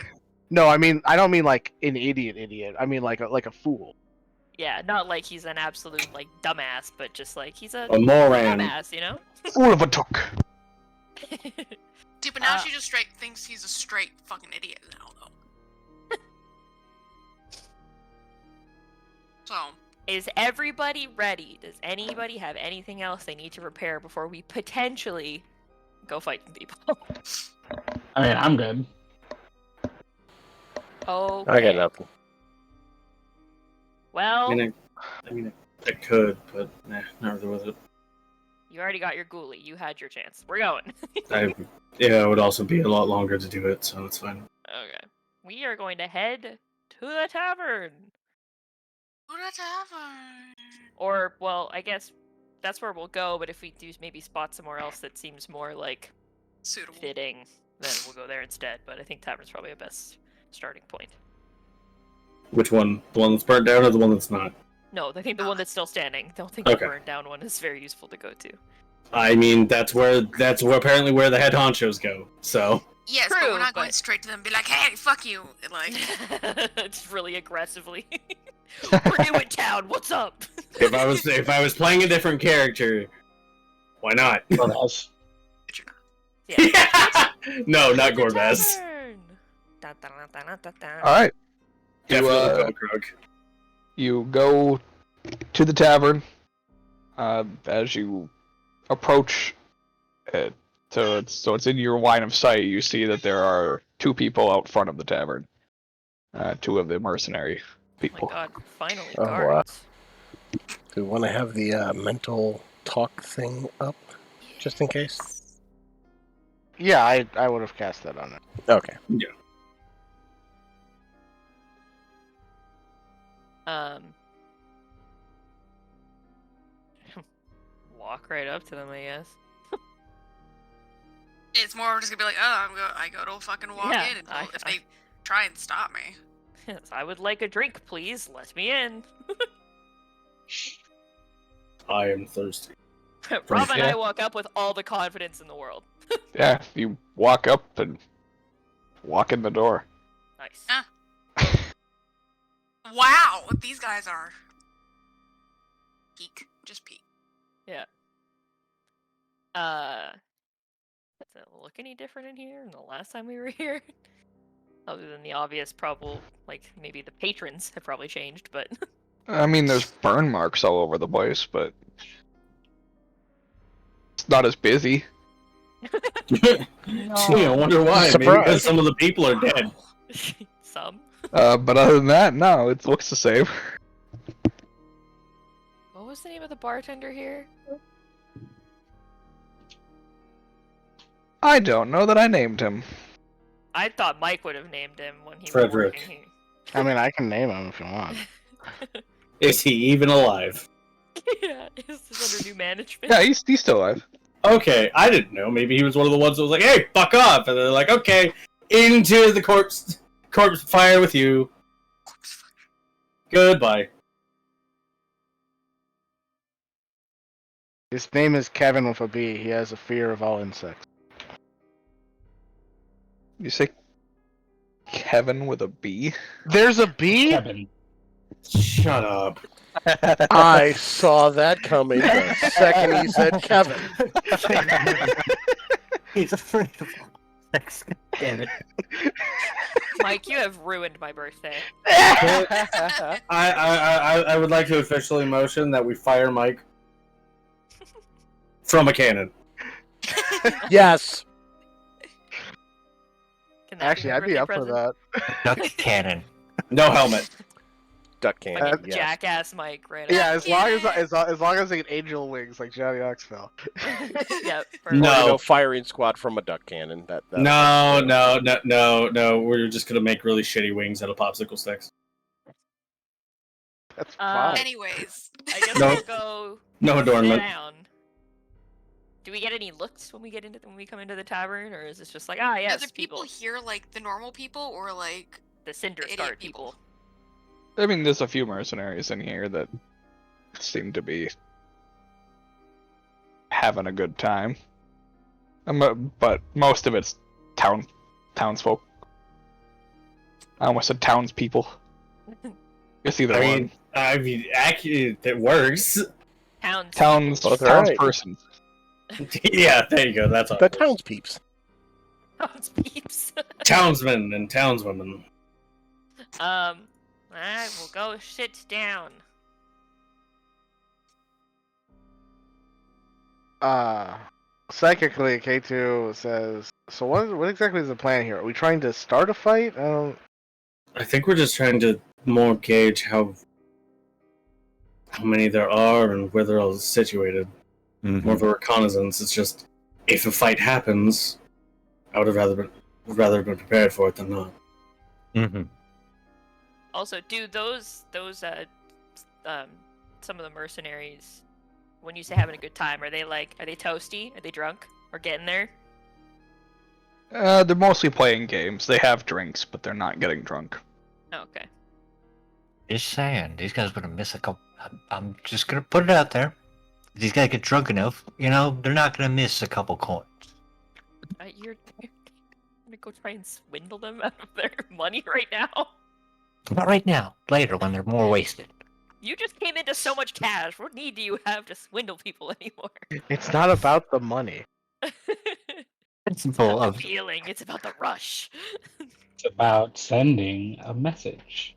No, I don't mean like an idiot. I mean like a fool. Yeah, not like he's an absolute like dumbass, but just like he's a Moran. dumbass, you know? Fool of a took. See, but now she just straight thinks he's a straight fucking idiot now, though. So. Is everybody ready? Does anybody have anything else they need to prepare before we potentially go fight some people? I mean, I'm good. Okay. I got nothing. Well, I mean, I could, but nah, not really with it. you already got your ghoulie. You had your chance. We're going. Yeah, it would also be a lot longer to do it, so it's fine. Okay. We are going to head to the tavern. Whatever. Or, well, I guess that's where we'll go, but if we do maybe spot somewhere else that seems more, like, Suitable. fitting, then we'll go there instead. But I think tavern's probably a best starting point. Which one? The one that's burnt down or the one that's not? No, I think the one that's still standing. Don't think the Okay. burned down one is very useful to go to. I mean, that's where apparently where the head honchos go, so... Yes, but True, we're not going but- straight to them and be like, hey, fuck you. Like, It's really aggressively. We're new in town. What's up? If I was playing a different character, why not? Gorbaz. but you're not. Yeah. No, not The Gorbaz. tavern. Dun, dun, dun, dun, dun, dun. All right. Definitely Krog. You go to the tavern. As you approach it, so it's in your line of sight. You see that there are two people out front of the tavern. Two of the mercenary Oh people. my god, finally, Oh, wow. guards. Do we want to have the mental talk thing up, just in case? Yeah, I would have cast that on it. Okay. Walk right up to them, I guess. It's more just gonna be like, oh, I go to fucking walk Yeah, in, and I- if they try and stop me. Yes, I would like a drink, please. Let me in. I am thirsty. Rob and I Yeah. walk up with all the confidence in the world. Yeah, you walk up and walk in the door. Nice. Ah. Wow, these guys are peak, just peak. Does it look any different in here than the last time we were here? Other than the obvious probable, like, maybe the patrons have probably changed, but... I mean, there's burn marks all over the place, but it's not as busy. Yeah, I wonder why. Maybe Surprise. because some of the people are dead. Some. But other than that, no, it looks the same. What was the name of the bartender here? I don't know that I named him. I thought Mike would have named him when he was Frederick. working here. I mean, I can name him if you want. Is he even alive? Yeah, is this under new management? Yeah, he's still alive. Okay, I didn't know. Maybe he was one of the ones that was like, "Hey, fuck off!" And they're like, "Okay, into the corpse fire with you. Goodbye." His name is Kevin with a B. He has a fear of all insects. You say Kevin with a B? There's a B? Kevin. Shut up. I saw that coming the second he said Kevin. He's afraid of sex. Damn it. Mike, you have ruined my birthday. I would like to officially motion that we fire Mike from a cannon. Yes. Can that Actually, your I'd be birthday up for present? that. Duck cannon. No helmet. duck candy. Fucking Yes. jackass Mike, right? Yeah, Duck as long as they get angel wings like Johnny Knoxville. Yep. Or, No. firing squad from a duck cannon. That No. We're just gonna make really shitty wings out of popsicle sticks. That's Uh, fine. Anyways. I guess No. we'll go No adornment. down. Do we get any looks when we come into the tavern, or is this just like, yes, Are the people here like the normal people or like the Cinder-Scarred idiot people? I mean, there's a few mercenaries in here that seem to be having a good time. But most of it's townsfolk. I almost said townspeople. Guess either one. I mean, accurate. It works. Townspersons. Yeah, there you go. That's all. The townspeeps. Townspeeps. Townsmen and townswomen. I will go sit down. Psychically, K2 says, so what exactly is the plan here? Are we trying to start a fight? I think we're just trying to more gauge how many there are and where they're all situated. More of a reconnaissance. It's just, if a fight happens, I would have rather been prepared for it than not. Also, do those some of the mercenaries, when you say having a good time, are they toasty? Are they drunk? Or getting there? They're mostly playing games. They have drinks, but they're not getting drunk. Oh, okay. Just saying, these guys would have missed a couple. I'm just gonna put it out there. If these guys get drunk enough, they're not gonna miss a couple coins. You're gonna go try and swindle them out of their money right now? Not right now. Later, when they're more wasted. You just came into so much cash. What need do you have to swindle people anymore? It's not about the money. It's It's full about of. the feeling. It's about the rush. It's about sending a message.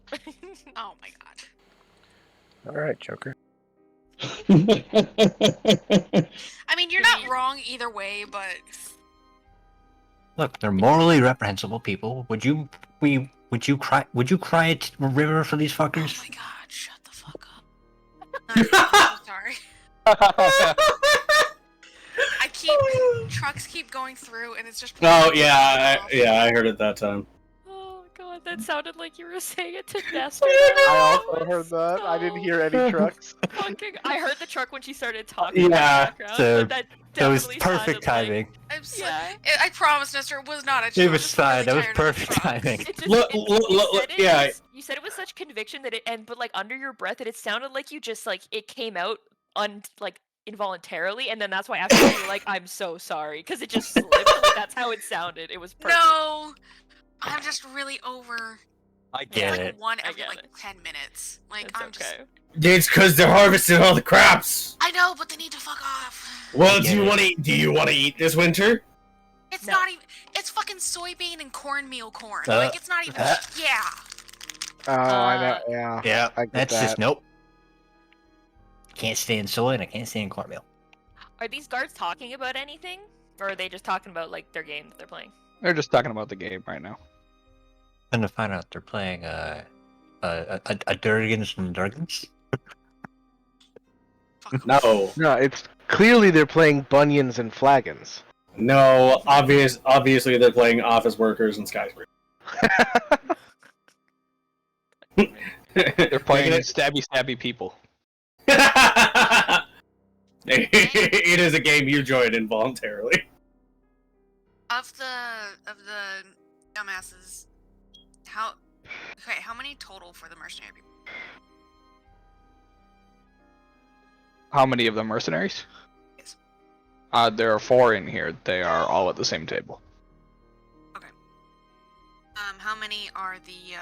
Oh my god. All right, Joker. I mean, you're not wrong either way, but Look, they're morally reprehensible people. Would you cry a river for these oh fuckers? my god, shut the fuck up. I'm so sorry. Trucks keep going through, and it's just. Oh yeah, I heard it that time. Oh god, that sounded like you were saying it to Nestor. I also heard that. I didn't hear any trucks. I heard the truck when she started talking in the Yeah, background, so but that that was definitely perfect sounded timing. I'm so, Yeah. I promise, Nestor, it was not. It was fine. That was perfect timing. It just, Look, yeah. You said it with such conviction that but like under your breath, that it sounded like you just it came out involuntarily, and then that's why after you were like, "I'm so sorry," because it just slipped. That's how it sounded. It was perfect. No, I'm just really over. I get it. One I every get like it. 10 minutes. Like It's I'm okay. It's because they're harvesting all the crops. I know, but they need to fuck off. Well, I do you get want to? Do you want to eat this winter? It's No. not even. It's fucking soybean and cornmeal corn. Uh, Like it's not even. Yeah. Oh, I know. Yeah. Yeah, I get that's that. just nope. Can't stand soy and I can't stand cornmeal. Are these guards talking about anything, or are they just talking about their game that they're playing? They're just talking about the game right now. And to find out they're playing a Durgans and Durgans. Fuck. No, No, it's clearly they're playing bunions and flagons. no. Obviously, they're playing office workers and skyscrapers. They're playing stabby people. It is a game you joined involuntarily. Of the dumbasses, how many total for the mercenary people? How many of the mercenaries? Yes. There are 4 in here. They are all at the same table. How many are the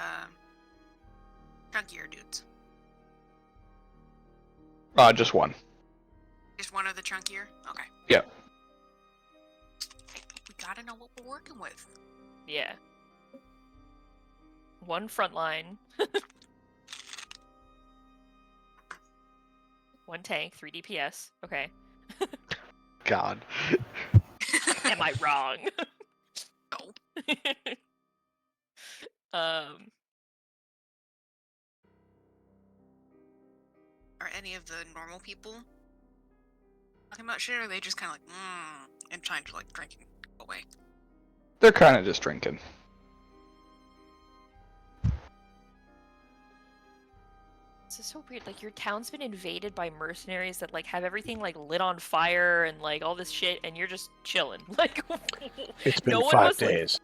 chunkier dudes? Just 1. Just one of the chunkier? Okay. Yeah. We gotta know what we're working with. Yeah. One front line. One tank, 3 DPS. Okay. God. Am I wrong? No. Are any of the normal people talking about shit, or are they just kind of like, and trying to like drink and go away? They're kind of just drinking. This is so weird. Like, your town's been invaded by mercenaries that like have everything like lit on fire and like all this shit, and you're just chilling. Like, It's been no one 5 was, like- days.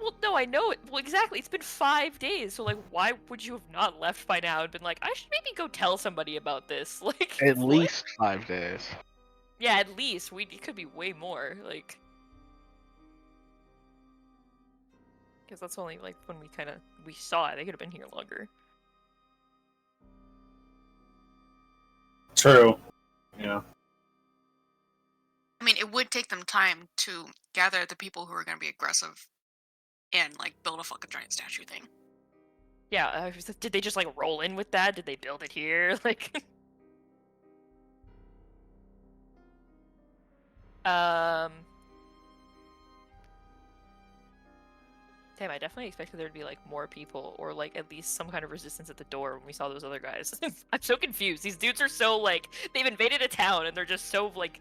well, no, I know it. Well, exactly. It's been 5 days. So like, why would you have not left by now and been like, I should maybe go tell somebody about this? Like, At what? least 5 days. Yeah, at least it could be way more. Like, because that's only like when we saw it. They could have been here longer. True. Yeah. I mean, it would take them time to gather the people who are going to be aggressive and like build a fucking giant statue thing. Yeah, did they just like roll in with that? Did they build it here? Like, damn, I definitely expected there to be like more people or like at least some kind of resistance at the door when we saw those other guys. I'm so confused. These dudes are so like they've invaded a town and they're just so like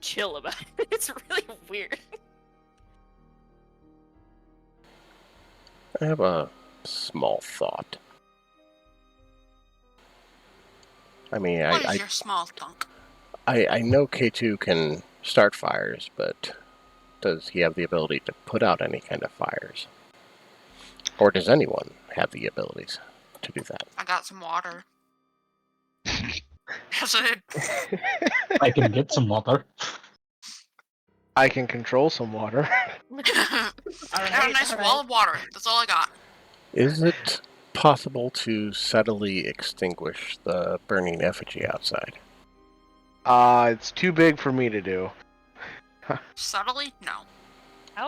chill about it. It's really weird. I have a small thought. I mean, What is your small thunk? I know K2 can start fires, but does he have the ability to put out any kind of fires? Or does anyone have the abilities to do that? I got some water. That's it. I can get some water. I can control some water. I got a nice wall of water. That's all I got. Is it possible to subtly extinguish the burning effigy outside? It's too big for me to do. Subtly? No.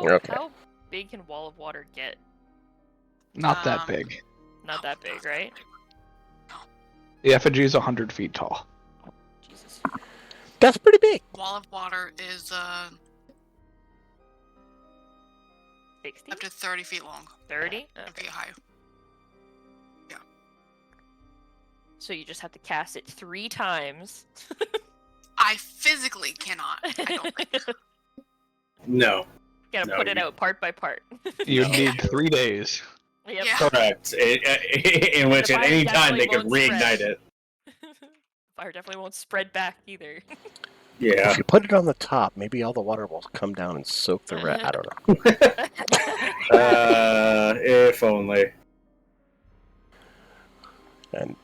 Okay. How big can wall of water get? Not that big. Not that big, right? The effigy is 100 feet tall. Jesus. That's pretty big. Wall of water is 60? up to 30 feet long. 30? 30 Okay. feet high. So you just have to cast it 3 times. I physically cannot. I don't think. No. Gotta No, put it you- out part by part. You'd need 3 days. Yep. Yeah. Correct. In which The at fire any time they definitely could won't reignite spread. it. Fire definitely won't spread back either. Yeah. If you put it on the top, maybe all the water will come down and soak the rat. I don't know. If only. And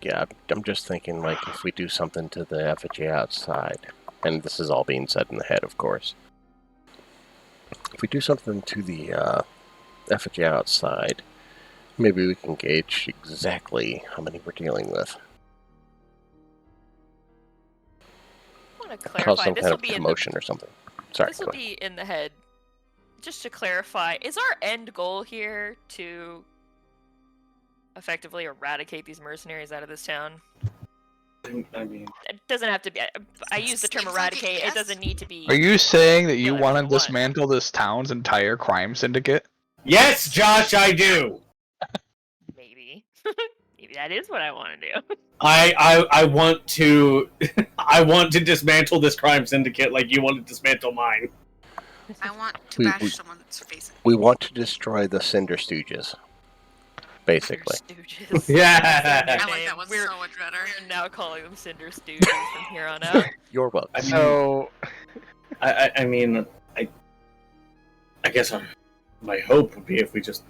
yeah, I'm just thinking, like, if we do something to the effigy outside, and this is all being said in the head, of course. If we do something to the effigy outside, maybe we can gauge exactly how many we're dealing with. I want to Cause clarify. some This kind will of be in the commotion or something. Sorry, This go will ahead. be in the head. Just to clarify, is our end goal here to effectively eradicate these mercenaries out of this town? I mean, It doesn't have to be. I use the term Seems like it, eradicate. It yes. doesn't need to be. Are you saying that you Kill want to everyone at once. dismantle this town's entire crime syndicate? yes, Josh, I do. Maybe. Maybe that is what I want to do. I want to I want to dismantle this crime syndicate like you want to dismantle mine. I want to We- bash someone's face in. We want to destroy the Cinder Stooges, basically. Stooges. Yeah. That's their I like name. that one We're so much better. now calling them Cinder Stooges from here on out. You're welcome. I mean, So, I mean, I guess my hope would be if we just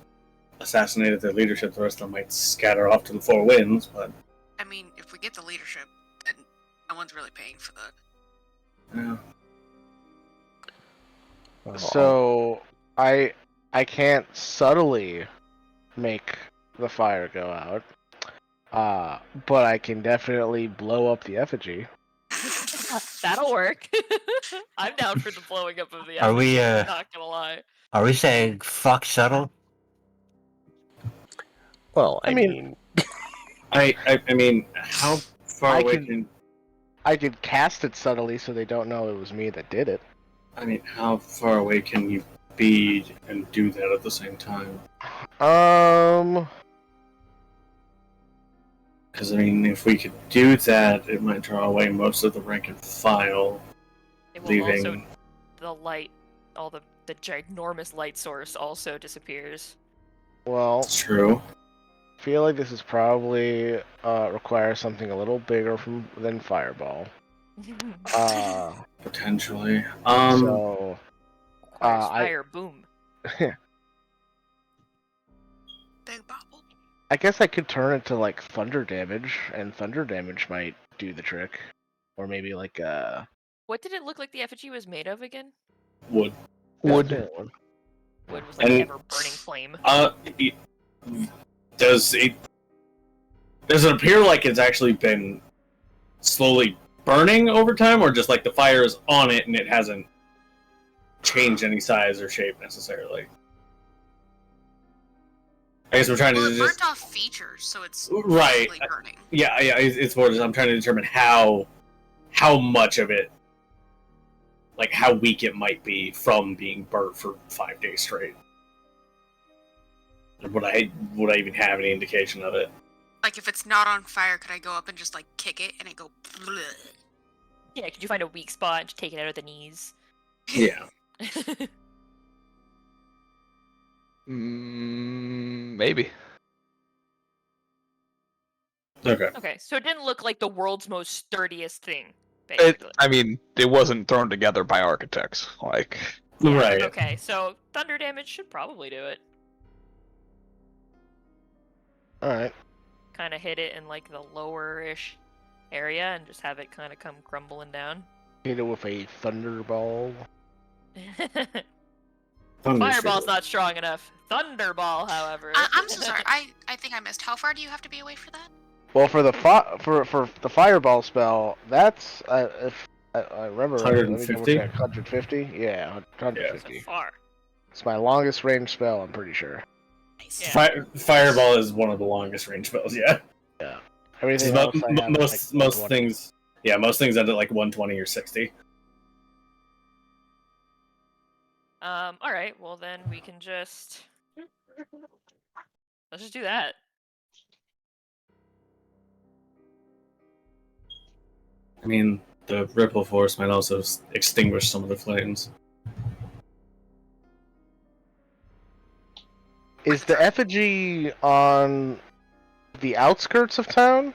assassinated their leadership, the rest of them might scatter off to the 4 winds, but I mean, if we get the leadership, then no one's really paying for that. yeah. Oh, so I can't subtly make the fire go out. But I can definitely blow up the effigy. That'll work. I'm down for the blowing up of the Are we, effigy, not gonna lie. Are we saying fuck subtle? well, I I mean, I mean, how far I away can- can I could cast it subtly so they don't know it was me that did it. I mean, how far away can you be and do that at the same time? Because, I mean, if we could do that, it might draw away most of the rank and file. It will Leaving. also the light, all the ginormous light source also disappears. Well, It's true. I feel like this is probably requires something a little bigger than Fireball. Potentially. So Requires fire, boom. Big bobble. I guess I could turn it to like thunder damage, and thunder damage might do the trick. Or maybe like What did it look like the effigy was made of again? Wood. Wood. Wood was like And- ever burning flame. Does it appear like it's actually been slowly burning over time, or just like the fire is on it and it hasn't changed any size or shape necessarily? I guess we're trying Well, to it just burnt off features, so it's Right. slowly burning. yeah. It's more just I'm trying to determine how much of it, like how weak it might be from being burnt for 5 days straight. Would I even have any indication of it? Like, if it's not on fire, could I go up and just, like, kick it and it go bleh? Yeah, could you find a weak spot and just take it out of the knees? Yeah. Maybe. Okay. Okay, so it didn't look like the world's most sturdiest thing, It, basically. I mean, it wasn't thrown together by architects. Like, Yeah, Right. Okay, so thunder damage should probably do it. Alright. Kind of hit it in like the lower-ish area and just have it kind of come crumbling down. Hit it with a thunderball. Fireball's not strong enough. Thunderball, however. I'm so sorry. I think I missed. How far do you have to be away for that? Well, for the for the fireball spell, that's if I remember right, let me 150? double check. 150? Yeah, 150. That's far. It's my longest range spell, I'm pretty sure. Nice. Yeah. Fireball is one of the longest range spells. Yeah. Everything Mo- else I have most is like most 120. things. Yeah, most things end at like 120 or 60. Alright, well then we can just... Let's just do that. I mean, the ripple force might also extinguish some of the flames. Is the effigy on the outskirts of town?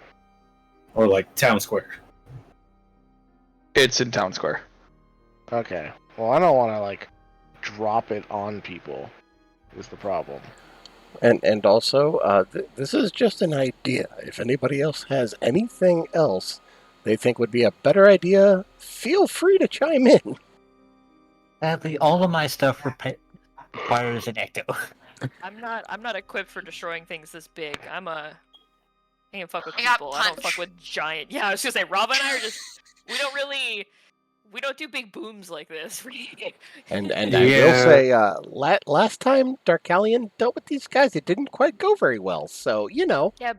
Or like town square. it's in town square. Okay. Well, I don't want to like drop it on people. Is the problem? And also, this is just an idea. If anybody else has anything else they think would be a better idea, feel free to chime in. Sadly, all of my stuff requires an echo. I'm not equipped for destroying things this big. I can't fuck with I got people. I don't fuck punch. with giant. Yeah, I was gonna say Rob and I are just we don't do big booms like this. And I will say, last time Darkalion dealt with these guys, it didn't quite go very well. So Yeah,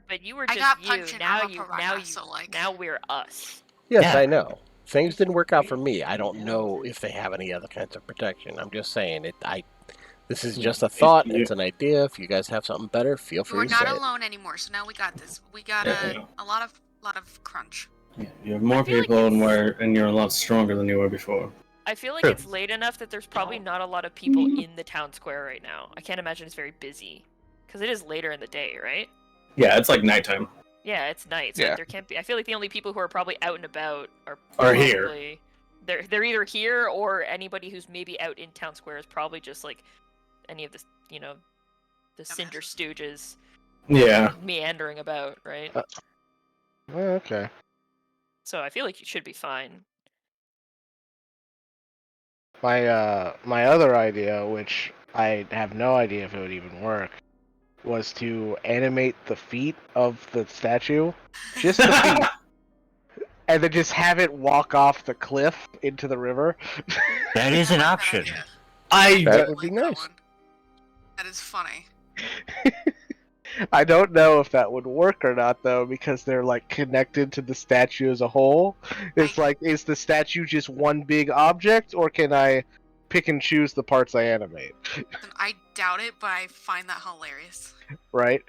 but you were I just got you. punched and Now I'm a you piranha, so, like- now we're us. yes, Yeah. I know things didn't work out for me. I don't know if they have any other kinds of protection. I'm just saying it. This is just a thought. It's an idea. If you guys have something better, feel We're free to say not it. alone anymore, so now we got this. We got Yeah. a lot of crunch. You have more I feel like people and you're a lot stronger than you were before. I feel like True. it's late enough that there's probably not a lot of people in the town square right now. I can't imagine it's very busy because it is later in the day, right? Yeah, it's like nighttime. Yeah, it's night. So Yeah. there can't be. I feel like the only people who are probably out and about Are here. probably- They're either here or anybody who's maybe out in town square is probably just like any of the the Cinder Stooges Yeah. meandering about, right? Okay. So I feel like you should be fine. My other idea, which I have no idea if it would even work, was to animate the feet of the statue, just the feet, and then just have it walk off the cliff into the river. That is an option. That would be Like that nice. one. That is funny. I don't know if that would work or not though, because they're like connected to the statue as a whole. It's like, is the statue just one big object, or can I pick and choose the parts I animate? I doubt it, but I find that hilarious. Right?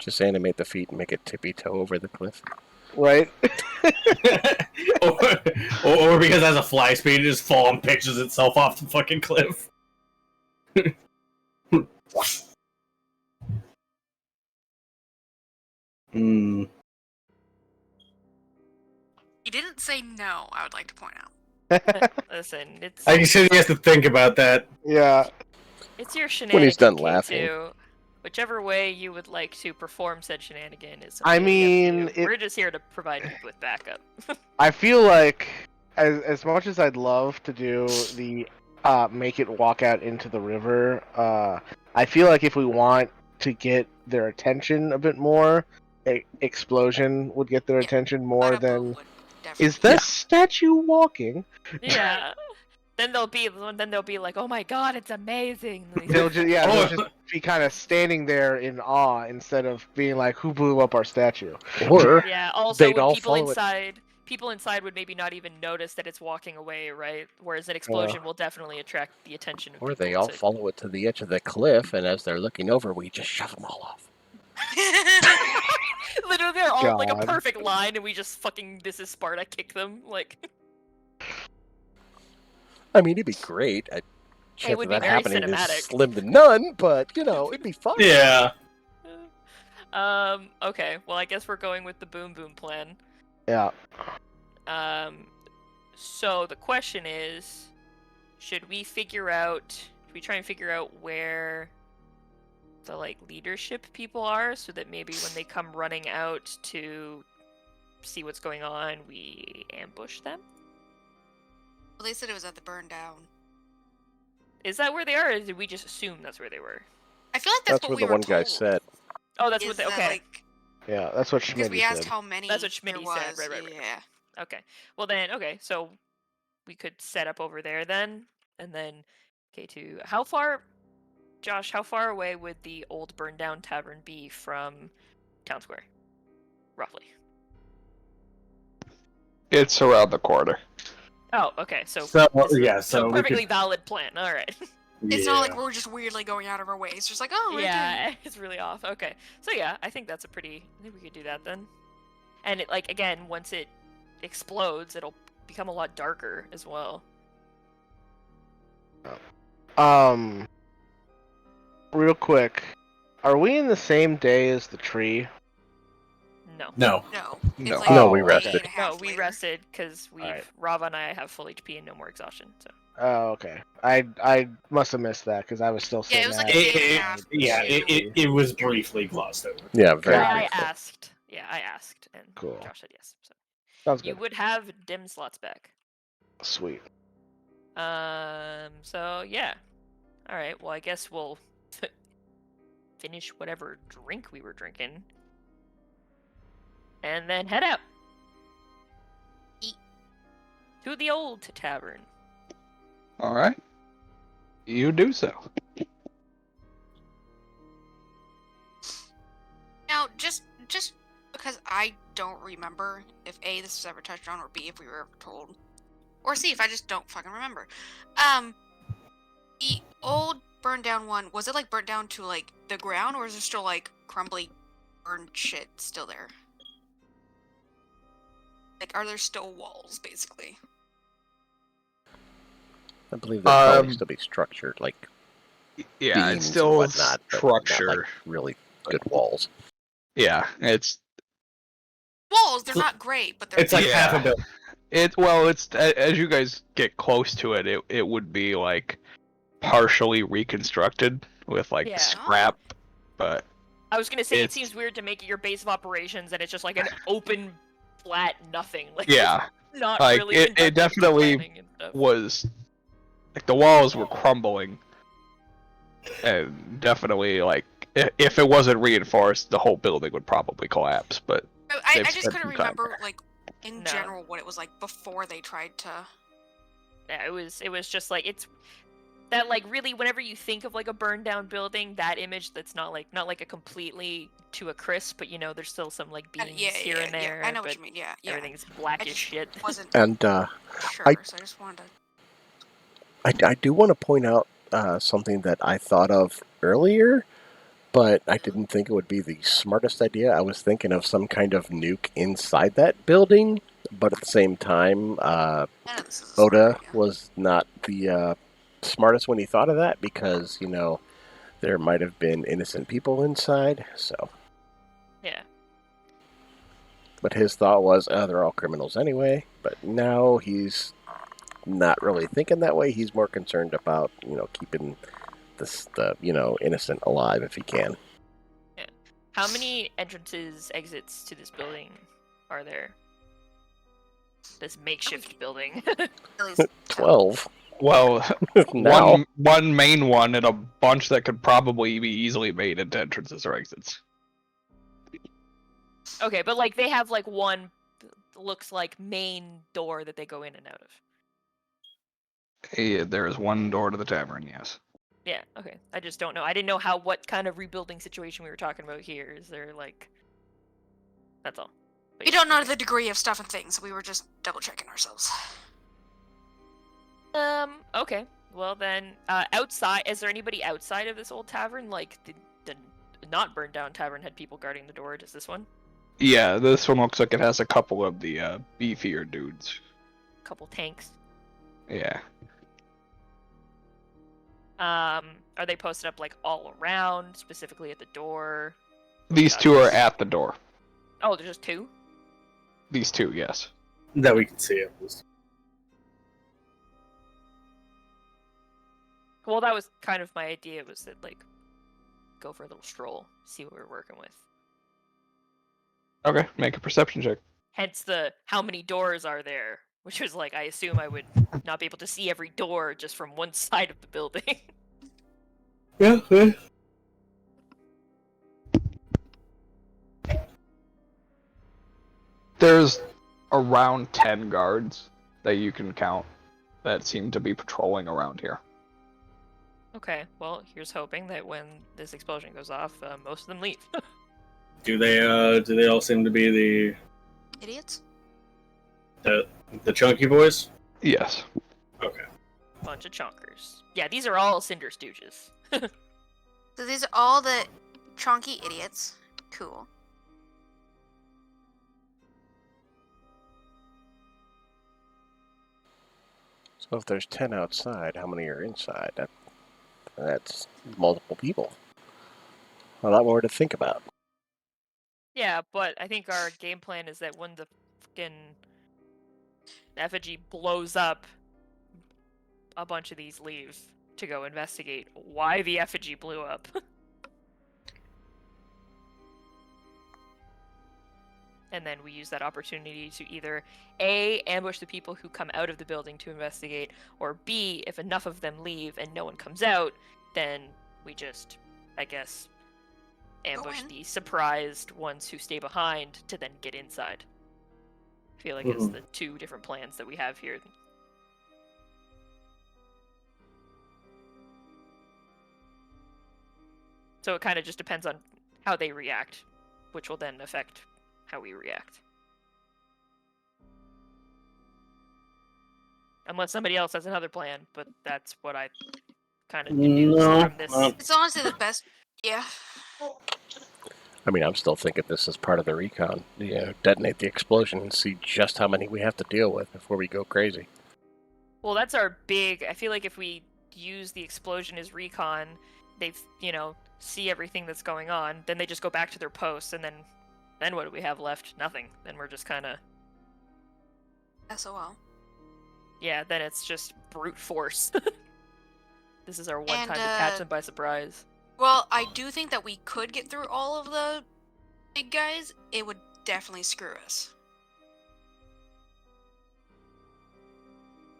Just animate the feet and make it tippy toe over the cliff. Right? or because it has a fly speed, it just falls and pitches itself off the fucking cliff. Hmm. He didn't say no, I would like to point out. Listen, it's I said he has to think about that. Yeah. it's your shenanigan. When he's done K2. laughing. Whichever way you would like to perform said shenanigan is. I completely up mean, to you. We're just here to provide you with backup. I feel like, as much as I'd love to do the make it walk out into the river, I feel like if we want to get their attention a bit more, explosion would get their attention more Bada than. boom would definitely- Is that statue walking? Yeah. Then they'll be like, oh my god, it's amazing. They'll just they'll just be kind of standing there in awe instead of being like, who blew up our statue? Or Yeah. Also, they'd all people follow it. people inside would maybe not even notice that it's walking away, right? Whereas an explosion will definitely attract the attention of Or people. they all to- follow it to the edge of the cliff, and as they're looking over, we just shove them all off. Literally, they're all like a God. perfect line, and we just fucking this is Sparta kick them like. I mean, it'd be great. Chance would of be that very happening cinematic. is slim to none, but, it'd be fun. Yeah. Okay. Well, I guess we're going with the boom boom plan. Yeah. So the question is, should we try and figure out where the leadership people are, so that maybe when they come running out to see what's going on, we ambush them? Well, they said it was at the burn down. Is that where they are, or did we just assume that's where they were? I feel like That's what what we the were one guy told, said. Oh, that's what is they. that, Okay. like, Yeah, that's what because Schmitty we asked said. how many That's what there Schmitty was. said. Right. Yeah. Okay. Well then, okay. So we could set up over there then, and then K2. Josh, how far away would the old burned down tavern be from Town Square? Roughly. It's around the corner. Oh, okay. So So so we perfectly could, valid plan. All right. It's not like we're just weirdly going out of our way. It's just like, oh, right there. Yeah, it's really off. Okay. So yeah, I think I think we could do that then. And it again, once it explodes, it'll become a lot darker as well. Real quick, are we in the same day as the tree? No. No. No. No. It's like No, we a day rested. and a half No, we later. rested because Alright. Rava and I have full HP and no more exhaustion. So Oh, okay. I must have missed that because I was still Yeah, saying it was like that. a day and a half. It was briefly glossed over. Yeah, very Yeah, I briefly. asked. Yeah, I asked, and Cool. Josh said yes. So Sounds you good. would have dim slots back. Sweet. So yeah. All right. Well, I guess we'll finish whatever drink we were drinking, and then head out. Eat. To the old tavern. All right. You do so. Now, just because I don't remember if A, this was ever touched on, or B, if we were ever told, or C, if I just don't fucking remember. The old burned down one, was it burnt down to the ground, or is there still crumbly burned shit still there? Are there still walls, basically? I believe there'd probably Um, still be structured, like Yeah, beams it's still and whatnot, but structure. not, like, really good walls. Yeah, it's Walls, they're not great, but they're It's like Yeah. half a building. it's as you guys get close to it, it would be partially reconstructed with Yeah. scrap, but I was gonna say it It's- seems weird to make it your base of operations and it's just an open, flat nothing. yeah, not like, really. it conducive to definitely planning and stuff. was the walls were crumbling, and definitely if it wasn't reinforced, the whole building would probably collapse. But I they've just spent couldn't some time remember in No. general what it was like before they tried to. Yeah, it was just it's that really whenever you think of a burned down building, that image that's not a completely to a crisp, but there's still some beams here and there. I know what but you mean. Yeah. everything's black I as just shit. wasn't And sure, I- so I just wanted to. I do want to point out something that I thought of earlier, but I didn't think it would be the smartest idea. I was thinking of some kind of nuke inside that building, but at the same time, I know this is a smart Oda idea. was not the smartest when he thought of that because, there might have been innocent people inside, so. Yeah. But his thought was, they're all criminals anyway. But now he's not really thinking that way. He's more concerned about, keeping the innocent alive if he can. Yeah. How many entrances, exits to this building are there? This makeshift building. At least 12. Well, Now. one main one and a bunch that could probably be easily made into entrances or exits. Okay, but like they have like one looks like main door that they go in and out of. There is one door to the tavern, yes. Yeah, okay. I just don't know. I didn't know what kind of rebuilding situation we were talking about here. Is there like that's all. But we yeah, don't know okay. the degree of stuff and things. We were just double checking ourselves. Okay. Well then, outside, is there anybody outside of this old tavern? Like the not burned down tavern had people guarding the door. Does this one? Yeah, this one looks like it has a couple of the beefier dudes. Couple tanks. Yeah. Are they posted up like all around, specifically at the door? These two are at the door. Oh, there's just two? These two, yes. That we can see at least. Well, that was kind of my idea, was that, like, go for a little stroll, see what we're working with. Okay, make a perception check. Hence the, how many doors are there? Which was like, I assume I would not be able to see every door just from one side of the building. Yeah. There's around 10 guards that you can count that seem to be patrolling around here. Okay, well, here's hoping that when this explosion goes off, most of them leave. Do they all seem to be Idiots? the chunky boys? Yes. Okay. Bunch of chonkers. Yeah, these are all Cinder Stooges. So these are all the chonky idiots. Cool. So if there's 10 outside, how many are inside? That's multiple people. A lot more to think about. Yeah, but I think our game plan is that when the fucking effigy blows up, a bunch of these leave to go investigate why the effigy blew up. And then we use that opportunity to either A, ambush the people who come out of the building to investigate, or B, if enough of them leave and no one comes out, then we just, I guess, ambush in. the surprised ones who stay behind to then get inside. I feel like it's the two different plans that we have here. So it kind of just depends on how they react, which will then affect how we react. Unless somebody else has another plan, but that's what I kind of deduced from this. It's honestly the best. Yeah. I mean, I'm still thinking this is part of the recon. Detonate the explosion and see just how many we have to deal with before we go crazy. Well, that's our big... I feel like if we use the explosion as recon, they, see everything that's going on, then they just go back to their posts, and then what do we have left? Nothing. Then we're just kind of... SOL. Yeah, then it's just brute force. This is our one time to catch them by surprise. Well, I do think that we could get through all of the big guys. It would definitely screw us.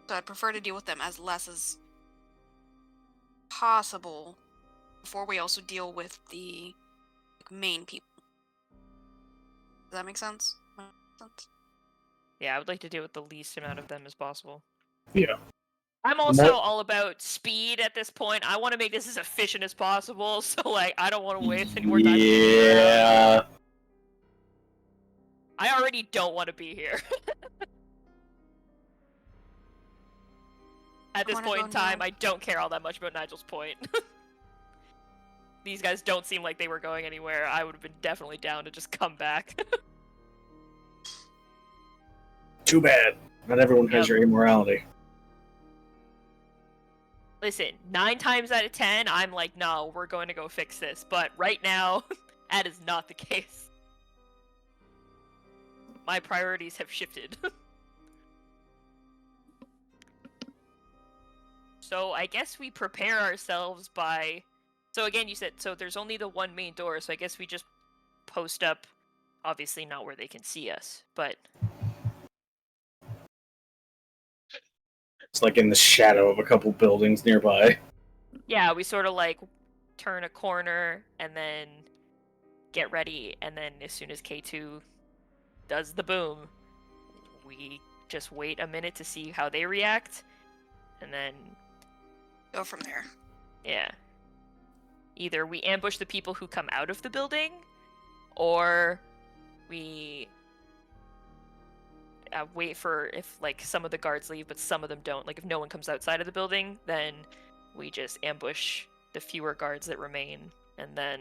So I'd prefer to deal with them as less as possible before we also deal with the main people. Does that make sense? Yeah, I would like to deal with the least amount of them as possible. Yeah. I'm also all about speed at this point. I want to make this as efficient as possible, so I don't want to waste any more time. Yeah. I already don't want to be here. At this point in time, I don't care all that much about Nigel's point. these guys don't seem like they were going anywhere, I would have been definitely down to just come back. Too bad. Not everyone has Yep. your immorality. Listen, 9 times out of 10, I'm like, no, we're going to go fix this. But right now, that is not the case. My priorities have shifted. So I guess we prepare ourselves by... So again, you said, so there's only the one main door, so I guess we just post up, obviously not where they can see us, but... It's like in the shadow of a couple buildings nearby. Yeah, we sort of like turn a corner and then get ready, and then as soon as K2 does the boom, we just wait a minute to see how they react, and then... Go from there. Yeah. Either we ambush the people who come out of the building, or we wait for if like some of the guards leave, but some of them don't. Like if no one comes outside of the building, then we just ambush the fewer guards that remain, and then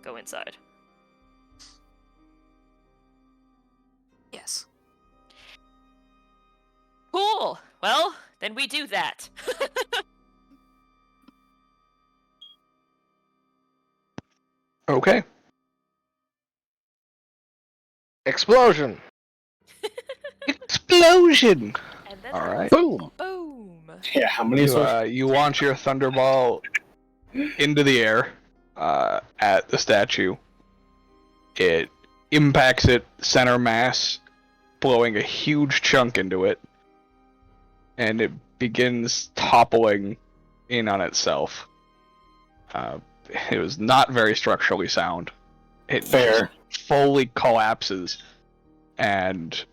go inside. Yes. Cool. Well, then we do that. Okay. Explosion! Explosion! And then All right. Boom! boom. Yeah, how many You launch your thunderball into the air at the statue. It impacts it center mass, blowing a huge chunk into it, and it begins toppling in on itself. It was not very structurally sound. It Fair. fully collapses, and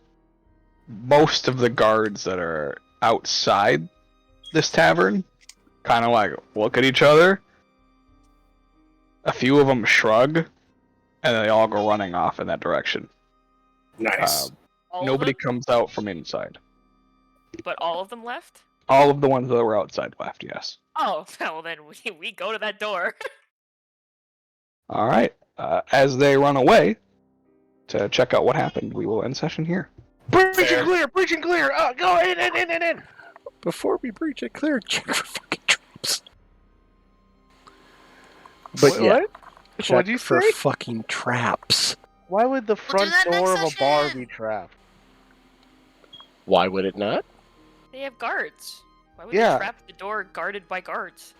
most of the guards that are outside this tavern kind of like look at each other. A few of them shrug, and they all go running off in that direction. Nice. All Nobody of them? comes out from inside. But all of them left? All of the ones that were outside left, yes. Oh, well then we go to that door. All right. As they run away to check out what happened, we will end session here. Breach Fair. and clear! Breach and clear! Go in! Before we breach it, clear, check for fucking traps. But yeah, What? check What'd you for say? fucking traps. Why would the do front that next door of a bar session. be trapped? Why would it not? They have guards. Why would Yeah. they trap the door guarded by guards?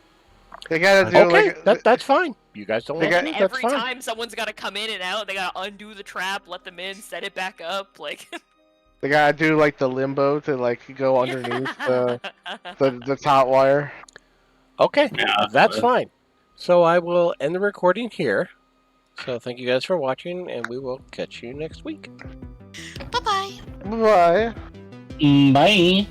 They gotta do Okay, like that's fine. You guys don't They want got- to And do that's every fine. time someone's got to come in and out, they got to undo the trap, let them in, set it back up, like... they gotta do like the limbo to like go underneath the top wire. Okay, Yeah, that's fine. So I will end the recording here. So thank you guys for watching, and we will catch you next week. Bye-bye. Bye. Bye.